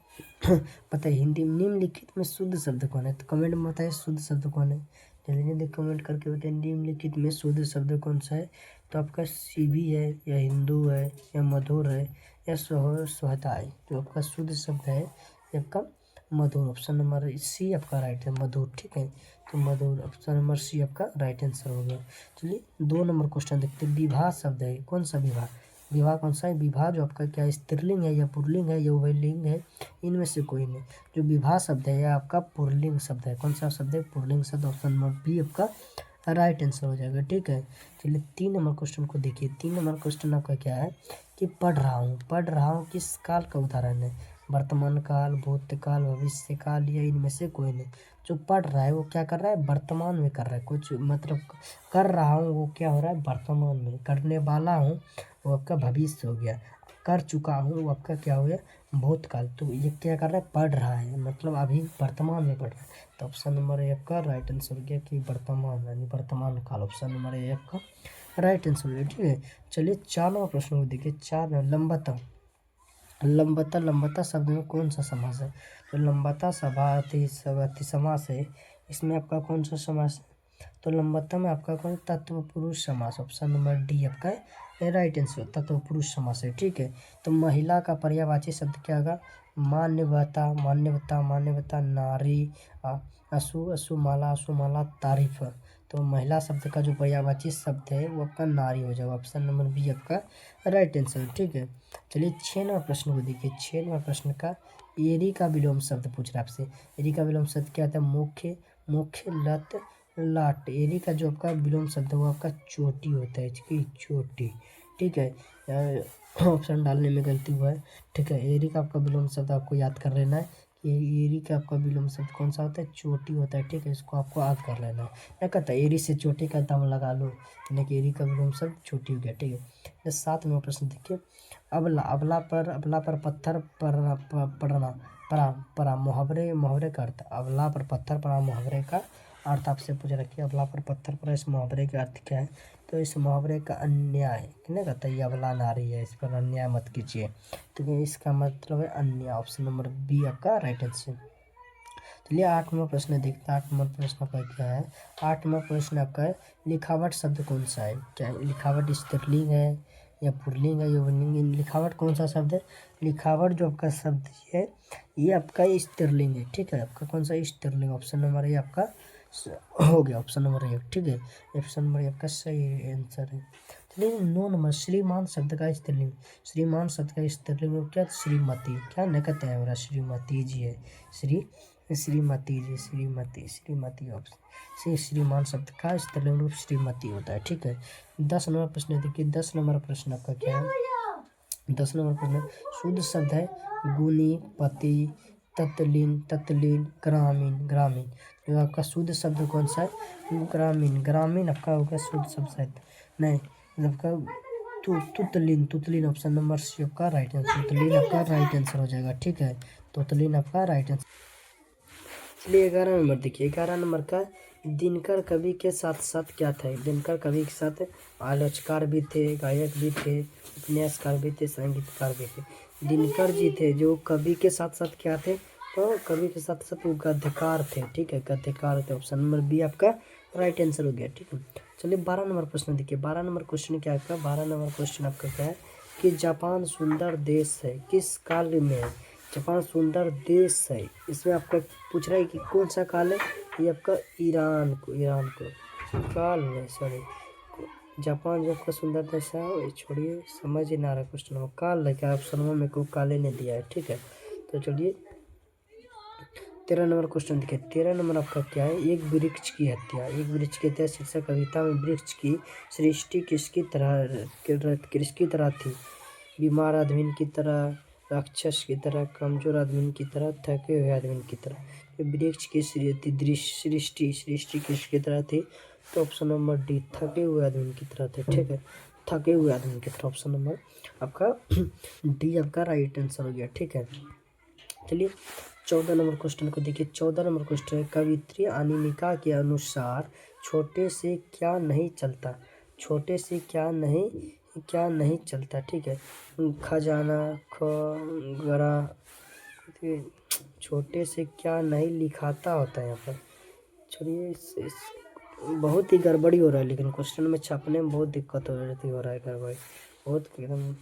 पता है हिंदी में निम्नलिखित में शुद्ध शब्द कौन है, तो कमेंट में बताइए शुद्ध शब्द कौन है। जल्दी जल्दी कमेंट करके बताइए निम्नलिखित में शुद्ध शब्द कौन सा है। तो आपका सीवी है, या हिंदू है, या मधुर है, या सोहता है। तो आपका शुद्ध शब्द है ये आपका मधुर। ऑप्शन नंबर सी आपका राइट है, मधुर। ठीक है, तो मधुर ऑप्शन नंबर सी आपका राइट आंसर हो गया। चलिए 2 नंबर क्वेश्चन देखते हैं। विवाह शब्द है, कौन सा विवाह, विवाह कौन सा है, विवाह जो आपका क्या स्त्रीलिंग है, या पुल्लिंग है, या उभयलिंग है, इनमें से कोई नहीं। जो विवाह शब्द है यह आपका पुल्लिंग शब्द है। कौन सा शब्द है, पुल्लिंग शब्द। ऑप्शन नंबर बी आपका राइट आंसर हो जाएगा। ठीक है, चलिए 3 नंबर क्वेश्चन को देखिए। 3 नंबर क्वेश्चन आपका क्या है कि पढ़ रहा हूँ किस काल का उदाहरण है, वर्तमान काल, भूतकाल, भविष्य काल, या इनमें से कोई नहीं। जो पढ़ रहा है वो क्या कर रहा है, वर्तमान में कर रहा है। कुछ मतलब कर रहा हूँ वो क्या हो रहा है, वर्तमान में। करने वाला हूँ वो आपका भविष्य हो गया। कर चुका हूँ वो आपका क्या हो गया, भूतकाल। तो ये क्या कर रहा है, पढ़ रहा है, मतलब अभी वर्तमान में पढ़ रहा है। तो ऑप्शन नंबर एक का राइट आंसर हो गया कि वर्तमान, यानी वर्तमान काल। ऑप्शन नंबर एक का राइट आंसर हो गया। ठीक है, चलिए 4 नंबर प्रश्न को देखिए। 4 लंबता, लंबता शब्द में कौन सा समास है। तो लंबता सभाति समास है, इसमें आपका कौन सा समास है। तो लंबता में आपका कौन, तत्व पुरुष समास। ऑप्शन नंबर डी आपका राइट आंसर, तत्व पुरुष समास है। ठीक है, तो महिला का पर्यायवाची शब्द क्या होगा, मान्यवता, मान्यवता, मान्यवता, नारी, अशुमाला, अशुमाला, तारीफ। तो महिला शब्द का जो पर्यायवाची शब्द है वो आपका नारी हो जाएगा। ऑप्शन नंबर बी आपका राइट आंसर। ठीक है, चलिए 6 नंबर प्रश्न को देखिए। 6 नंबर प्रश्न का एरी का विलोम शब्द पूछ रहा है आपसे। एरी का विलोम शब्द क्या था, मुख्य, मुख्य, लत, लाट। एरी का जो आपका विलोम शब्द है वो आपका चोटी होता है, इसकी चोटी। ठीक है, ऑप्शन डालने में गलती हुआ है। ठीक है, एरी का आपका विलोम शब्द आपको याद कर लेना है कि एरी का आपका विलोम शब्द कौन सा होता है, चोटी होता है। ठीक है, इसको आपको याद कर लेना है। क्या कहता है, एरी से चोटी का दाम लगा लो, यानी कि एरी का विलोम शब्द चोटी हो गया। ठीक है, 7 नंबर प्रश्न देखिए। अबला पर पत्थर पड़ना, पड़ा मुहावरे, मुहावरे का अर्थ। अबला पर पत्थर पड़ा मुहावरे का अर्थ आपसे पूछ रखिए। अबला पर पत्थर पड़ा, इस मुहावरे का अर्थ क्या है। तो इस मुहावरे का अन्याय, किसने कहता है, ये अबला नारी है, इस पर अन्याय मत कीजिए। तो इसका मतलब है अन्याय। ऑप्शन नंबर बी आपका राइट आंसर। चलिए 8 नंबर प्रश्न देखते हैं। 8 नंबर प्रश्न का क्या है। 8 नंबर प्रश्न आपका है लिखावट शब्द कौन सा है। क्या लिखावट स्त्रीलिंग है, या पुल्लिंग है, या पुल्लिंग। लिखावट कौन सा शब्द है, लिखावट जो आपका शब्द है ये आपका स्त्रीलिंग है। ठीक है, आपका कौन सा स्त्रीलिंग। ऑप्शन नंबर ये आपका हो गया, ऑप्शन नंबर 1। ठीक है, ऑप्शन नंबर 1 का सही आंसर है। चलिए 9 नंबर श्रीमान शब्द का स्त्रीलिंग। श्रीमान शब्द का स्त्रीलिंग क्या, श्रीमती। क्या नहीं कहते हैं, श्रीमती जी है, श्रीमती जी, श्रीमती ऑप्शन श्रीमान शब्द का स्त्रीलिंग रूप श्रीमती होता है। ठीक है, 10 नंबर प्रश्न देखिए। 10 नंबर प्रश्न आपका क्या है, 10 नंबर प्रश्न, शुद्ध शब्द है गुनी, पति, तत्लीन, तत्लीन, ग्रामीण, ग्रामीण। तो आपका शुद्ध शब्द कौन सा है? ग्रामीण, ग्रामीण आपका होगा शुद्ध शब्द शायद नहीं, आपका तुतलीन, तुतलीन ऑप्शन नंबर सी आपका राइट आंसर, तुतलीन आपका राइट आंसर हो जाएगा। ठीक है, तुतलीन आपका राइट आंसर। चलिए 11 नंबर देखिए, 11 नंबर का, दिनकर कवि के साथ साथ क्या थे? दिनकर कवि के साथ आलोचकार भी थे, गायक भी थे, उपन्यासकार भी थे, संगीतकार भी थे। दिनकर जी थे जो कवि के साथ साथ क्या थे? तो कवि के साथ साथ वो गद्यकार थे। ठीक है, गद्यकार थे। ऑप्शन नंबर बी आपका राइट आंसर हो गया। ठीक है, चलिए 12 नंबर प्रश्न देखिए, 12 नंबर क्वेश्चन क्या है आपका? 12 नंबर क्वेश्चन आपका क्या है कि जापान सुंदर देश है, किस काल में है? जापान सुंदर देश है, इसमें आपका पूछ रहा है कि कौन सा काल है? ये आपका ईरान को काल में, सॉरी, जापान जो आपका सुंदर देश है, ये छोड़िए, समझ ही ना आ रहा क्वेश्चन में, काल लेकर ऑप्शन में मेरे को काले ने दिया है। ठीक है, तो चलिए 13 नंबर क्वेश्चन देखिए, 13 नंबर आपका क्या है? एक वृक्ष की हत्या, एक वृक्ष की हत्या शीर्षक कविता में वृक्ष की सृष्टि किसकी तरह थी? बीमार आदमी की तरह, राक्षस की तरह, कमजोर आदमी की तरह, थके हुए आदमी की तरह। वृक्ष की सृष्टि किसकी तरह थी? तो ऑप्शन नंबर डी, थके हुए आदमी की तरह थे। ठीक है, थके हुए आदमी की तरह, ऑप्शन नंबर आपका डी आपका राइट आंसर हो गया। ठीक है, चलिए 14 नंबर क्वेश्चन को देखिए, 14 नंबर क्वेश्चन है, कवित्री अनामिका के अनुसार छोटे से क्या नहीं चलता? छोटे से क्या नहीं चलता? ठीक है, खजाना, गरा, छोटे से क्या नहीं लिखाता होता है यहाँ पर। छोड़िए, बहुत ही गड़बड़ी हो रहा है, लेकिन क्वेश्चन में छपने में बहुत दिक्कत हो रहा है गड़बड़ी, बहुत एकदम।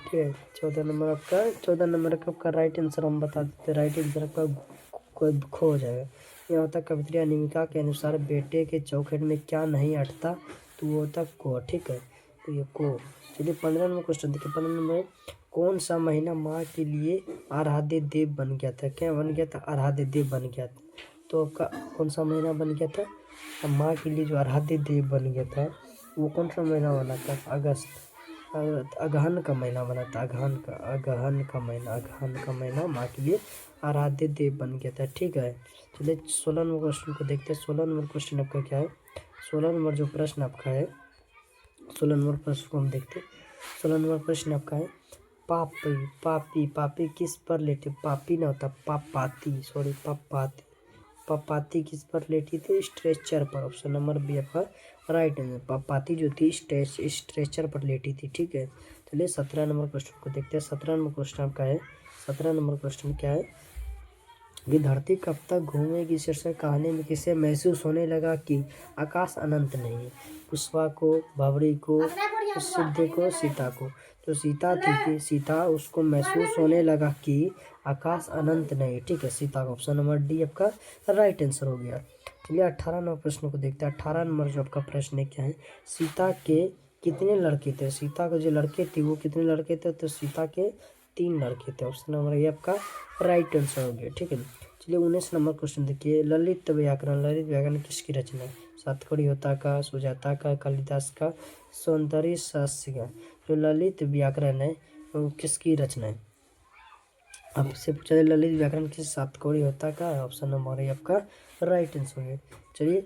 ठीक है, 14 नंबर का आपका राइट आंसर हम बता देते हैं। राइट आंसर आपका खो हो जाएगा। यह होता कवित्री अनामिका के अनुसार बेटे के चौखट में क्या नहीं अटता? तो वो होता को। ठीक है, तो ये को। चलिए 15 नंबर क्वेश्चन देखिए, 15 नंबर, कौन सा महीना माँ के लिए आराध्य देव बन गया था? क्या बन गया था? आराध्य देव बन गया था। तो आपका कौन सा महीना बन गया था? माँ के लिए जो आराध्य देव बन गया था, वो कौन सा महीना बना था? अगस्त, अगहन का महीना बना था। अगहन का महीना माँ के लिए आराध्य देव बन गया था। ठीक है, चलिए 16 नंबर क्वेश्चन को देखते हैं। 16 नंबर क्वेश्चन आपका क्या है? 16 नंबर जो प्रश्न आपका है, 16 नंबर प्रश्न को हम देखते हैं। 16 नंबर प्रश्न आपका है, पापी, पापी, पापी किस पर लेटे? पापी ना होता, पापाती, सॉरी, पापाती, पापाती किस पर लेटी थी? स्ट्रेचर पर। ऑप्शन नंबर बी आपका राइट आंसर, पापाती जो थी स्ट्रेचर पर लेटी थी। ठीक है, चलिए 17 नंबर क्वेश्चन को देखते हैं। 17 नंबर क्वेश्चन आपका है, 17 नंबर क्वेश्चन क्या है कि धरती कब तक घूमेगी शीर्षक कहानी में किसे महसूस होने लगा कि आकाश अनंत नहीं है? पुष्पा को, बाबरी को, सिद्धि को, सीता को। जो सीता थी कि सीता, उसको महसूस होने लगा कि आकाश अनंत नहीं। ठीक है, सीता का ऑप्शन नंबर डी आपका राइट आंसर हो गया। चलिए 18 नंबर प्रश्न को देखते हैं। 18 नंबर जो आपका प्रश्न है क्या है? सीता के कितने लड़के थे? सीता के जो लड़के थे वो कितने लड़के थे? तो सीता के 3 लड़के थे। ऑप्शन नंबर ये आपका राइट आंसर हो गया। ठीक है, चलिए 19 नंबर क्वेश्चन देखिए, ललित व्याकरण, ललित व्याकरण किसकी रचना है? सातकड़ी होता का, सुजाता का, कालिदास का, सौंदर्य शास्त्री का। जो ललित व्याकरण है वो किसकी रचना है? आपसे पूछा जाए ललित व्याकरण किस सातकड़ी होता का? ऑप्शन नंबर ए आपका राइट आंसर है। चलिए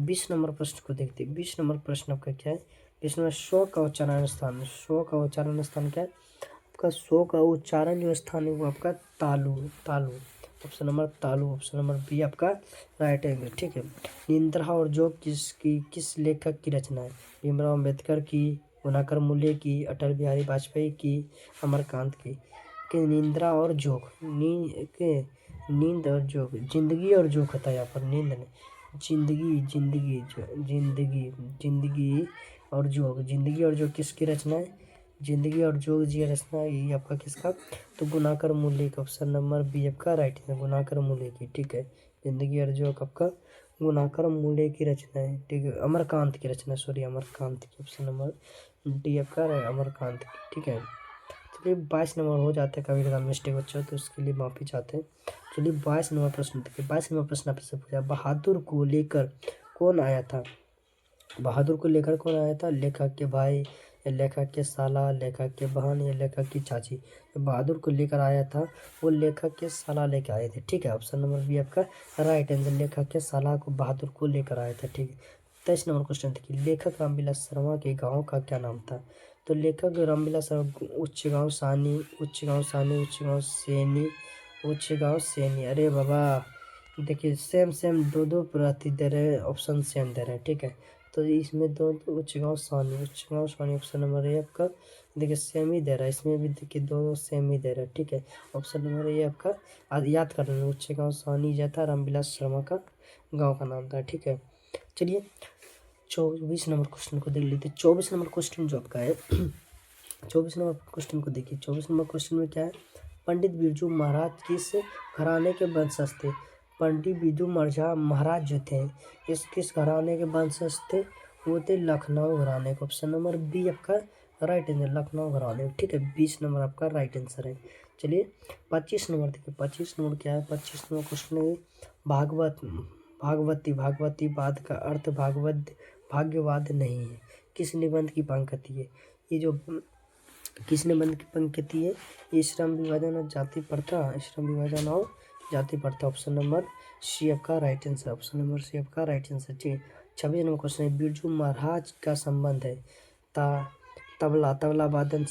20 नंबर प्रश्न को देखते हैं। 20 नंबर प्रश्न आपका क्या है? 20 नंबर, स्व का उच्चारण स्थान, स्व का उच्चारण स्थान क्या है आपका? स्व का उच्चारण जो स्थान है वो आपका तालु, तालु, ऑप्शन नंबर तालु, ऑप्शन नंबर बी आपका राइट आंसर। ठीक है, निंद्रा और जोग किस लेखक की रचना है? भीमराव अम्बेडकर की, गुणाकर मूल्य की, अटल बिहारी वाजपेयी की, अमरकांत की। कि निंद्रा और जोग, नींद और जोग, जिंदगी और जोग होता है यहाँ पर, नींद नहीं, जिंदगी, जिंदगी और जोग, जिंदगी और जोग किसकी रचना है? जिंदगी और जोग जी रचना है ये आपका किसका? तो गुणाकर मूल्य का, ऑप्शन नंबर बी आपका राइट है, गुणाकर मूल्य की। ठीक है, जिंदगी और जोग आपका गुणाकर मूल्य की रचना है। ठीक है, अमरकांत की रचना, सॉरी, अमरकांत की, ऑप्शन नंबर डी आपका अमरकांत की। ठीक है, चलिए 22 नंबर हो जाते हैं, कभी कभी मिस्टेक बच्चा तो उसके लिए माफ़ी चाहते हैं। चलिए 22 नंबर प्रश्न देखिए, 22 नंबर प्रश्न आपसे पूछा, बहादुर को लेकर कौन आया था? बहादुर को लेकर कौन आया था? लेखक के भाई, या लेखक के साला, लेखक के बहन या लेखक की चाची। जो बहादुर को लेकर आया था वो लेखक के साला लेकर आए थे, ठीक है। ऑप्शन नंबर बी आपका राइट आंसर, लेखक के साला को बहादुर को लेकर आया था, ठीक है। 23 नंबर क्वेश्चन देखिए, लेखक रामविलास शर्मा के गाँव का क्या नाम था? तो लेखक रामविलास शर्मा उच्च गाँव सानी, उच्च गाँव सानी, उच्च गाँव सेनी, उच्च गाँव सेनी। अरे बाबा देखिए सेम दो दो प्रति दे रहे हैं, ऑप्शन सेम दे रहे हैं, ठीक है। तो इसमें दो उच्च गाँव सानी, उच्च गाँव सानी ऑप्शन नंबर ए आपका देखिए सेम ही दे रहा है, इसमें भी देखिए दोनों सेम ही दे रहा है, ठीक है। ऑप्शन नंबर ए आपका याद कर लेना, उच्च गाँव सानी जो था रामविलास शर्मा का गाँव का नाम था, ठीक है। चलिए 24 नंबर क्वेश्चन को देख लेते हैं। 24 नंबर क्वेश्चन जो आपका है 24 नंबर क्वेश्चन को देखिए। 24 नंबर क्वेश्चन में क्या है, पंडित बिरजू महाराज किस घराने के वंशज थे? पंडित बिरजू महाराज जो थे इस किस घराने के वंशज थे? वो थे लखनऊ घराने के। ऑप्शन नंबर बी आपका राइट आंसर, लखनऊ घराने, ठीक है। 20 नंबर आपका राइट आंसर है। चलिए 25 नंबर देखिए, 25 नंबर क्या है, 25 नंबर क्वेश्चन है भागवती वाद का अर्थ भाग्यवाद नहीं है, किस निबंध की पंक्ति है? ये जो किस निबंध की पंक्ति है? ये श्रम विभाजन और जाति प्रथा, श्रम विभाजन और जाति प्रथा। ऑप्शन नंबर सी आपका right answer, option number C आपका राइट आंसर, ठीक है। 26 नंबर क्वेश्चन है, बिरजू महाराज का संबंध है तबला वादन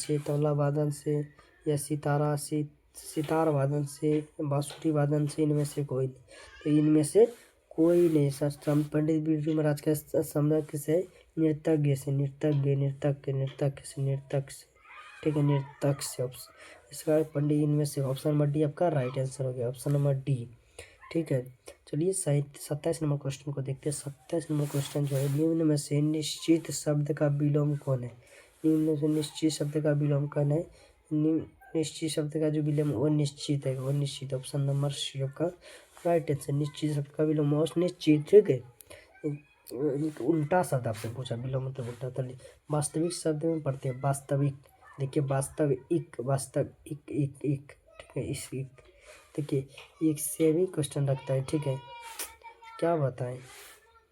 से या सितार वादन से, बांसुरी वादन से, इनमें से कोई नहीं। तो इनमें से कोई नहीं सर। पंडित बिरजू महाराज का संबंध किसे? नृतज्ञ से, ठीक है, नृतक से। इसका पंडित इनमें से ऑप्शन नंबर डी आपका राइट आंसर हो गया, ऑप्शन नंबर डी, ठीक है। चलिए 27 नंबर क्वेश्चन को देखते हैं। 27 नंबर क्वेश्चन जो है, निम्न में से निश्चित शब्द का विलोम कौन है? निम्न में से निश्चित शब्द का विलोम कौन है? निश्चित शब्द का जो विलोम वो निश्चित है, वो निश्चित, ऑप्शन नंबर सी आपका राइट आंसर। निश्चित शब्द का विलोम निश्चित, ठीक है। उल्टा शब्द आपसे पूछा, विलोम मतलब उल्टा। चलिए वास्तविक शब्द में पढ़ते हैं, वास्तविक देखिए, वास्तविक एक, ठीक है। इस देखिए एक से भी क्वेश्चन रखता है, ठीक है, क्या बताएं।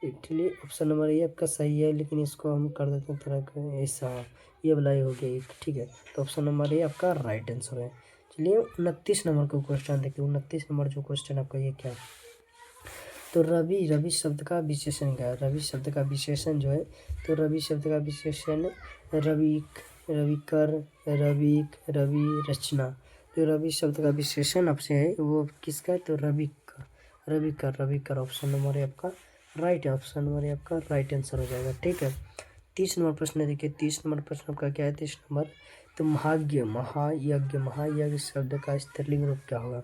चलिए ऑप्शन नंबर ये आपका सही है, लेकिन इसको हम कर देते हैं थोड़ा ऐसा, ये वाला हो गया एक, ठीक है। तो ऑप्शन नंबर ये आपका राइट आंसर है। चलिए 29 नंबर का क्वेश्चन देखिए। 29 नंबर जो क्वेश्चन आपका ये क्या है, तो रवि शब्द का विशेषण क्या है? रवि शब्द का विशेषण जो है, तो रवि शब्द का विशेषण रविकर, रवि रचना। तो रवि शब्द का विशेषण आपसे है वो किसका है? तो रविकर, ऑप्शन नंबर है आपका राइट है, ऑप्शन नंबर है आपका राइट आंसर हो जाएगा, ठीक है। 30 नंबर प्रश्न देखिए। 30 नंबर प्रश्न आपका क्या है? 30 नंबर, तो महायज्ञ शब्द का स्त्रीलिंग रूप क्या होगा?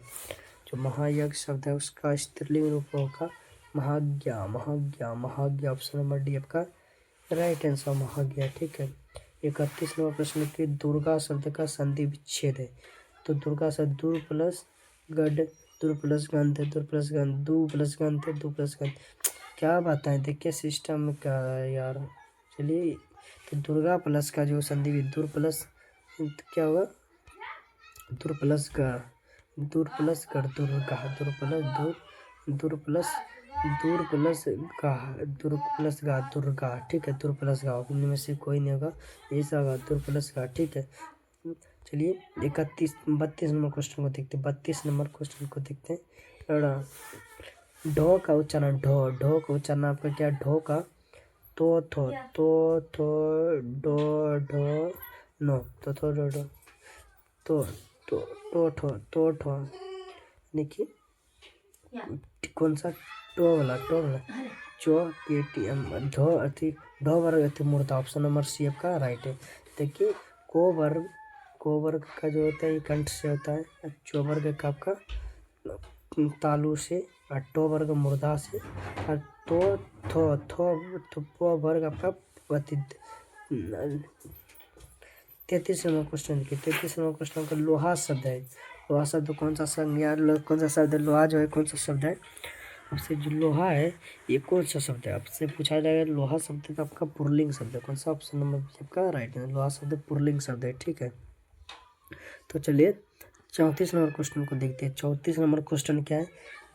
जो महायज्ञ शब्द है उसका स्त्रीलिंग रूप होगा महाज्ञ, ऑप्शन नंबर डी आपका राइट आंसर, महाज्ञ, ठीक है। 31 नंबर प्रश्न के दुर्गा शब्द का संधि विच्छेद है। तो दुर्गा शब्द दूर प्लस गढ़, दूर प्लस गंध, दूर प्लस गंध, दू प्लस गंध, दू प्लस गंध, क्या बताएं देखिए सिस्टम में क्या है यार। चलिए तो दुर्गा प्लस का जो संधि दूर प्लस क्या होगा? दूर प्लस गा, दूर प्लस कर, दुर्गा, दूर प्लस गा दुर्गा, ठीक है। दूर प्लस गा, इनमें से कोई नहीं होगा, ऐसा होगा दूर प्लस गा, ठीक है। चलिए 32 नंबर क्वेश्चन को देखते हैं। 32 नंबर क्वेश्चन को देखते हैं। ढो का उच्चारण, ढो का उच्चारण आपका क्या? ढो का तो थो डो ढो नो, तो थो डो डो तो ठो देखिए कौन सा टो वाला चो पेटीएम ढो वर्ग अति मूर्ता, ऑप्शन नंबर सी आपका राइट है। देखिए को वर्ग का जो होता है ये कंठ से होता है, चो वर्ग का आपका तालु से, और टो वर्ग मुर्दा से, और थो वर्ग आपका 33 नंबर क्वेश्चन देखिए। 33 नंबर क्वेश्चन का लोहा शब्द है। लोहा शब्द कौन सा संज्ञा, कौन सा शब्द है? लोहा जो है कौन सा शब्द है? आपसे जो लोहा है ये कौन सा शब्द है? आपसे पूछा जाएगा लोहा शब्द का आपका पुल्लिंग शब्द है, कौन सा? ऑप्शन नंबर आपका राइट है, लोहा शब्द पुल्लिंग शब्द है, ठीक है। तो चलिए 34 नंबर क्वेश्चन को देखते हैं। 34 नंबर क्वेश्चन क्या है?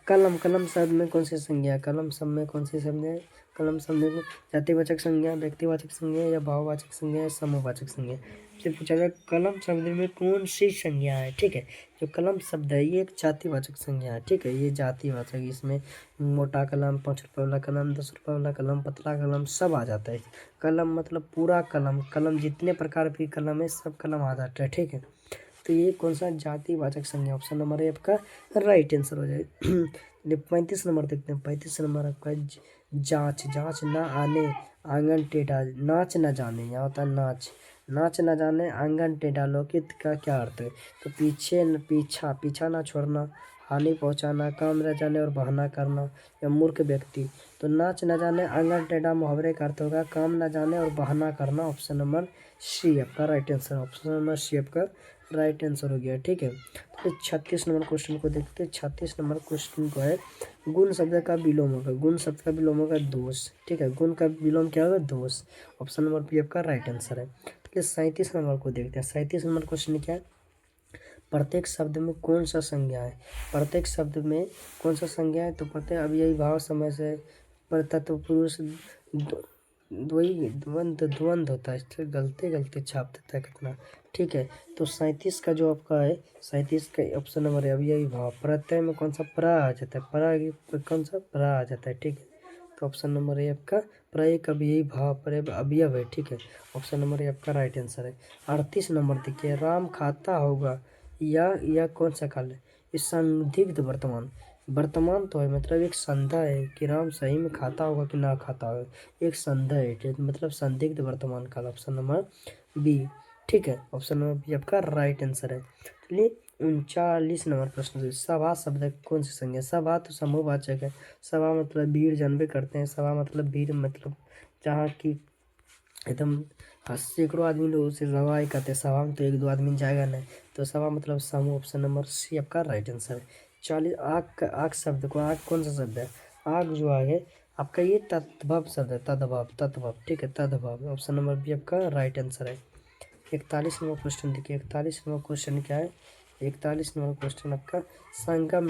कलम शब्द में कौन सी संज्ञा है? कलम शब्द में कौन सी संज्ञा है? कलम शब्द में जातिवाचक संज्ञा, व्यक्तिवाचक संज्ञा या भाववाचक संज्ञा या समूहवाचक संज्ञा। से पूछा गया कलम शब्द में कौन सी संज्ञा है। ठीक है, जो कलम शब्द है ये एक जातिवाचक संज्ञा है। ठीक है, ये जातिवाचक, इसमें मोटा कलम, 5 रुपये वाला कलम, 10 रुपये वाला कलम, पतला कलम सब आ जाता है। कलम मतलब पूरा कलम, कलम जितने प्रकार की कलम है सब कलम आ जाता है। ठीक है, तो ये कौन सा जातिवाचक संज्ञा, ऑप्शन नंबर ए आपका राइट आंसर हो जाए। 35 नंबर देखते हैं। 35 नंबर आपका जांच, जांच ना आने आंगन टेढ़ा, नाच न जाने, यहाँ होता है नाच, नाच न जाने आंगन टेढ़ा लोकित का क्या अर्थ है। तो पीछे पीछा, पीछा ना छोड़ना, हानि पहुंचाना, काम न जाने और बहाना करना या मूर्ख व्यक्ति। तो नाच न जाने आंगन टेढ़ा मुहावरे का अर्थ होगा काम न जाने और बहाना करना। ऑप्शन नंबर सी आपका right answer, option number C आपका राइट आंसर हो गया। ठीक है, तो 36 नंबर क्वेश्चन को देखते हैं। 36 नंबर क्वेश्चन को है गुण शब्द का विलोम होगा, गुण शब्द का विलोम होगा दोष। ठीक है, गुण का विलोम क्या होगा, दोष। ऑप्शन नंबर बी आपका राइट आंसर है। ठीक है, 37 नंबर को देखते हैं। 37 नंबर क्वेश्चन क्या है, प्रत्येक शब्द में कौन सा संज्ञा है। प्रत्येक शब्द में कौन सा संज्ञा है, तो प्रत्येक अब यही भाव समय से पर तत्व पुरुष द्वंद्व द्वंद्व होता है, इसलिए गलते गलते छाप देता है कितना। ठीक है, तो 37 का जो आपका है, 37 का ऑप्शन नंबर है अब यही भाव, प्रत्यय में कौन सा प्रा आ जाता है, प्रा कौन सा प्रा आ जाता है। ठीक है, तो ऑप्शन नंबर ए आपका प्रय का भी यही भाव पर अवयव है। ठीक है, ऑप्शन नंबर ए आपका राइट आंसर है। 38 नंबर देखिए, राम खाता होगा या कौन सा काल है, ये संदिग्ध वर्तमान, वर्तमान तो है मतलब एक संदेह है कि राम सही में खाता होगा कि ना खाता होगा, एक संदेह है मतलब संदिग्ध वर्तमान काल, ऑप्शन नंबर बी। ठीक है, ऑप्शन नंबर बी आपका राइट आंसर है। चलिए 39 नंबर प्रश्न से, सभा शब्द कौन सी संज्ञा, सभा तो समूहवाचक है। सभा मतलब भीड़ जानबे करते हैं, सभा मतलब भीड़ मतलब जहाँ की एकदम सैकड़ों आदमी लोग उसे सभा ही कहते हैं, सभा में तो 1-2 आदमी जाएगा नहीं, तो सभा मतलब समूह, ऑप्शन नंबर सी आपका राइट आंसर है। 40 आग, आग शब्द को, आग कौन सा शब्द है, आग जो है आपका ये तद्भव शब्द है, तद्भव, तद्भव। ठीक है, तद्भव, ऑप्शन नंबर बी आपका राइट आंसर है। 41 नंबर क्वेश्चन देखिए, 41 नंबर क्वेश्चन क्या है, 41 नंबर क्वेश्चन आपका संगम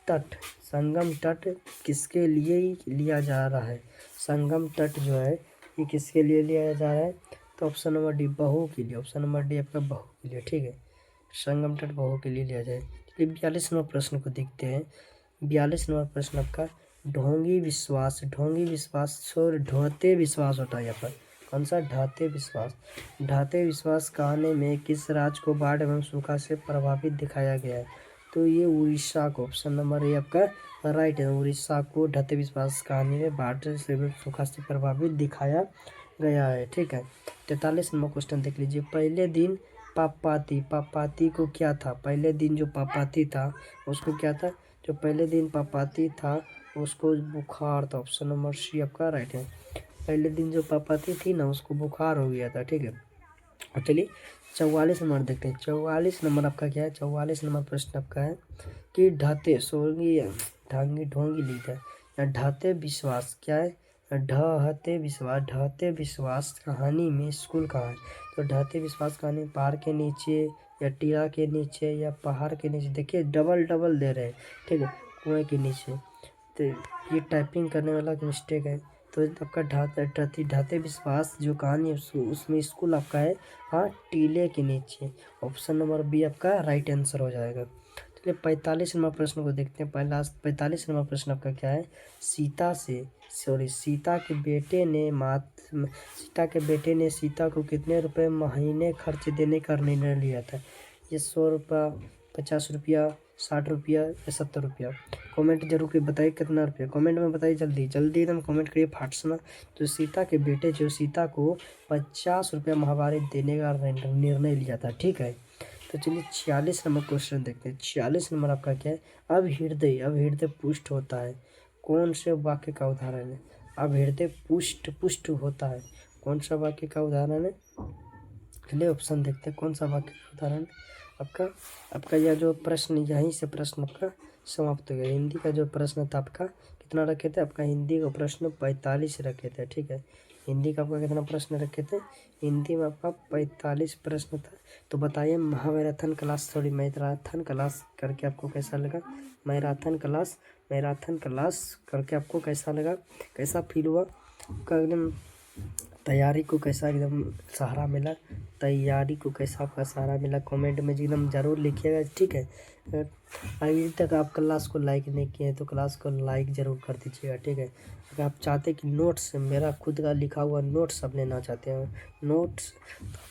तट, संगम तट किसके लिए लिया जा रहा है। संगम तट जो है ये किसके लिए लिया जा रहा है, तो ऑप्शन नंबर डी बहू के लिए, ऑप्शन नंबर डी आपका बहू के लिए। ठीक है, संगम तट बहू के लिए लिया जाए। चलिए 42 नंबर प्रश्न को देखते हैं। 42 नंबर प्रश्न आपका ढोंगी विश्वास, ढोंगी विश्वास छोड़ ढोते विश्वास होता है यहाँ पर, कौन सा, ढाते विश्वास। ढाते विश्वास कहानी में किस राज्य को बाढ़ एवं सूखा से प्रभावित दिखाया गया है, तो ये उड़ीसा को, ऑप्शन नंबर ए आपका राइट है। उड़ीसा को ढाते विश्वास कहानी में बाढ़ से एवं सूखा से प्रभावित दिखाया गया है। ठीक है, 43 नंबर क्वेश्चन देख लीजिए, पहले दिन पापाती, पापाती को क्या था, पहले दिन जो पापाती था उसको क्या था, जो पहले दिन पापाती था उसको बुखार था, ऑप्शन नंबर सी आपका राइट है। पहले दिन जो पापाती थी ना उसको बुखार हो गया था। ठीक है, और चलिए 44 नंबर देखते हैं। 44 नंबर आपका क्या है, 44 नंबर प्रश्न आपका है कि ढाते सोंगी ढांगी ढोंगी लिखा है या ढाते विश्वास क्या है, ढहते विश्वास, ढहते विश्वास कहानी में स्कूल कहाँ है, तो ढहते विश्वास कहानी पहाड़ के नीचे या टीला के नीचे या पहाड़ के नीचे। देखिए डबल डबल दे रहे हैं। ठीक है, कुएं के नीचे, तो ये टाइपिंग करने वाला मिस्टेक है। तो आपका ढाते विश्वास जो कहानी है उसमें स्कूल आपका है हाँ टीले के नीचे, ऑप्शन नंबर बी आपका राइट आंसर हो जाएगा। चलिए 45 नंबर प्रश्न को देखते हैं। पहला 45 नंबर प्रश्न आपका क्या है, सीता के बेटे ने सीता को कितने रुपए महीने खर्च देने का निर्णय लिया था। ये 100 रुपया, 50 रुपया, 60 रुपया या 70 रुपया। कमेंट जरूर के बताइए कितना रुपया, कमेंट में बताइए जल्दी जल्दी एकदम कमेंट करिए फाट से ना। तो सीता के बेटे जो सीता को 50 रुपया महाभारत देने का निर्णय लिया था। ठीक है, तो चलिए 46 नंबर क्वेश्चन देखते हैं। 46 नंबर आपका क्या है, अब हृदय पुष्ट होता है, कौन से वाक्य का उदाहरण है। अब हृदय पुष्ट पुष्ट होता है, कौन सा वाक्य का उदाहरण है। चलिए ऑप्शन देखते हैं कौन सा वाक्य का उदाहरण है। आपका यह जो प्रश्न, यहीं से प्रश्न आपका समाप्त हो गया। हिंदी का जो प्रश्न था आपका कितना रखे थे, आपका हिंदी का प्रश्न 45 रखे थे। ठीक है, हिंदी का आपका कितना प्रश्न रखे थे, हिंदी में आपका 45 प्रश्न था। तो बताइए मैराथन क्लास करके आपको कैसा लगा, मैराथन क्लास करके आपको कैसा लगा, कैसा फील हुआ। आपका एकदम तैयारी को कैसा एकदम सहारा मिला, तैयारी को कैसा आपका सहारा मिला कमेंट में एकदम ज़रूर लिखिएगा, ठीक है। अगर अभी तक आप क्लास को लाइक नहीं किए हैं तो क्लास को लाइक ज़रूर कर दीजिएगा, ठीक है। अगर आप चाहते हैं कि नोट्स मेरा खुद का लिखा हुआ नोट्स आप लेना चाहते हैं नोट्स,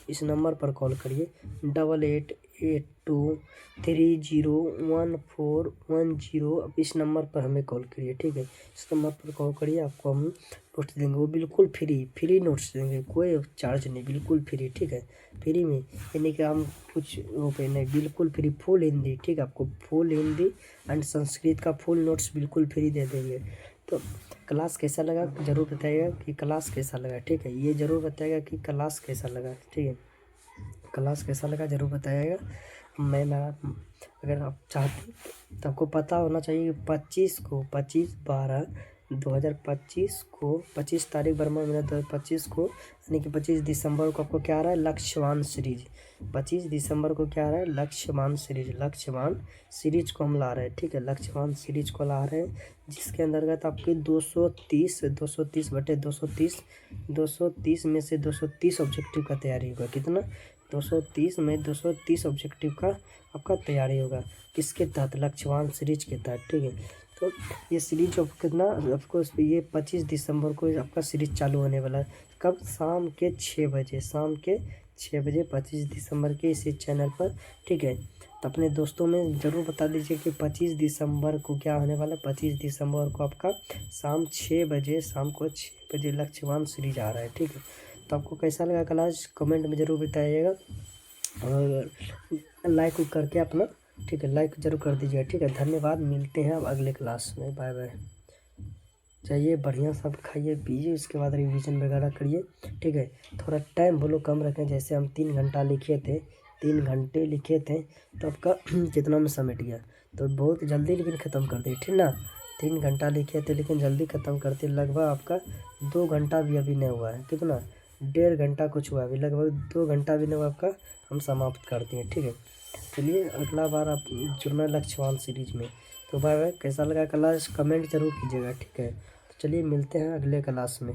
इस नंबर पर कॉल करिए 8882301410। अब इस नंबर पर हमें कॉल करिए, ठीक है। इस नंबर पर कॉल करिए, आपको हम नोट्स देंगे, वो बिल्कुल फ्री नोट्स देंगे, कोई चार्ज नहीं, बिल्कुल फ्री, ठीक है। फ्री में यानी कि हम कुछ रुपये नहीं, बिल्कुल फ्री, फुल हिंदी, ठीक है। आपको फुल हिंदी एंड संस्कृत का फुल नोट्स बिल्कुल फ्री दे देंगे। तो क्लास कैसा लगा ज़रूर बताइएगा कि क्लास कैसा लगा, ठीक है। ये ज़रूर बताइएगा कि क्लास कैसा लगा, ठीक है। क्लास कैसा लगा ज़रूर बताइएगा। अगर आप चाहते तो आपको पता होना चाहिए कि 25/12/2025 को 25 तारीख 12वां महीना 2025 को यानी कि 25 दिसंबर को आपको क्या आ रहा है, लक्ष्यवान सीरीज। 25 दिसंबर को क्या आ रहा है, लक्ष्यवान सीरीज को हम ला रहे हैं, ठीक है। लक्ष्यवान सीरीज को ला रहे हैं, जिसके अंतर्गत आपकी 230 में से 230 ऑब्जेक्टिव का तैयारी होगा। कितना, 230 में 230 ऑब्जेक्टिव का आपका तैयारी होगा, किसके तहत, लक्ष्यवान सीरीज के तहत, ठीक है। तो ये सीरीज अब कितना आपको, ये 25 दिसंबर को आपका सीरीज चालू होने वाला है। कब, शाम के 6 बजे, 25 दिसंबर के इसी चैनल पर, ठीक है। तो अपने दोस्तों में ज़रूर बता दीजिए कि 25 दिसंबर को क्या होने वाला है। 25 दिसंबर को आपका शाम को 6 बजे लक्ष्यवान सीरीज आ रहा है, ठीक है। तो आपको कैसा लगा क्लास कमेंट में ज़रूर बताइएगा, और लाइक करके अपना, ठीक है, लाइक ज़रूर कर दीजिएगा, ठीक है। धन्यवाद, मिलते हैं अब अगले क्लास में, बाय बाय। चाहिए बढ़िया सब खाइए पीजिए, उसके बाद रिवीजन वगैरह करिए, ठीक है। थोड़ा टाइम बोलो कम रखें, जैसे हम 3 घंटे लिखे थे तो आपका कितना में समेट गया, तो बहुत जल्दी लेकिन ख़त्म कर दिए, ठीक ना। 3 घंटा लिखे थे लेकिन जल्दी ख़त्म करते, लगभग आपका 2 घंटा भी अभी नहीं हुआ है, कितना, 1.5 घंटा कुछ हुआ, अभी लगभग 2 घंटा भी नहीं हुआ आपका, हम समाप्त करते हैं, ठीक है। चलिए अगला बार आप जुड़ना लक्ष्यवान सीरीज में। तो बाय बाय, कैसा लगा क्लास कमेंट जरूर कीजिएगा, ठीक है। तो चलिए मिलते हैं अगले क्लास में।